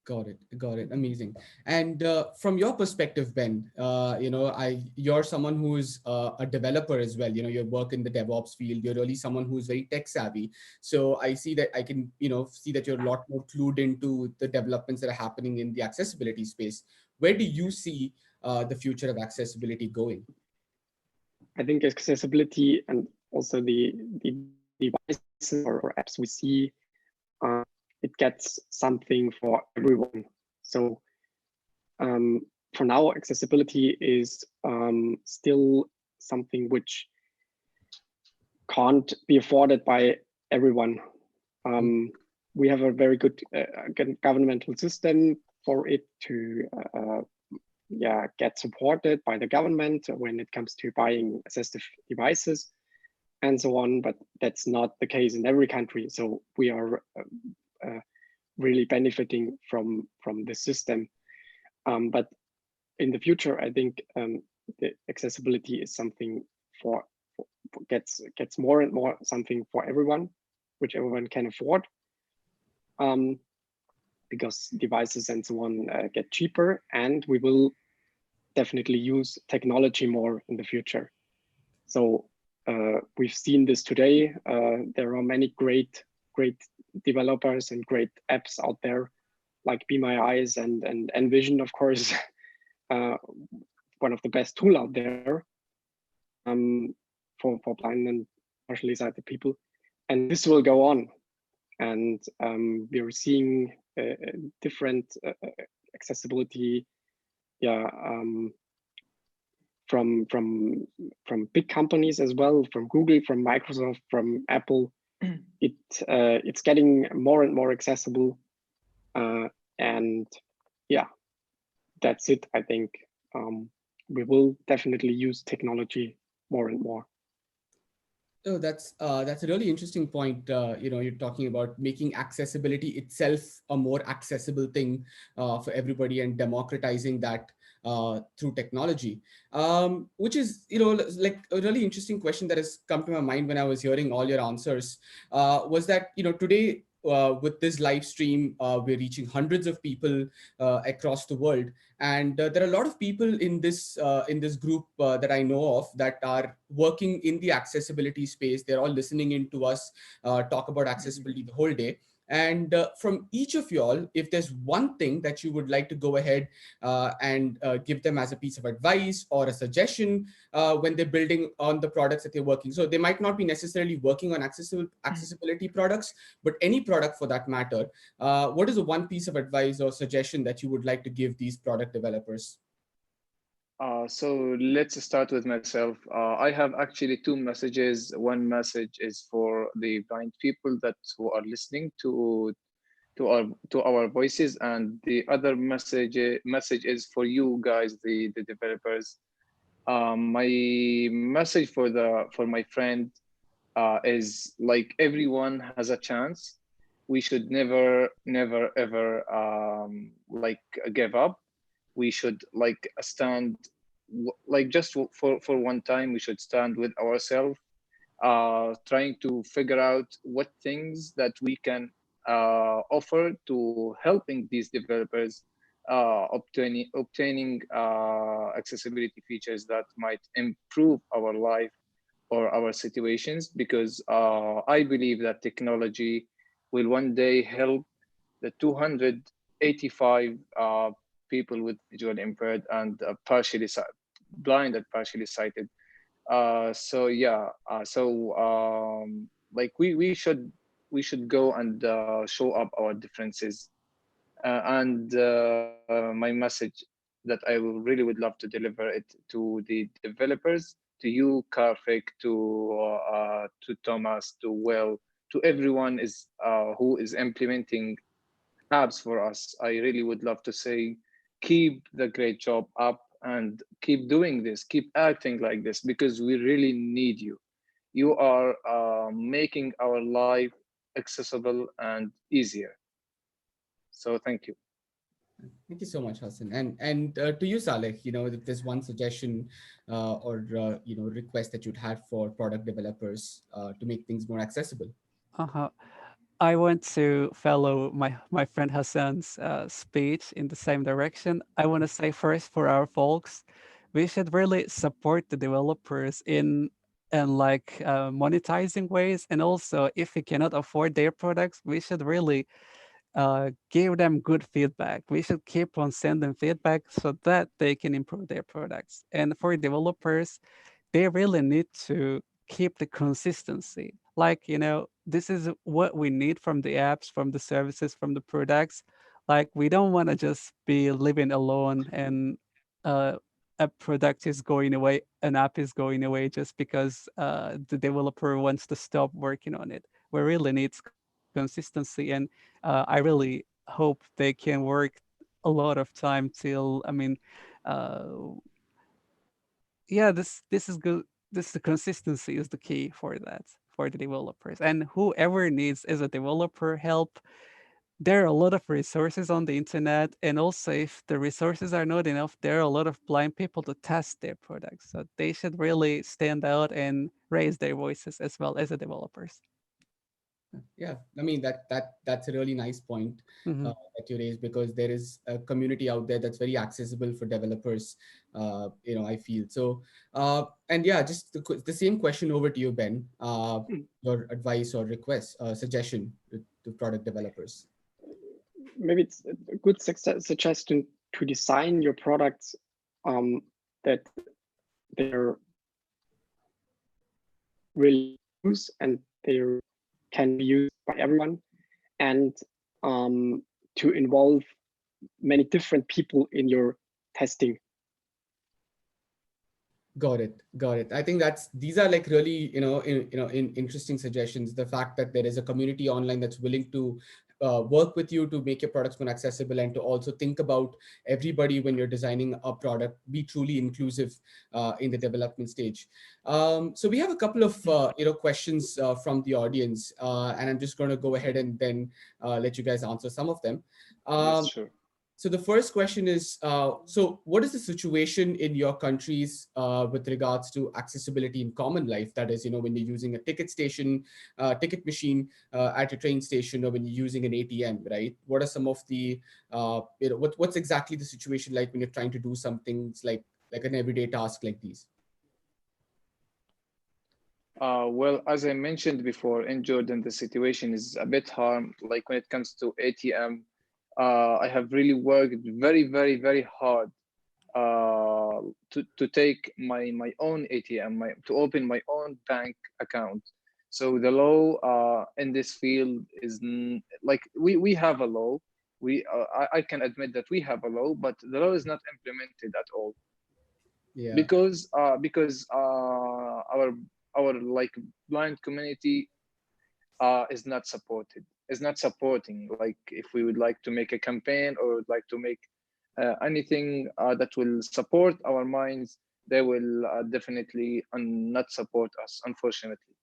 Got it. Got it. Amazing. And from your perspective, Ben, you're someone who's a developer as well. You work in the DevOps field. You're really someone who's very tech savvy. So I see that I can, see that you're a lot more clued into the developments that are happening in the accessibility space. Where do you see the future of accessibility going? I think accessibility and also the devices or apps we see, it gets something for everyone. So for now, accessibility is still something which can't be afforded by everyone. We have a very good governmental system for it to get supported by the government when it comes to buying assistive devices and so on, but that's not the case in every country. So we are really benefiting from the system. But in the future, I think the accessibility is something gets more and more something for everyone, which everyone can afford, because devices and so on get cheaper, and we will definitely use technology more in the future. So we've seen this today. There are many great developers and great apps out there, like Be My Eyes and Envision, of course, one of the best tool out there for blind and partially sighted people. And this will go on. And we're seeing different accessibility, from big companies as well, from Google, from Microsoft, from Apple. It's getting more and more accessible, and that's it. I think we will definitely use technology more and more. Oh, that's a really interesting point. You're talking about making accessibility itself a more accessible thing for everybody and democratizing that through technology, which is, like a really interesting question that has come to my mind when I was hearing all your answers, was that, today, with this live stream, we're reaching hundreds of people across the world, and there are a lot of people in this group that I know of that are working in the accessibility space. They're all listening in to us talk about accessibility the whole day. And from each of y'all, if there's one thing that you would like to go ahead and give them as a piece of advice or a suggestion when they're building on the products that they're working. So they might not be necessarily working on accessibility products, but any product for that matter. What is the one piece of advice or suggestion that you would like to give these product developers? So let's start with myself. I have actually two messages. One message is for the blind people that who are listening to our voices, and the other message is for you guys, the developers. My message for my friend is, like, everyone has a chance. We should never ever like give up. We should like stand, like, just for one time we should stand with ourselves, trying to figure out what things that we can offer to helping these developers obtaining accessibility features that might improve our life or our situations, because I believe that technology will one day help the 285 people with visual impaired and partially blind and partially sighted. So yeah, like we should go and show up our differences. And my message that I really would love to deliver it to the developers, to you, Karthik, to Thomas, to Will, to everyone is who is implementing apps for us. I really would love to say, keep the great job up and keep doing this, keep acting like this, because we really need you. You are making our life accessible and easier. So thank you. Thank you so much, Hasan. And to you, Salih, if there's one suggestion or request that you'd have for product developers to make things more accessible. Uh-huh. I want to follow my friend Hassan's speech in the same direction. I want to say first, for our folks, we should really support the developers in and like monetizing ways, and also if we cannot afford their products, we should really give them good feedback. We should keep on sending feedback so that they can improve their products. And for developers, they really need to keep the consistency. Like, this is what we need from the apps, from the services, from the products. Like, we don't want to just be living alone and a product is going away, an app is going away just because the developer wants to stop working on it. We really need consistency, and I really hope they can work a lot of time till, uh, yeah, this is good. This the consistency is the key for that, for the developers, and whoever needs as a developer help. There are a lot of resources on the internet, and also if the resources are not enough, there are a lot of blind people to test their products. So they should really stand out and raise their voices as well as the developers. Yeah, I mean that's a really nice point Mhm. that you raised, because there is a community out there that's very accessible for developers. I feel so. And yeah, just the same question over to you, Ben. Your advice or request, suggestion to product developers. Maybe it's a good suggestion to design your products that they're really use and they can be used by everyone, and to involve many different people in your testing. Got it. I think these are like really, interesting suggestions. The fact that there is a community online that's willing to work with you to make your products more accessible, and to also think about everybody when you're designing a product, be truly inclusive in the development stage. So we have a couple of questions from the audience, and I'm just going to go ahead and then let you guys answer some of them. Yes, sure. So the first question is, so what is the situation in your countries with regards to accessibility in common life? That is, when you're using a ticket station, ticket machine at a train station, or when you're using an ATM, right? What are some of the, what's exactly the situation like when you're trying to do some things like an everyday task like these? Well, as I mentioned before, in Jordan, the situation is a bit hard. Like when it comes to ATM, I have really worked very, very, very hard to take my own ATM, to open my own bank account. So the law in this field is like we have a law. I can admit that we have a law, but the law is not implemented at all. Yeah. Because our like blind community is not supporting. Like if we would like to make a campaign or would like to make anything that will support our minds, they will definitely not support us, unfortunately.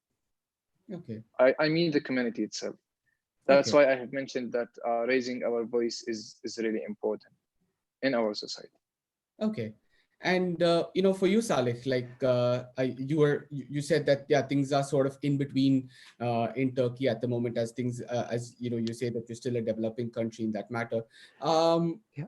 Okay. I mean the community itself. That's Okay. why I have mentioned that raising our voice is really important in our society. Okay. And for you, Salih, like you said that things are sort of in between in Turkey at the moment, as things as you say that you're still a developing country in that matter. Yeah.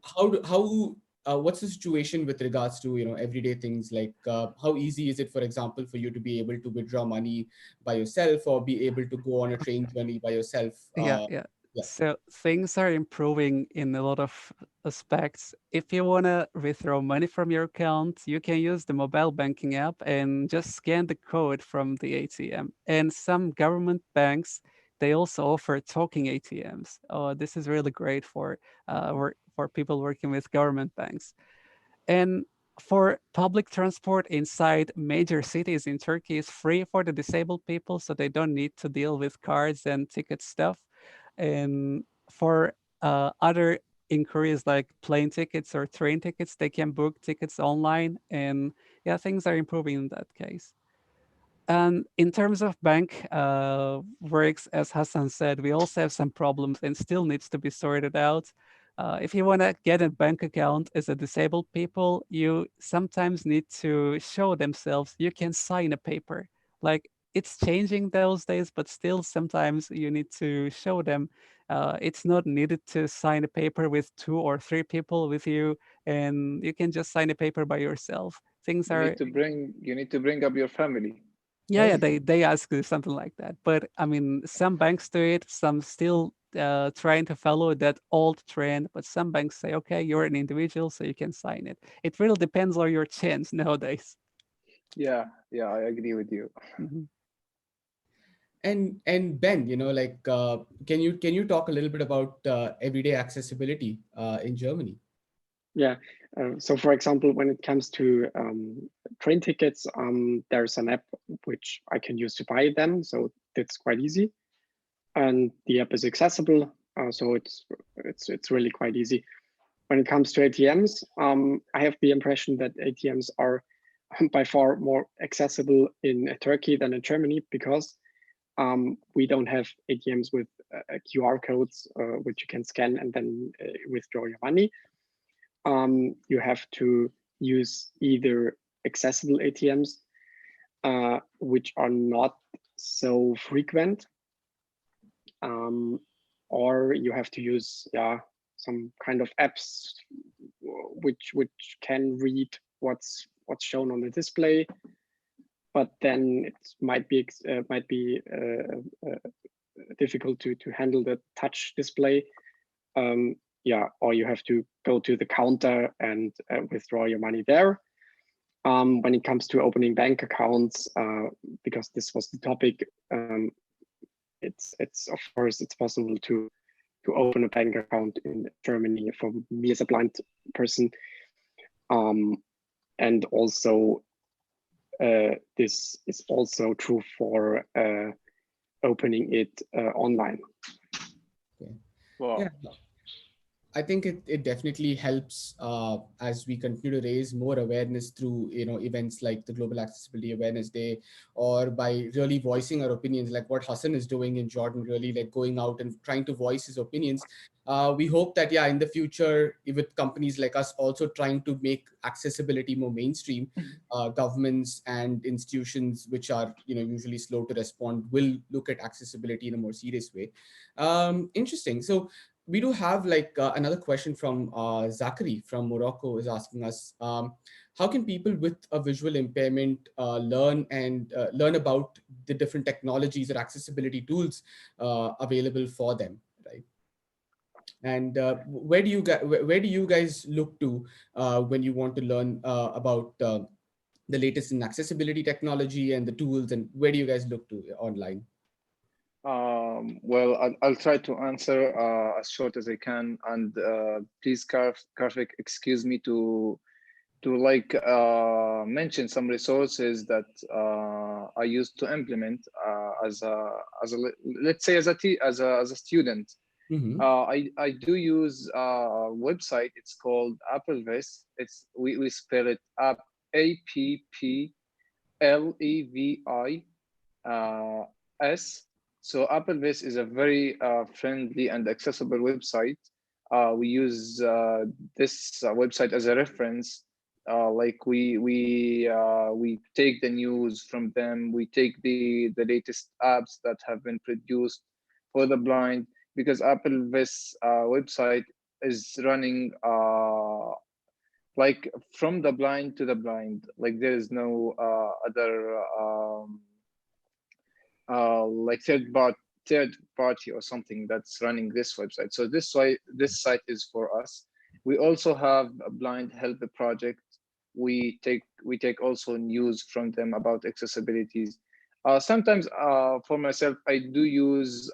What's the situation with regards to everyday things like how easy is it, for example, for you to be able to withdraw money by yourself or be able to go on a train journey by yourself? Yeah. Yeah. So things are improving in a lot of aspects. If you want to withdraw money from your account, you can use the mobile banking app and just scan the code from the ATM. And some government banks, they also offer talking ATMs. Oh, this is really great for people working with government banks. And for public transport inside major cities in Turkey is free for the disabled people, so they don't need to deal with cards and ticket stuff. And for other inquiries like plane tickets or train tickets, they can book tickets online. And yeah, things are improving in that case. And in terms of bank works, as Hasan said, we also have some problems and still needs to be sorted out. If you want to get a bank account as a disabled people, you sometimes need to show themselves. You can sign a paper. Like it's changing those days, but still sometimes you need to show them. It's not needed to sign a paper with 2 or 3 people with you, and you can just sign a paper by yourself. Things You are need to bring up your family. yeah, they ask you something like that. But I mean, some banks do it, some still trying to follow that old trend. But some banks say, okay, you're an individual, so you can sign it. It really depends on your chance nowadays. Yeah, I agree with you. Mhm. And Ben, can you talk a little bit about everyday accessibility in Germany? Yeah. So, for example, when it comes to train tickets, there's an app which I can use to buy them. So that's quite easy, and the app is accessible. So it's really quite easy. When it comes to ATMs, I have the impression that ATMs are by far more accessible in Turkey than in Germany because we don't have ATMs with QR codes which you can scan and then withdraw your money. You have to use either accessible ATMs, which are not so frequent, or you have to use some kind of apps which can read what's shown on the display, but then it might be difficult to handle the touch display. Or you have to go to the counter and withdraw your money there. When it comes to opening bank accounts, because this was the topic, it's of course it's possible to open a bank account in Germany for me as a blind person, and also this is also true for opening it online. Okay. Wow. Yeah. I think it definitely helps as we continue to raise more awareness through events like the Global Accessibility Awareness Day, or by really voicing our opinions, like what Hasan is doing in Jordan, really like going out and trying to voice his opinions. We hope that in the future, with companies like us also trying to make accessibility more mainstream, governments and institutions which are usually slow to respond will look at accessibility in a more serious way. Interesting. So we do have another question from Zachary from Morocco is asking us, how can people with a visual impairment learn about the different technologies or accessibility tools available for them, right? And where do you guys look to when you want to learn about the latest in accessibility technology and the tools, and where do you guys look to online? Well, I'll try to answer as short as I can, and please, Karthik, excuse me to mention some resources that I used to implement as a let's say as a student. Mm-hmm. I do use a website. It's called Applevis. We spell it AppleVis. So Applevis is a very friendly and accessible website. We use this website as a reference. Like we take the news from them. We take the latest apps that have been produced for the blind, because Applevis website is running like from the blind to the blind. Like there is no other like third party or something that's running this website. So this site is for us. We also have a blind help project. We take also news from them about accessibilities. Sometimes for myself, I do use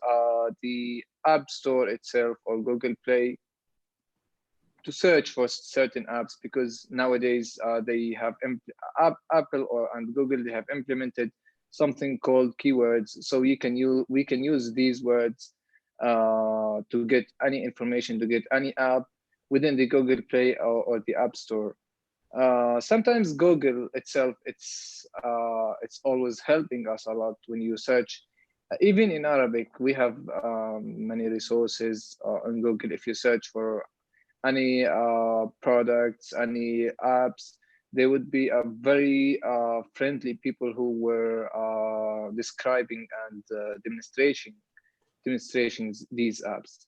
the App Store itself or Google Play to search for certain apps, because nowadays they have Apple and Google, they have implemented something called keywords, so we can use these words to get any information, to get any app within the Google Play or the App Store. Sometimes Google itself, it's always helping us a lot when you search. Even in Arabic, we have many resources on Google. If you search for any products, any apps, there would be a very friendly people who were describing and demonstrations these apps.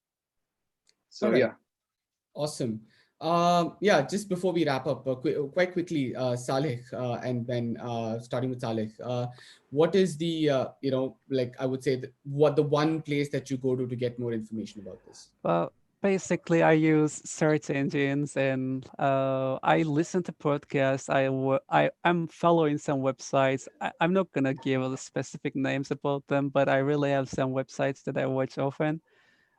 So right. Yeah. Awesome. Just before we wrap up, quite quickly, Salih, and then starting with Salih, what is the I would say what the one place that you go to get more information about this? Well, basically, I use search engines, and I listen to podcasts. I'm following some websites. I'm not gonna give the specific names about them, but I really have some websites that I watch often.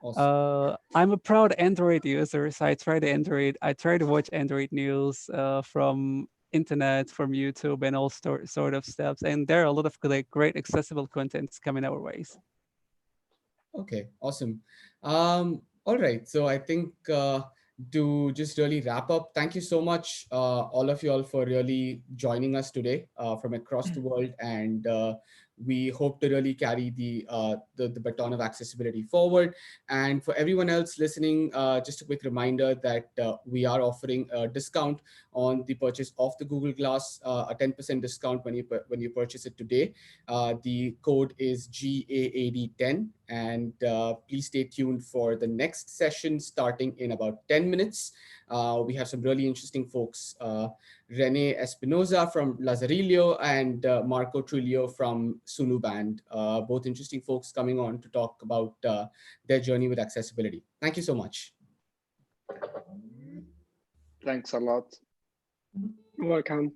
Awesome. I'm a proud Android user, so I try to watch Android news from internet, from YouTube, and all sort of stuff. And there are a lot of great accessible contents coming our ways. Okay, awesome. All right, so I think to just really wrap up, thank you so much, all of you all, for really joining us today from across the world, and we hope to really carry the baton of accessibility forward. And for everyone else listening, just a quick reminder that we are offering a discount on the purchase of the Google Glass, a 10% discount when you purchase it today. The code is GAAD10, and please stay tuned for the next session starting in about 10 minutes. We have some really interesting folks, Rene Espinoza from Lazarillo and Marco Trujillo from Sunu Band, both interesting folks coming on to talk about their journey with accessibility. Thank you so much. Thanks a lot. You're welcome.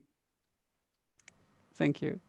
Thank you.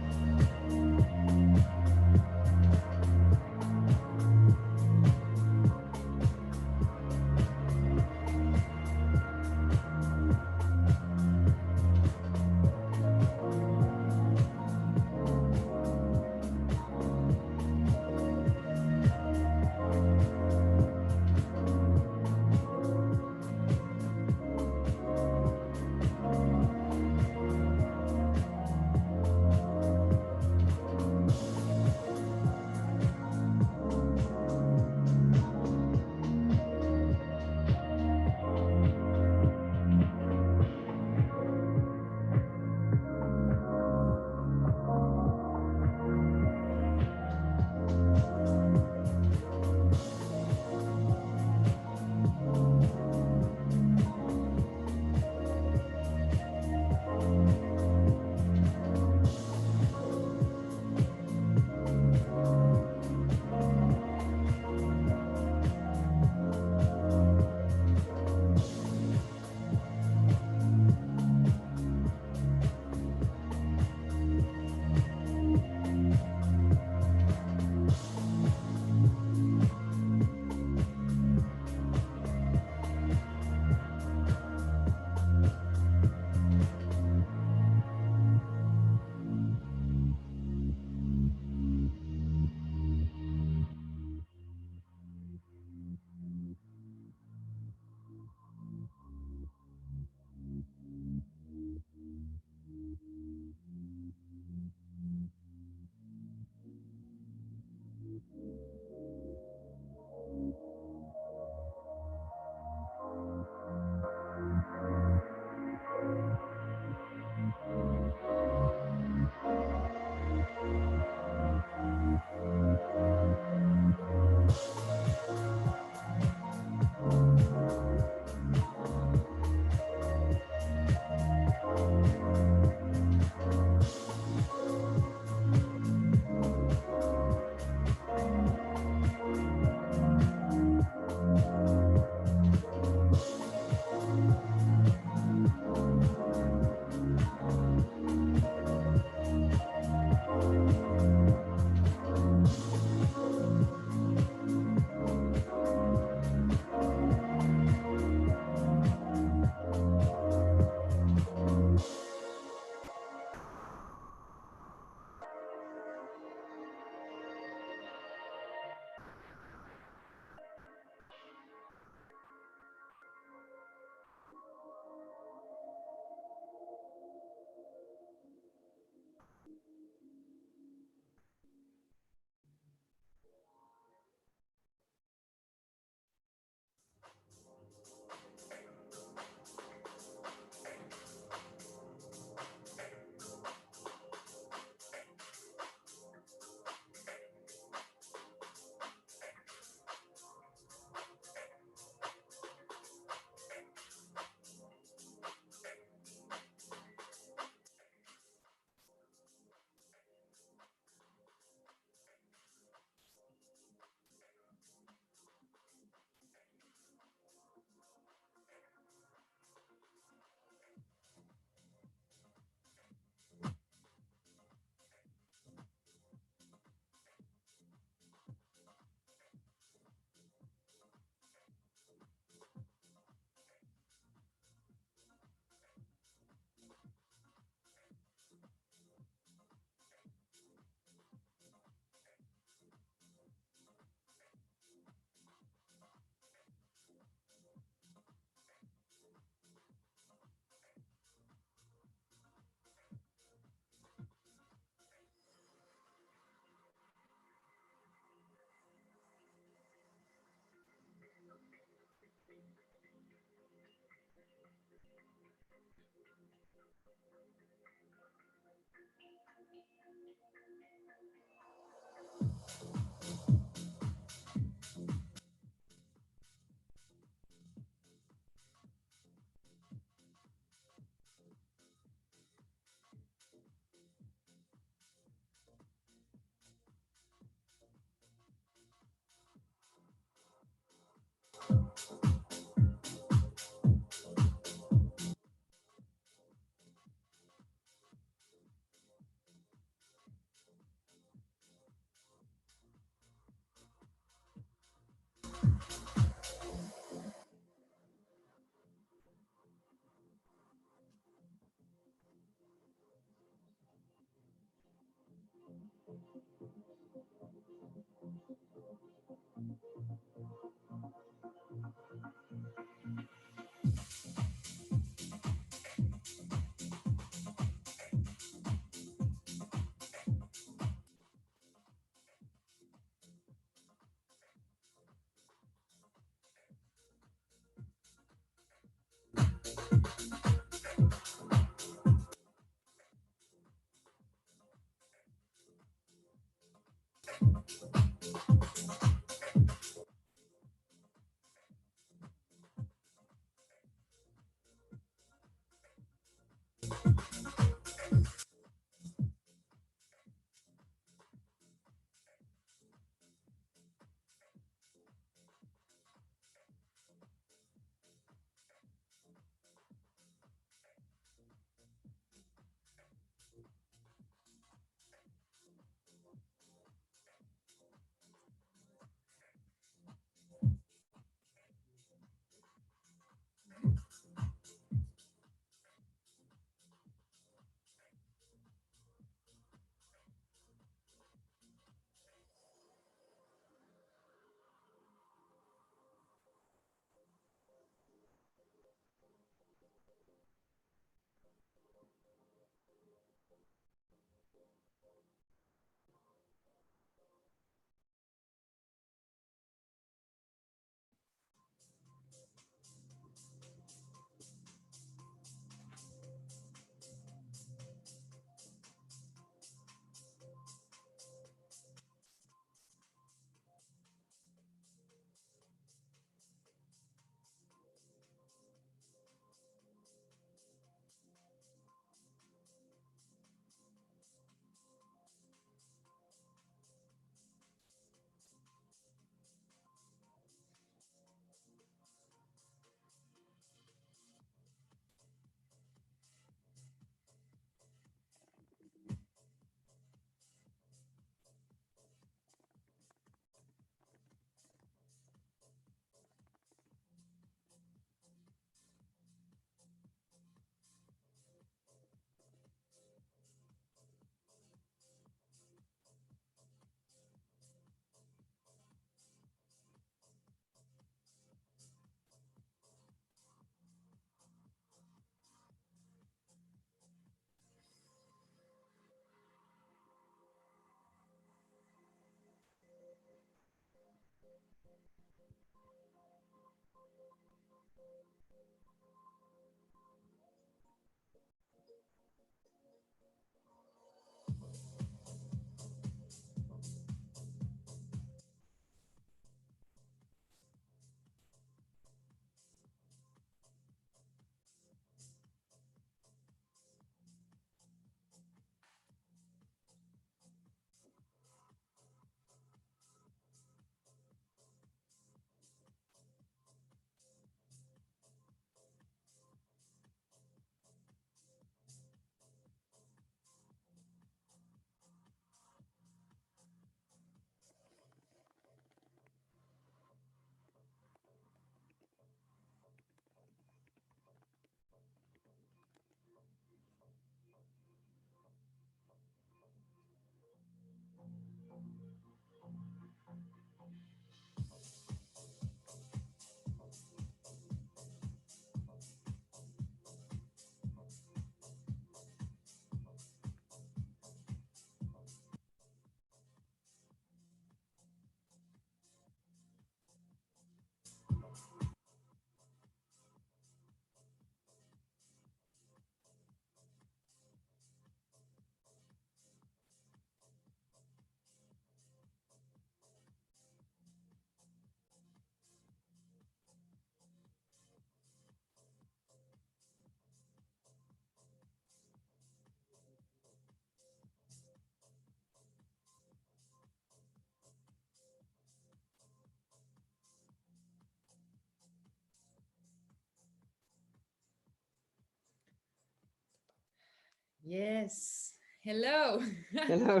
Yes. Hello. Hello.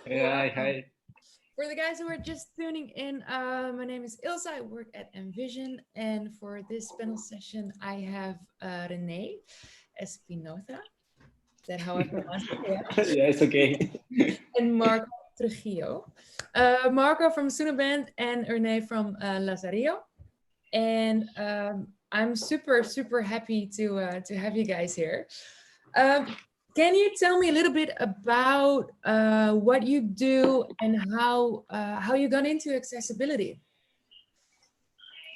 Yeah, hi. For the guys who are just tuning in, my name is Ilsa. I work at Envision, and for this panel session, I have Renee Espinoza. Is that how I pronounce it? Yeah. Yeah, it's okay. And Marco Trujillo. Marco from Sunaband and Renee from Lazarillo. And I'm super happy to have you guys here. Can you tell me a little bit about what you do and how you got into accessibility?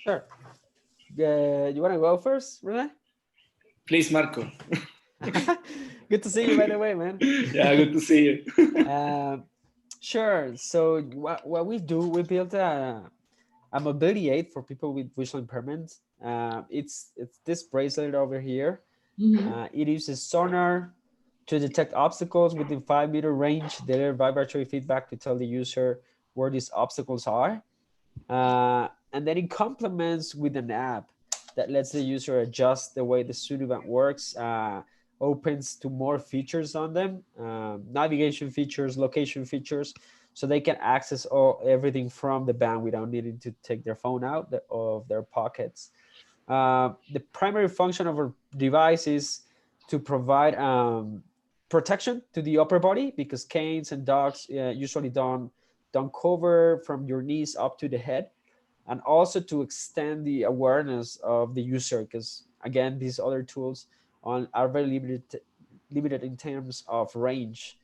Sure. You want to go first, Renee? Please, Marco. Good to see you, by the way, man. Yeah, good to see you. Sure. So what we do, we built a mobility aid for people with visual impairments. It's this bracelet over here. It uses sonar to detect obstacles within 5-meter range, deliver vibratory feedback to tell the user where these obstacles are. And then it complements with an app that lets the user adjust the way the Studiband works, opens to more features on them, navigation features, location features, so they can access everything from the band without needing to take their phone out of their pockets. The primary function of our device is to provide protection to the upper body, because canes and dogs usually don't cover from your knees up to the head, and also to extend the awareness of the user, because again, these other tools are very limited in terms of range.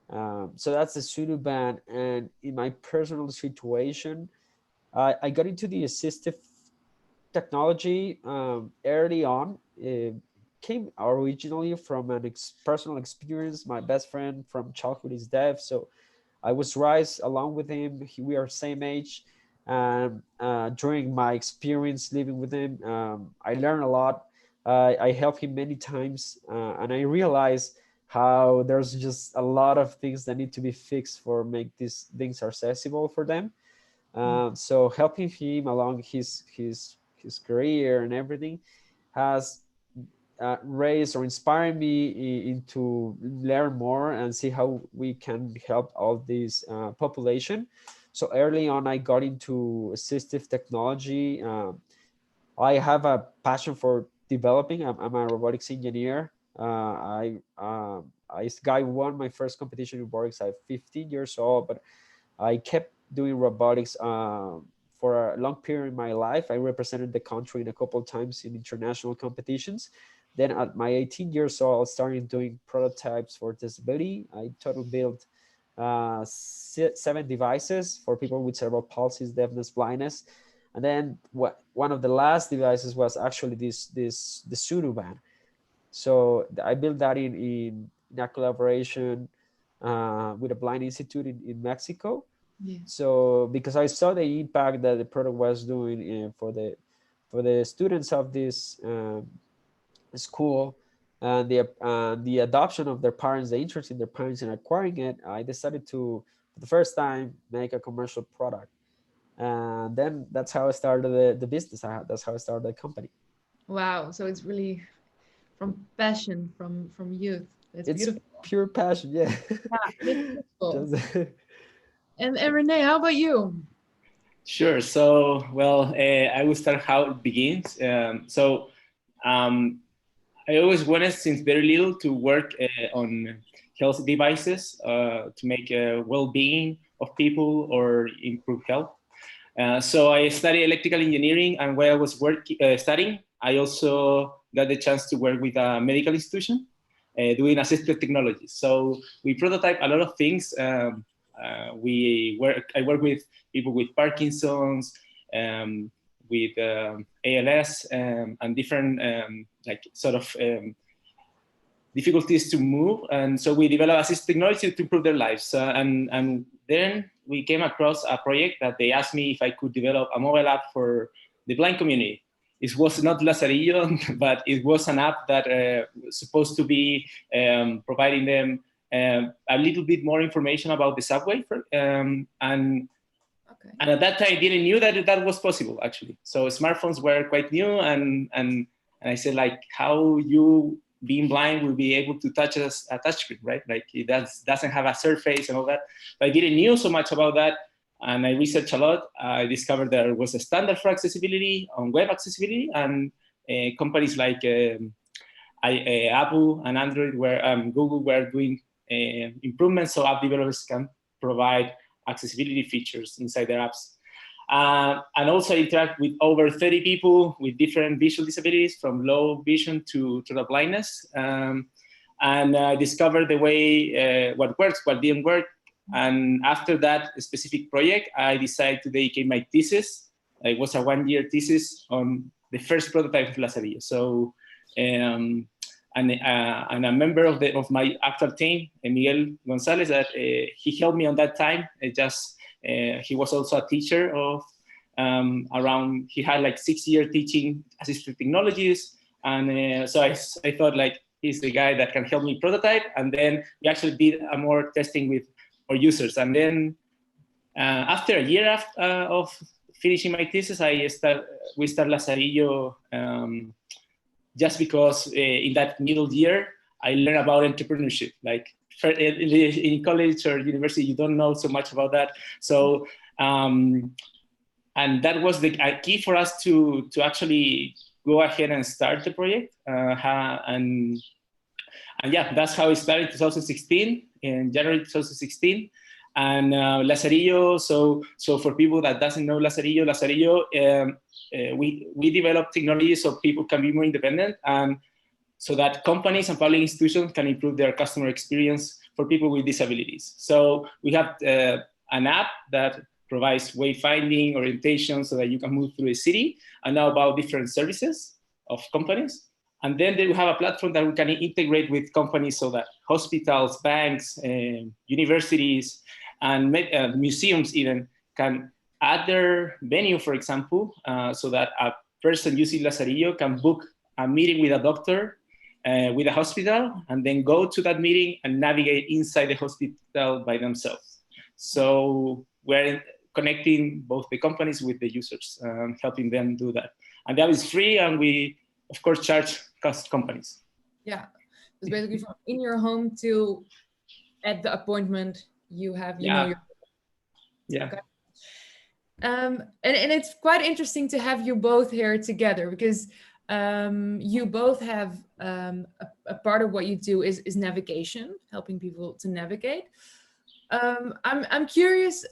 So that's the Studiband. And in my personal situation, I got into the assistive technology early on. It came originally from an personal experience. My best friend from childhood is deaf, so I was raised along with him. We are same age. And during my experience living with him, I learned a lot. I helped him many times, and I realized how there's just a lot of things that need to be fixed for make these things accessible for them. So helping him along his career and everything has raised or inspired me into learn more and see how we can help all this population. So early on, I got into assistive technology. I have a passion for developing. I'm a robotics engineer. I won my first competition in robotics at 15 years old, but I kept doing robotics for a long period in my life. I represented the country in a couple of times in international competitions. Then at my 18 years old, I started doing prototypes for disability. I total built 7 devices for people with cerebral palsy, deafness, blindness. And then one of the last devices was actually the Studiband. So I built that in a collaboration with a blind institute in Mexico. Yeah. So because I saw the impact that the product was doing for the students of this school, and the adoption of their parents, the interest in their parents in acquiring it, I decided to, for the first time, make a commercial product. And then that's how I started the business. That's how I started the company. Wow. So it's really from passion, from youth. That's It's beautiful. pure passion. Yeah. Yeah, it's beautiful. And Renee, how about you? Sure. So, well, I will start how it begins. I always wanted since very little to work on health devices to make well-being of people or improve health. So I studied electrical engineering, and while I was studying, I also got the chance to work with a medical institution doing assistive technology. So we prototype a lot of things. I work with people with Parkinson's, with ALS, and different difficulties to move. And so we develop assistive technology to improve their lives. And then we came across a project that they asked me if I could develop a mobile app for the blind community. It was not Lazarillo, but it was an app that was supposed to be providing them a little bit more information about the subway. And at that time, I didn't knew that was possible, actually. So smartphones were quite new, and I said, like, how you being blind will be able to touch a touchscreen, right? Like it doesn't have a surface and all that. But I didn't know so much about that. And I researched a lot. I discovered there was a standard for accessibility on web accessibility, and companies like Apple and Android Google were doing improvements so app developers can provide accessibility features inside their apps. And also interact with over 30 people with different visual disabilities, from low vision to the blindness. And I discovered the way what works, what didn't work. And after that specific project, I decided to dedicate my thesis. It was a 1-year thesis on the first prototype of Lazarillo. So, and a member of my actual team, Miguel Gonzalez, that he helped me on that time. He was also a teacher of he had like 6-year teaching assistive technologies. And so I thought like, he's the guy that can help me prototype. And then we actually did more testing with our users. And then after a year of finishing my thesis, we start Lazarillo just because in that middle year, I learned about entrepreneurship. Like in college or university, you don't know so much about that. So, and that was the key for us to actually go ahead and start the project. And yeah, that's how it started in 2016, in January 2016. And Lazarillo, so for people that doesn't know Lazarillo, we develop technology so people can be more independent, and so that companies and public institutions can improve their customer experience for people with disabilities. So we have an app that provides wayfinding, orientation, so that you can move through a city, and know about different services of companies. And then we have a platform that we can integrate with companies so that hospitals, banks, universities, and museums even can add their venue, for example, so that a person using Lazarillo can book a meeting with a doctor, with a hospital, and then go to that meeting and navigate inside the hospital by themselves. So we're connecting both the companies with the users, helping them do that. And that is free, and we, of course, charge companies. Yeah, it's basically from in your home to at the appointment you have, know your... Yeah. Okay. And it's quite interesting to have you both here together, because you both have a part of what you do is navigation, helping people to navigate. I'm curious,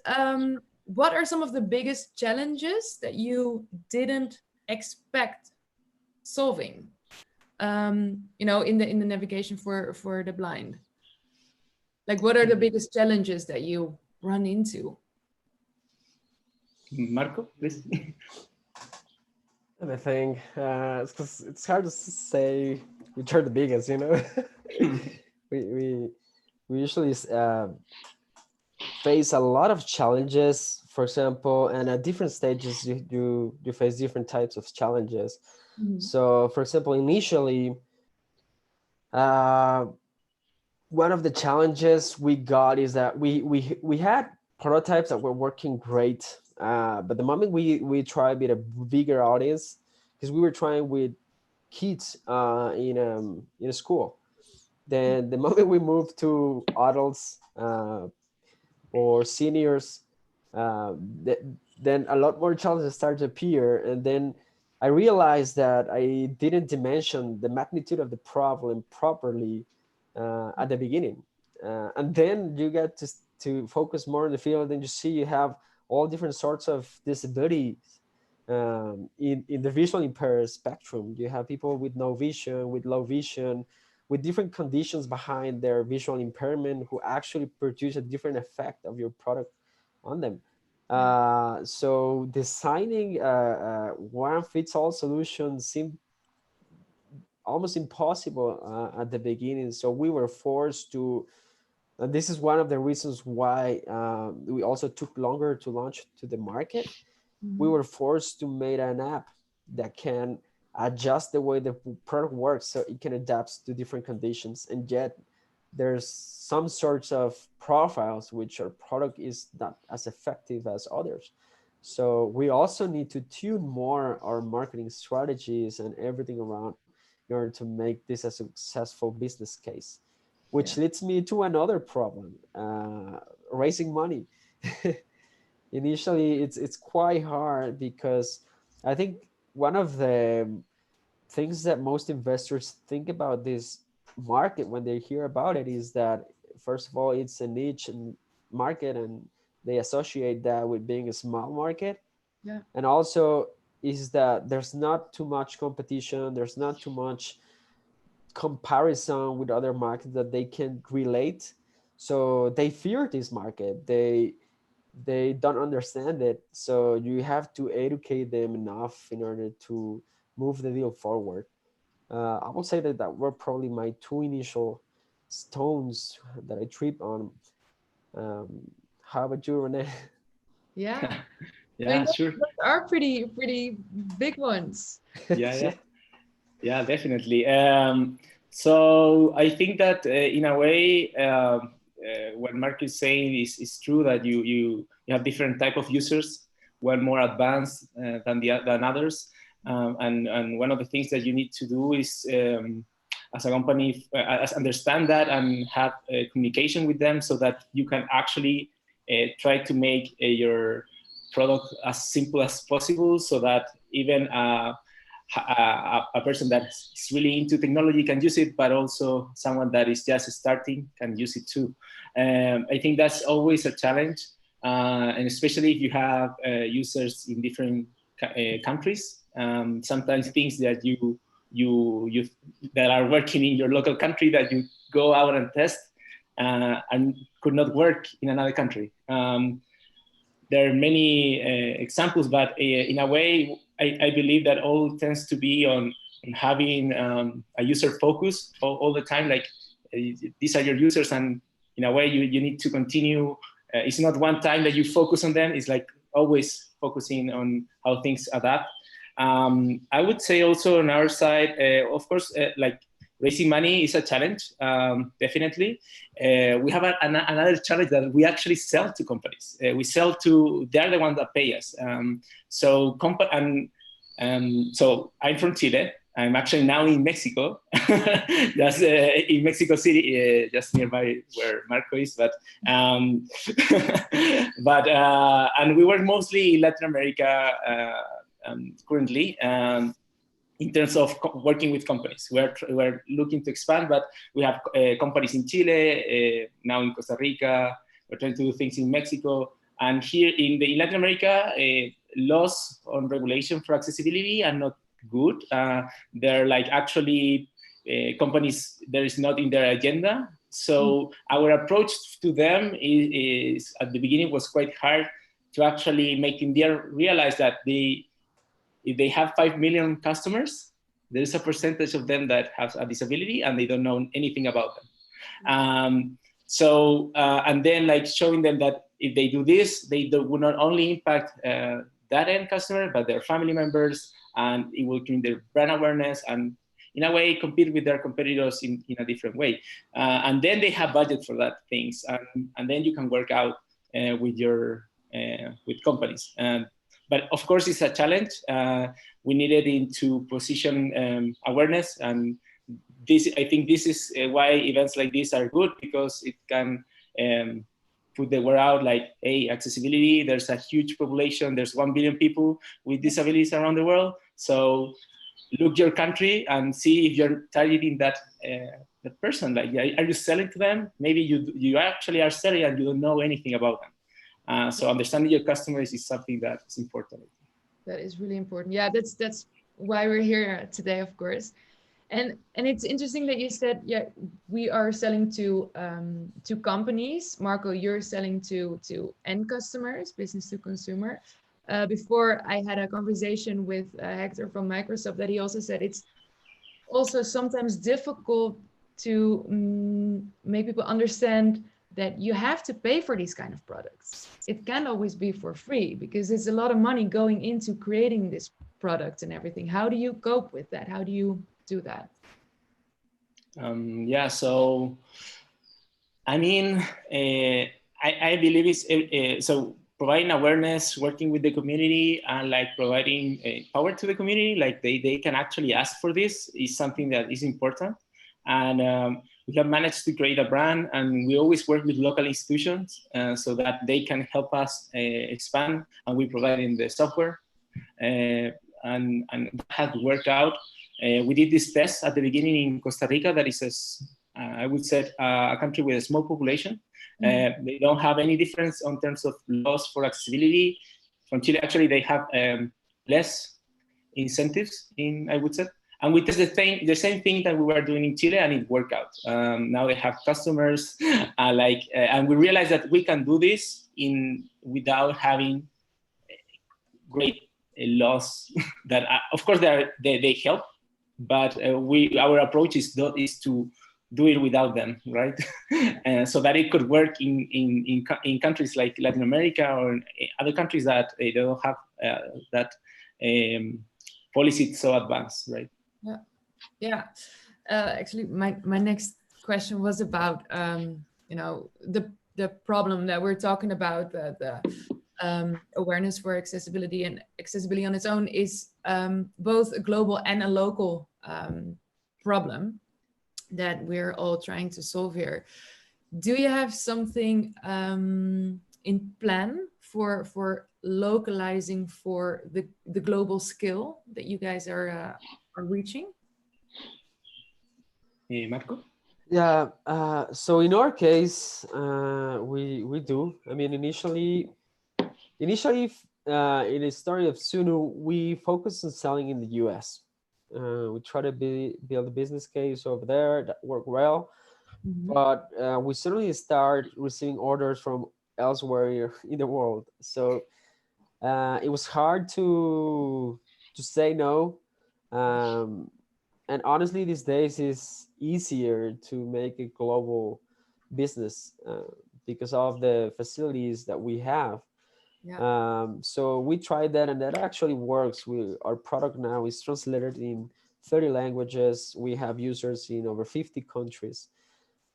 what are some of the biggest challenges that you didn't expect solving, in the navigation for the blind? Like, what are the biggest challenges that you run into? Marco, please. I think it's hard to say which are the biggest. we usually face a lot of challenges. For example, and at different stages, you face different types of challenges. Mm-hmm. So, for example, initially, one of the challenges we got is that we had prototypes that were working great, but the moment we tried with a bigger audience, because we were trying with kids in a school, then the moment we moved to adults or seniors, then a lot more challenges started to appear. And then I realized that I didn't dimension the magnitude of the problem properly at the beginning. And then you get to focus more in the field, and you see you have all different sorts of disabilities in the visually impaired spectrum. You have people with no vision, with low vision, with different conditions behind their visual impairment, who actually produce a different effect of your product on them. So designing one-fits-all solution seemed almost impossible at the beginning. So we were forced to, and this is one of the reasons why we also took longer to launch to the market. Mm-hmm. We were forced to make an app that can adjust the way the product works so it can adapt to different conditions. And yet there's some sorts of profiles which our product is not as effective as others. So we also need to tune more our marketing strategies and everything around, in order to make this a successful business case, which leads me to another problem, raising money. Initially, it's quite hard because I think one of the things that most investors think about this market when they hear about it is that, first of all, it's a niche market and they associate that with being a small market. Yeah. And also is that there's not too much competition, there's not too much comparison with other markets that they can relate. So they fear this market. They don't understand it. So you have to educate them enough in order to move the deal forward. I will say that were probably my two initial stones that I tripped on. How about you, Rene? Yeah. Yeah, I mean, sure. those are pretty big ones. Yeah, definitely. So I think that in a way, what Mark is saying is true, that you have different type of users, one more advanced than others. And one of the things that you need to do is, as a company, understand that and have communication with them so that you can actually try to make your product as simple as possible, so that even a person that's really into technology can use it, but also someone that is just starting can use it too. I think that's always a challenge, and especially if you have users in different countries. Sometimes things that you that are working in your local country that you go out and test and could not work in another country. There are many examples, but in a way, I believe that all tends to be on having a user focus all the time. Like these are your users, and in a way, you need to continue. It's not one time that you focus on them. It's like always focusing on how things adapt. I would say also on our side, of course, like raising money is a challenge, definitely. We have another challenge that we actually sell to companies. We sell to, they're the ones that pay us. So I'm from Chile. I'm actually now in Mexico, just in Mexico City, just nearby where Marco is. But and we work mostly in Latin America currently. In terms of working with companies, we're looking to expand, but we have companies in Chile, now in Costa Rica. We're trying to do things in Mexico, and here in Latin America, laws on regulation for accessibility are not good. They're like actually companies that is not in their agenda. So our approach to them is at the beginning was quite hard to actually making them realize that if they have 5 million customers, there is a percentage of them that has a disability and they don't know anything about them. And then like showing them that if they do this, they will not only impact that end customer, but their family members, and it will increase their brand awareness and in a way compete with their competitors in a different way. And then they have budget for that things. And then you can work out with companies. But of course, it's a challenge. We needed to position awareness, and I think this is why events like this are good, because it can put the word out like, hey, accessibility, there's a huge population, there's 1 billion people with disabilities around the world. So look your country and see if you're targeting that person. Like, are you selling to them? Maybe you actually are selling and you don't know anything about them. So understanding your customers is something that is important. That is really important. Yeah, that's why we're here today, of course. And it's interesting that you said, yeah, we are selling to companies. Marco, you're selling to end customers, business to consumer. Before I had a conversation with Hector from Microsoft, that he also said it's also sometimes difficult to make people understand that you have to pay for these kind of products. It can't always be for free, because it's a lot of money going into creating this product and everything. How do you cope with that? How do you do that? Yeah, so I mean, I believe it's so providing awareness, working with the community, and like providing power to the community, like they can actually ask for this, is something that is important. And we have managed to create a brand, and we always work with local institutions so that they can help us expand, and we provide in the software. And that had worked out. We did this test at the beginning in Costa Rica, that is, I would say, a country with a small population. They don't have any difference in terms of laws for accessibility. From Chile, actually, they have less incentives, I would say. And we tested the same thing that we were doing in Chile, and it worked out. Now they have customers, and we realized that we can do this without having great laws that, of course, they help, but our approach is to do it without them, right? So that it could work in countries like Latin America or other countries that they don't have that policy so advanced, right? Yeah. Actually, my next question was about the problem that we're talking about, the awareness for accessibility, and accessibility on its own is both a global and a local problem that we're all trying to solve here. Do you have something in plan for localizing for the global scale that you guys are reaching? Marco? Yeah, so in our case, we do. I mean, initially, in the story of Sunu, we focused on selling in the US. We try to build a business case over there that worked well, but we suddenly start receiving orders from elsewhere in the world. So it was hard to say no. And honestly, these days it's easier to make a global business because of the facilities that we have. Yeah. So we tried that, and that actually works. Our product now is translated in 30 languages. We have users in over 50 countries.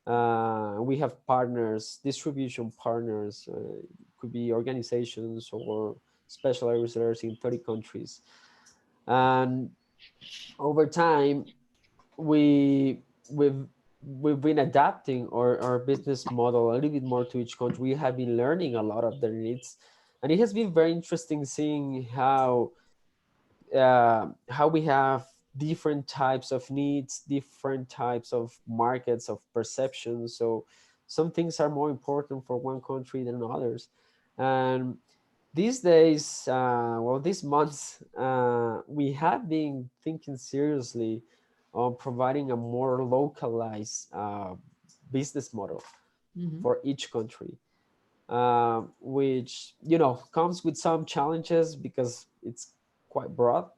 We have partners, distribution partners, could be organizations or specialized resellers in 30 countries. And over time, we've been adapting our business model a little bit more to each country. We have been learning a lot of their needs, and it has been very interesting seeing how we have different types of needs, different types of markets, of perceptions. So some things are more important for one country than others. And these days, these months, we have been thinking seriously on providing a more localized business model for each country, which comes with some challenges because it's quite broad.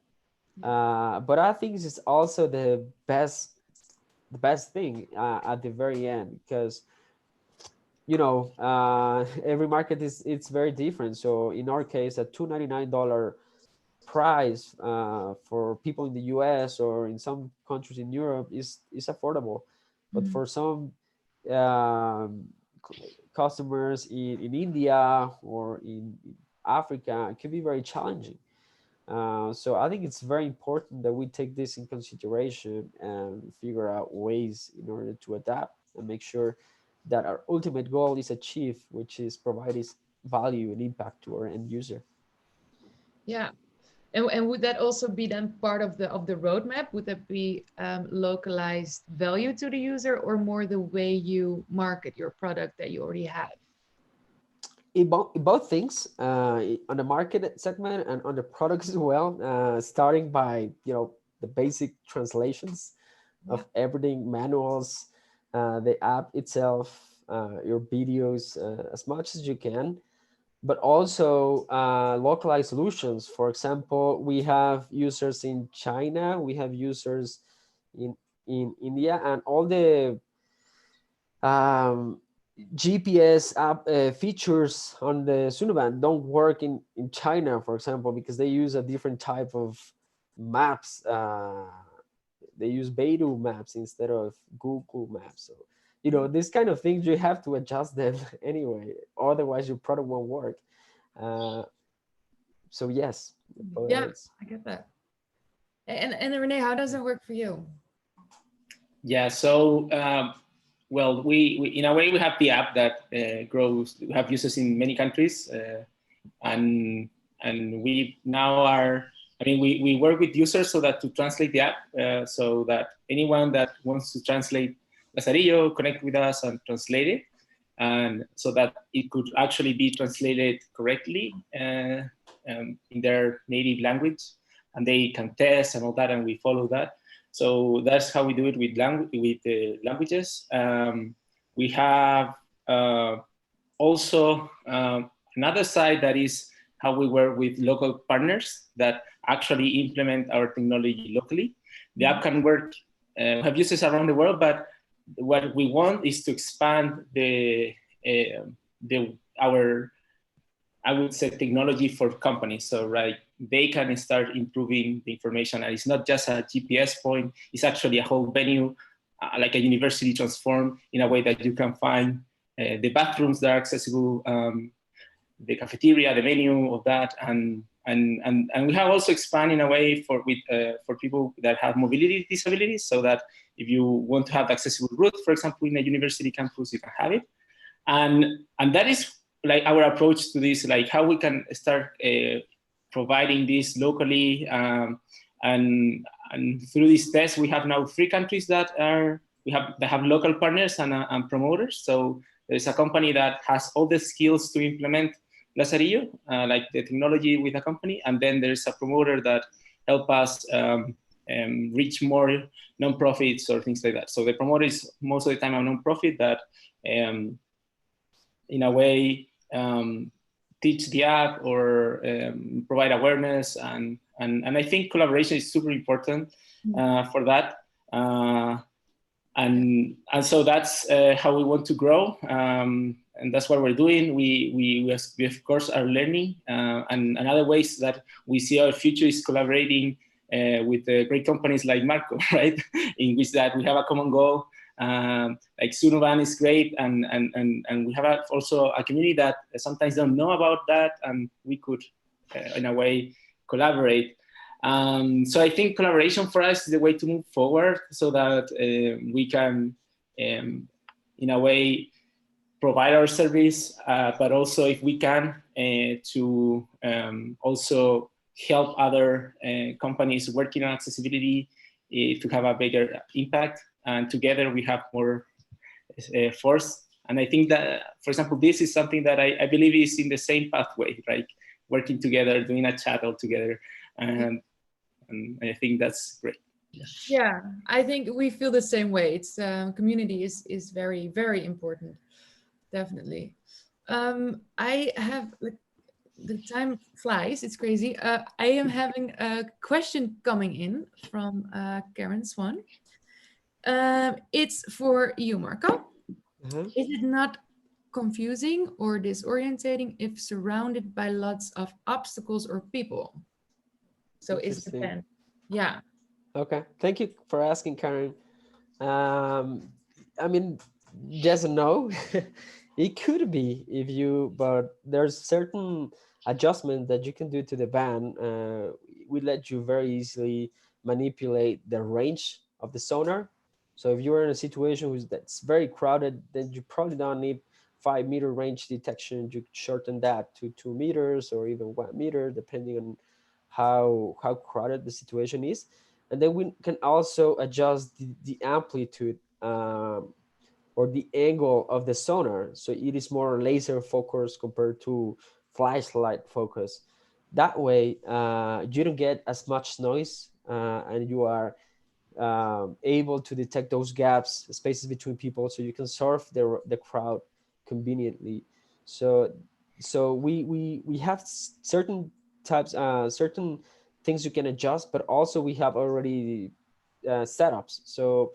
But I think it's also the best thing at the very end, because every market it's very different. So in our case, a $299 price for people in the US or in some countries in Europe is affordable, but for some customers in India or in Africa, it can be very challenging. So I think it's very important that we take this in consideration and figure out ways in order to adapt and make sure that our ultimate goal is achieved, which is providing value and impact to our end user. Yeah. And would that also be then part of the roadmap? Would that be localized value to the user, or more the way you market your product that you already have? Both things, on the market segment and on the products as well, starting by the basic translations of everything, manuals, the app itself, your videos, as much as you can, but also localized solutions. For example, we have users in China, we have users in India, and all the GPS app features on the Sunuban don't work in China, for example, because they use a different type of maps. They use Beidou maps instead of Google Maps. So, these kind of things, you have to adjust them anyway. Otherwise, your product won't work. So yes, both Yeah, ways. I get that. And Renee, how does it work for you? Yeah, so well, we in a way we have the app that grows. We have users in many countries, and we now are. I mean, we work with users so that to translate the app, so that anyone that wants to translate Lazarillo connect with us and translate it, and so that it could actually be translated correctly in their native language, and they can test and all that, and we follow that. So that's how we do it with languages. We have also another side that is how we work with local partners that actually implement our technology locally. The app can work, we have users around the world, but what we want is to expand our, I would say, technology for companies. So they can start improving the information, and it's not just a GPS point, it's actually a whole venue, like a university transformed in a way that you can find the bathrooms that are accessible, the cafeteria, the menu of that, and we have also expanded in a way for people that have mobility disabilities, so that if you want to have accessible route, for example, in a university campus, you can have it, and that is like our approach to this, like how we can start providing this locally, and through this test, we have now 3 countries that have local partners and promoters. So there's a company that has all the skills to implement Lazarillo, like the technology with a company, and then there's a promoter that help us reach more nonprofits or things like that. So the promoter is most of the time a nonprofit that, in a way, teach the app or provide awareness, and I think collaboration is super important for that. And so that's how we want to grow, and that's what we're doing. We of course are learning, and another ways that we see our future is collaborating with great companies like Marco, right? In which that we have a common goal. Like Sunovan is great, and we have also a community that sometimes don't know about that, and we could, in a way, collaborate. So I think collaboration for us is the way to move forward, so that we can, in a way, provide our service, but also if we can, to also help other companies working on accessibility to have a bigger impact. And together we have more force. And I think that, for example, this is something that I believe is in the same pathway, right? Working together, doing a chat all together. And I think that's great. Yeah, I think we feel the same way. It's community is very, very important. Definitely. I have, like, the time flies, it's crazy. I am having a question coming in from Karen Swan. It's for you, Marco. Is it not confusing or disorientating if surrounded by lots of obstacles or people? So is the pen. Yeah. Okay, thank you for asking, Karen. I mean, yes and no. It could be if you, but there's certain adjustment that you can do to the van. We let you very easily manipulate the range of the sonar. So if you're in a situation that's very crowded, then you probably don't need 5-meter range detection. You shorten that to 2 meters or even 1 meter, depending on how crowded the situation is. And then we can also adjust the amplitude or the angle of the sonar, so it is more laser focused compared to flashlight focus. That way, you don't get as much noise, and you are able to detect those gaps, spaces between people, so you can surf the crowd conveniently. So we have certain types, certain things you can adjust, but also we have already setups. So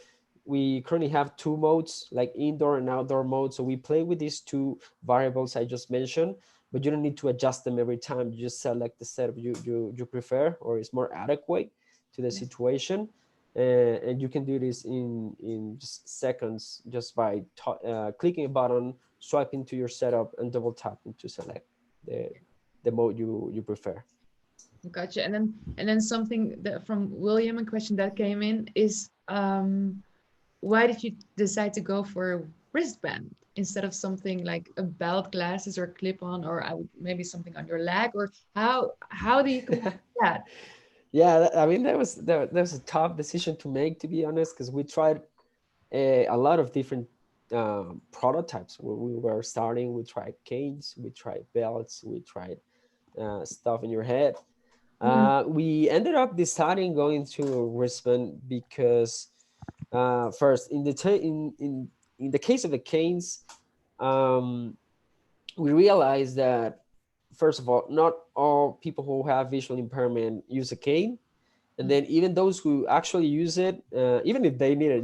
we currently have 2 modes, like indoor and outdoor mode. So we play with these 2 variables I just mentioned, but you don't need to adjust them every time. You just select the setup you prefer, or is more adequate to the situation. And you can do this in just seconds, just by clicking a button, swiping to your setup, and double tapping to select the mode you prefer. Gotcha. And then something that from William, a question that came in is, why did you decide to go for a wristband instead of something like a belt, glasses, or clip-on, or maybe something on your leg? Or how do you come up with that? Yeah, I mean that was a tough decision to make, to be honest, because we tried a lot of different prototypes when we were starting. We tried canes, we tried belts, we tried stuff in your head. We ended up deciding going to a wristband because first, in the case of the canes, we realized that first of all, not all people who have visual impairment use a cane. And then even those who actually use it, even if they need it,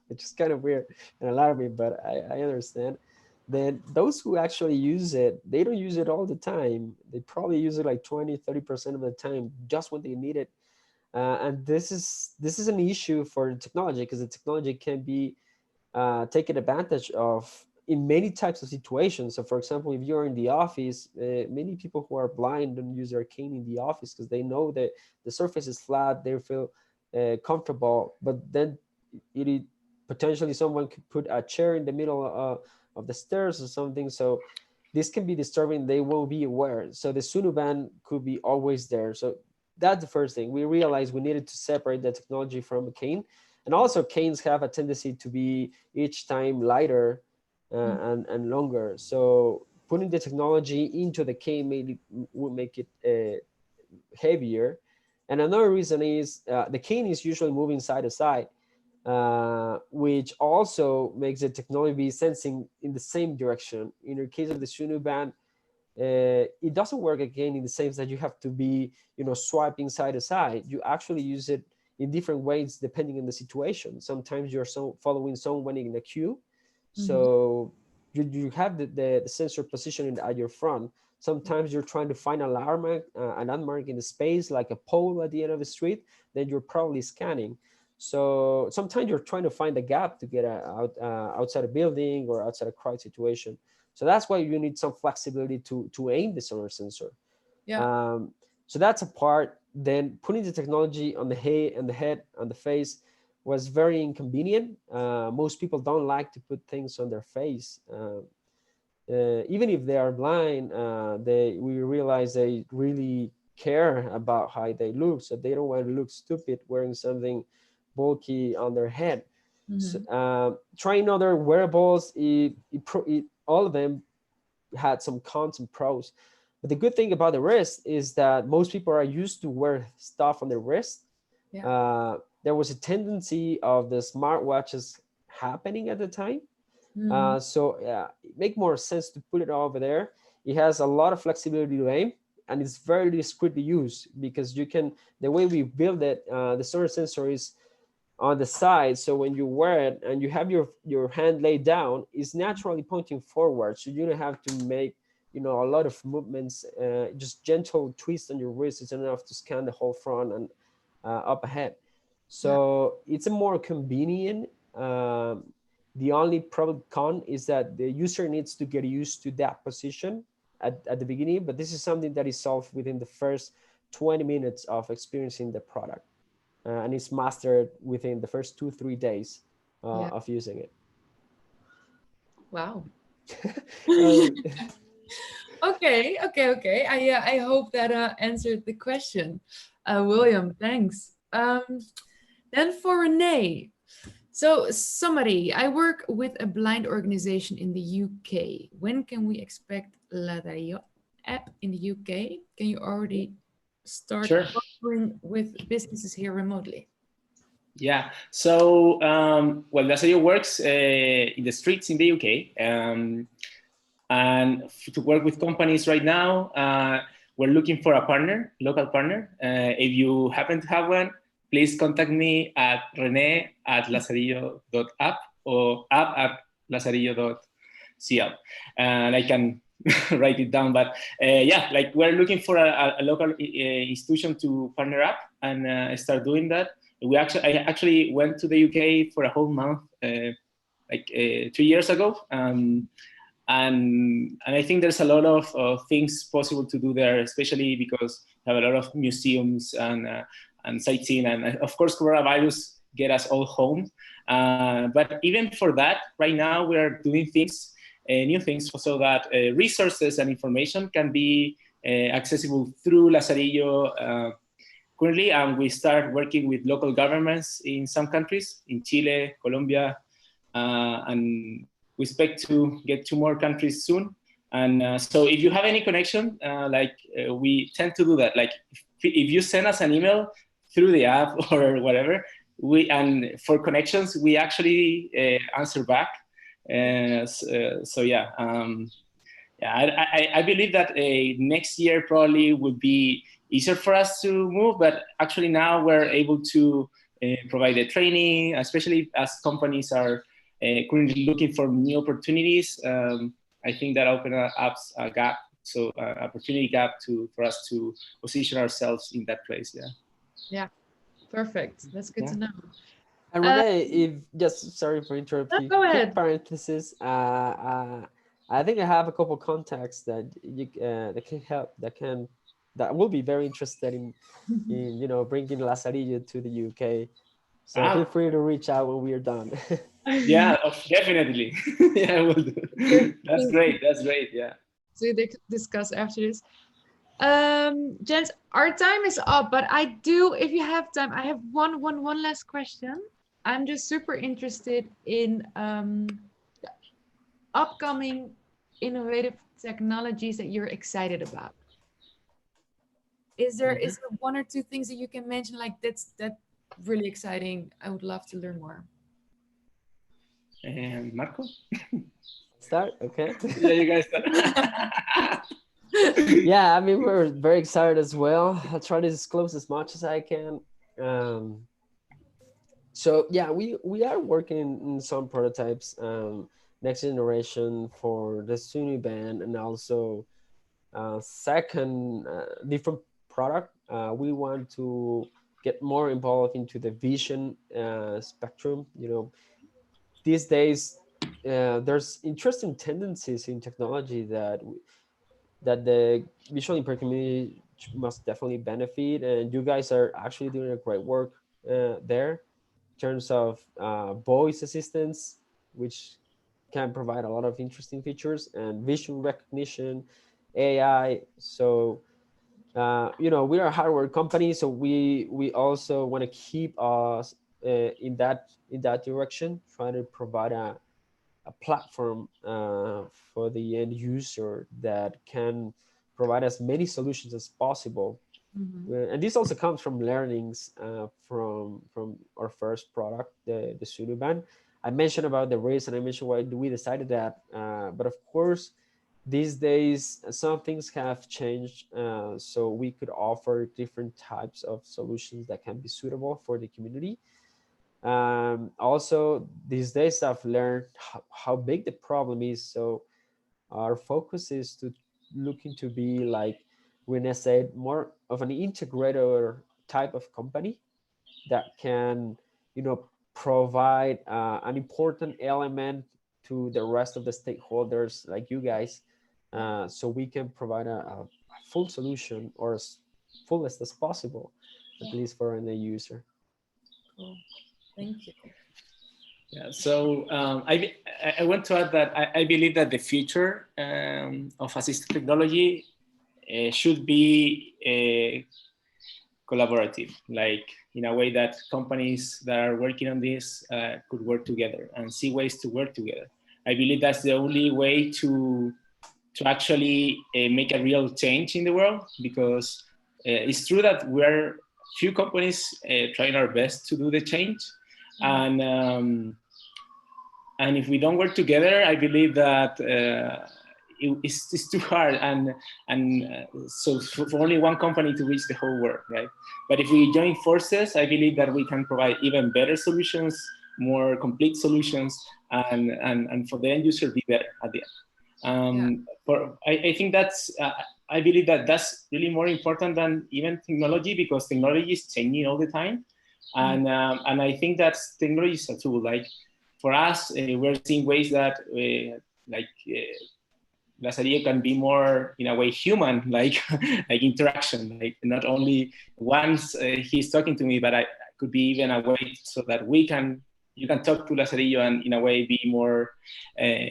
which is kind of weird and alarming, but I understand. Then those who actually use it, they don't use it all the time. They probably use it like 20, 30% of the time, just when they need it. And this is an issue for technology, because the technology can be taken advantage of in many types of situations. So for example, if you're in the office, many people who are blind don't use their cane in the office because they know that the surface is flat, they feel comfortable, but then potentially someone could put a chair in the middle of the stairs or something. So this can be disturbing. They won't be aware. So the Sunuband could be always there. So that's the first thing. We realized we needed to separate the technology from a cane. And also canes have a tendency to be each time lighter and longer. So putting the technology into the cane would make it heavier. And another reason is the cane is usually moving side to side, which also makes the technology sensing in the same direction. In the case of the Shunu band, it doesn't work again in the sense that you have to be, swiping side to side. You actually use it in different ways depending on the situation. Sometimes you're following someone in a queue, so you have the sensor positioning at your front. Sometimes you're trying to find a landmark in the space, like a pole at the end of the street, then you're probably scanning. So sometimes you're trying to find a gap to get outside a building or outside a crowd situation. So that's why you need some flexibility to aim the sonar sensor. Yeah. So that's a part. Then putting the technology on the head, on the face was very inconvenient. Most people don't like to put things on their face. Even if they are blind, we realize they really care about how they look. So they don't want to look stupid wearing something bulky on their head. So, trying other wearables, all of them had some cons and pros. But the good thing about the wrist is that most people are used to wear stuff on their wrist. Yeah. There was a tendency of the smartwatches happening at the time. So it makes more sense to put it over there. It has a lot of flexibility to aim, and it's very discreet to use because the way we build it, the sonar sensor is on the side. So when you wear it and you have your hand laid down, it's naturally pointing forward. So you don't have to make, a lot of movements, just gentle twist on your wrist is enough to scan the whole front and up ahead. So it's a more convenient. The only con is that the user needs to get used to that position at the beginning, but this is something that is solved within the first 20 minutes of experiencing the product. And it's mastered within the first 2-3 days of using it. Wow. Okay. I hope that answered the question. William, thanks. Then for Renee. So summary, I work with a blind organization in the UK. When can we expect Ladario app in the UK? Can you already start partnering with businesses here remotely? Yeah, so, Lazario works in the streets in the UK. And to work with companies right now, we're looking for a local partner. If you happen to have one, please contact me at rene@lazarillo.app or app@lazarillo.cl. And I can write it down. But we're looking for a local institution to partner up and start doing that. I actually went to the UK for a whole month, 3 years ago. and I think there's a lot of things possible to do there, especially because we have a lot of museums and sightseeing, and of course coronavirus get us all home. But even for that, right now we are doing things, new things, so that resources and information can be accessible through Lazarillo currently, and we start working with local governments in some countries, in Chile, Colombia, and we expect to get to more countries soon. And so if you have any connection, we tend to do that. Like if you send us an email through the app or whatever, and for connections, we actually answer back. So yeah, I believe that next year probably would be easier for us to move, but actually now we're able to provide the training, especially as companies are currently looking for new opportunities. I think that opens up a gap, so opportunity gap for us to position ourselves in that place. Yeah. Yeah, perfect. That's good to know. And Renee, if just sorry for interrupting. Go ahead. Quick parenthesis. I think I have a couple contacts that you that can help, that will be very interested in bringing Lazarillo to the UK. So feel free to reach out when we are done. Yeah, definitely. Yeah, we'll do. That's great. That's great. Yeah. So they could discuss after this. Gents, our time is up, but I do, if you have time, I have one last question. I'm just super interested in upcoming innovative technologies that you're excited about. Is there one or two things that you can mention, like that's really exciting? I would love to learn more. Marco? Start? Okay. Yeah, you guys start. Yeah, I mean, we're very excited as well. I'll try to disclose as much as I can. So yeah, we are working in some prototypes, next generation for the Suni band, and also second different product. We want to get more involved into the vision spectrum. These days there's interesting tendencies in technology that the visual impaired community must definitely benefit, and you guys are actually doing a great work there in terms of voice assistance, which can provide a lot of interesting features, and vision recognition, AI. So we are a hardware company, so we also want to keep us in that direction, trying to provide a platform for the end user that can provide as many solutions as possible. And this also comes from learnings from our first product, the Sunu band. I mentioned about the race, and I mentioned why we decided that. But of course, these days some things have changed, so we could offer different types of solutions that can be suitable for the community. Also, these days I've learned how big the problem is. So our focus is to looking to be, like when I said, more of an integrator type of company that can, provide an important element to the rest of the stakeholders like you guys, so we can provide a full solution, or as fullest as possible, at least for an end user. Cool. Thank you. Yeah, so I want to add that I believe that the future of assistive technology should be collaborative, like in a way that companies that are working on this could work together and see ways to work together. I believe that's the only way to actually make a real change in the world, because it's true that we're few companies trying our best to do the change. And if we don't work together, I believe that it's too hard, and so for only one company to reach the whole world, right? But if we join forces, I believe that we can provide even better solutions, more complete solutions, and for the end user be better at the end. I think that's I believe that that's really more important than even technology, because technology is changing all the time. And I think that technology is a tool. Like for us, we're seeing ways that Lazarillo can be more, in a way, human, like like interaction, like not only once he's talking to me, but I could be even a way so that you can talk to Lazarillo and in a way be more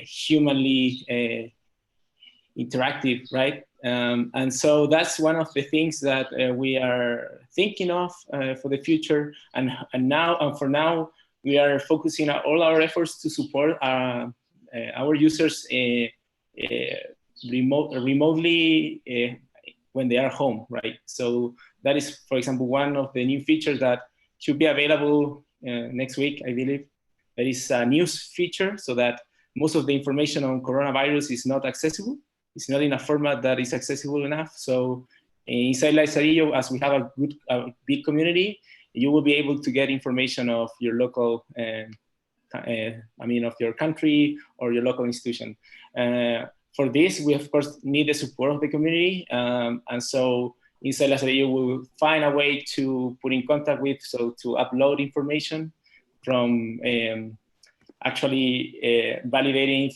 humanly interactive, right? And so that's one of the things that we are thinking of for the future. And for now, we are focusing all our efforts to support our users remotely when they are home, right? So that is, for example, one of the new features that should be available next week, I believe. There is a news feature so that most of the information on coronavirus is not accessible. It's not in a format that is accessible enough. So inside Lazarillo, as we have a big community, you will be able to get information of your local, of your country or your local institution. For this, we of course need the support of the community. And so inside Lazarillo, we'll find a way to put in contact with, so to upload information from actually validating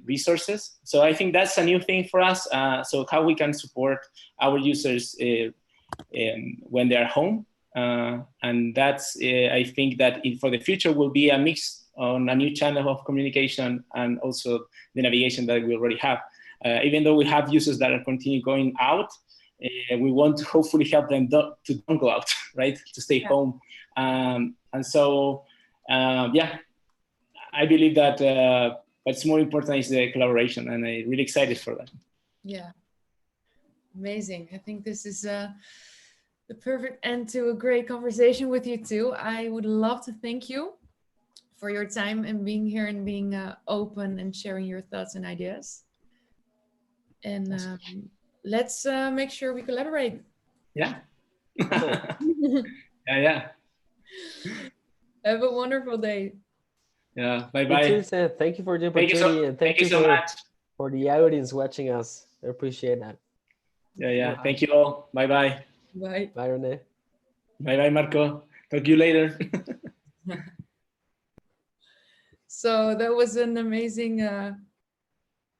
resources. So I think that's a new thing for us. So how we can support our users when they're home. And that's, I think that for the future will be a mix on a new channel of communication and also the navigation that we already have. Even though we have users that are continue going out, we want to hopefully help them to don't go out, right? To stay home. And so, yeah, I believe that what's more important is the collaboration, and I'm really excited for that. Yeah, amazing. I think this is the perfect end to a great conversation with you two. I would love to thank you for your time and being here and being open and sharing your thoughts and ideas. And let's make sure we collaborate. Yeah. Yeah. Have a wonderful day. Yeah, bye-bye. Thank you for the opportunity, and thank you so much for the audience watching us. I appreciate that. Yeah. Thank you all. Bye-bye. Bye. Bye, Rene. Bye-bye, Marco. Talk to you later. So that was an amazing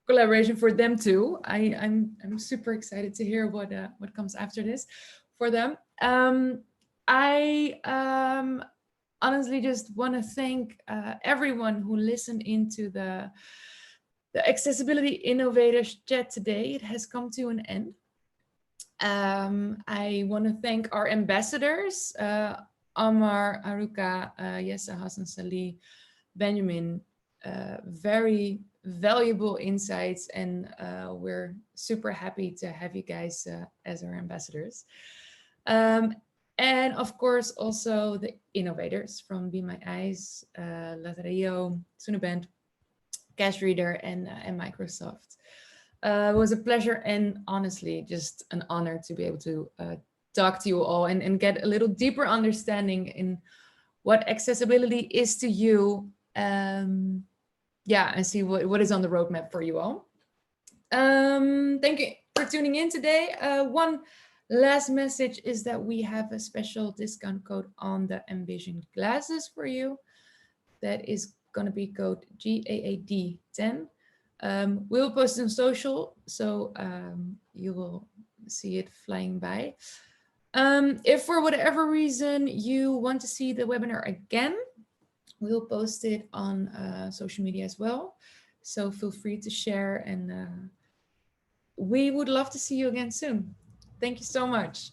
collaboration for them too. I'm super excited to hear what comes after this for them. I honestly just want to thank everyone who listened into the Accessibility Innovators chat today. It has come to an end. I want to thank our ambassadors, Amar, Haruka, Yesa, Hasan, Salih, Benjamin. Very valuable insights, and we're super happy to have you guys as our ambassadors. And of course, also the innovators from Be My Eyes, Lazarillo, Sunaband, Cash Reader, and Microsoft. It was a pleasure and honestly just an honor to be able to talk to you all and get a little deeper understanding in what accessibility is to you. Yeah, and see what is on the roadmap for you all. Thank you for tuning in today. One last message is that we have a special discount code on the Envision glasses for you. That is going to be code GAAD10. We'll post it on social, so you will see it flying by. If for whatever reason you want to see the webinar again, we'll post it on social media as well. So feel free to share, and we would love to see you again soon. Thank you so much.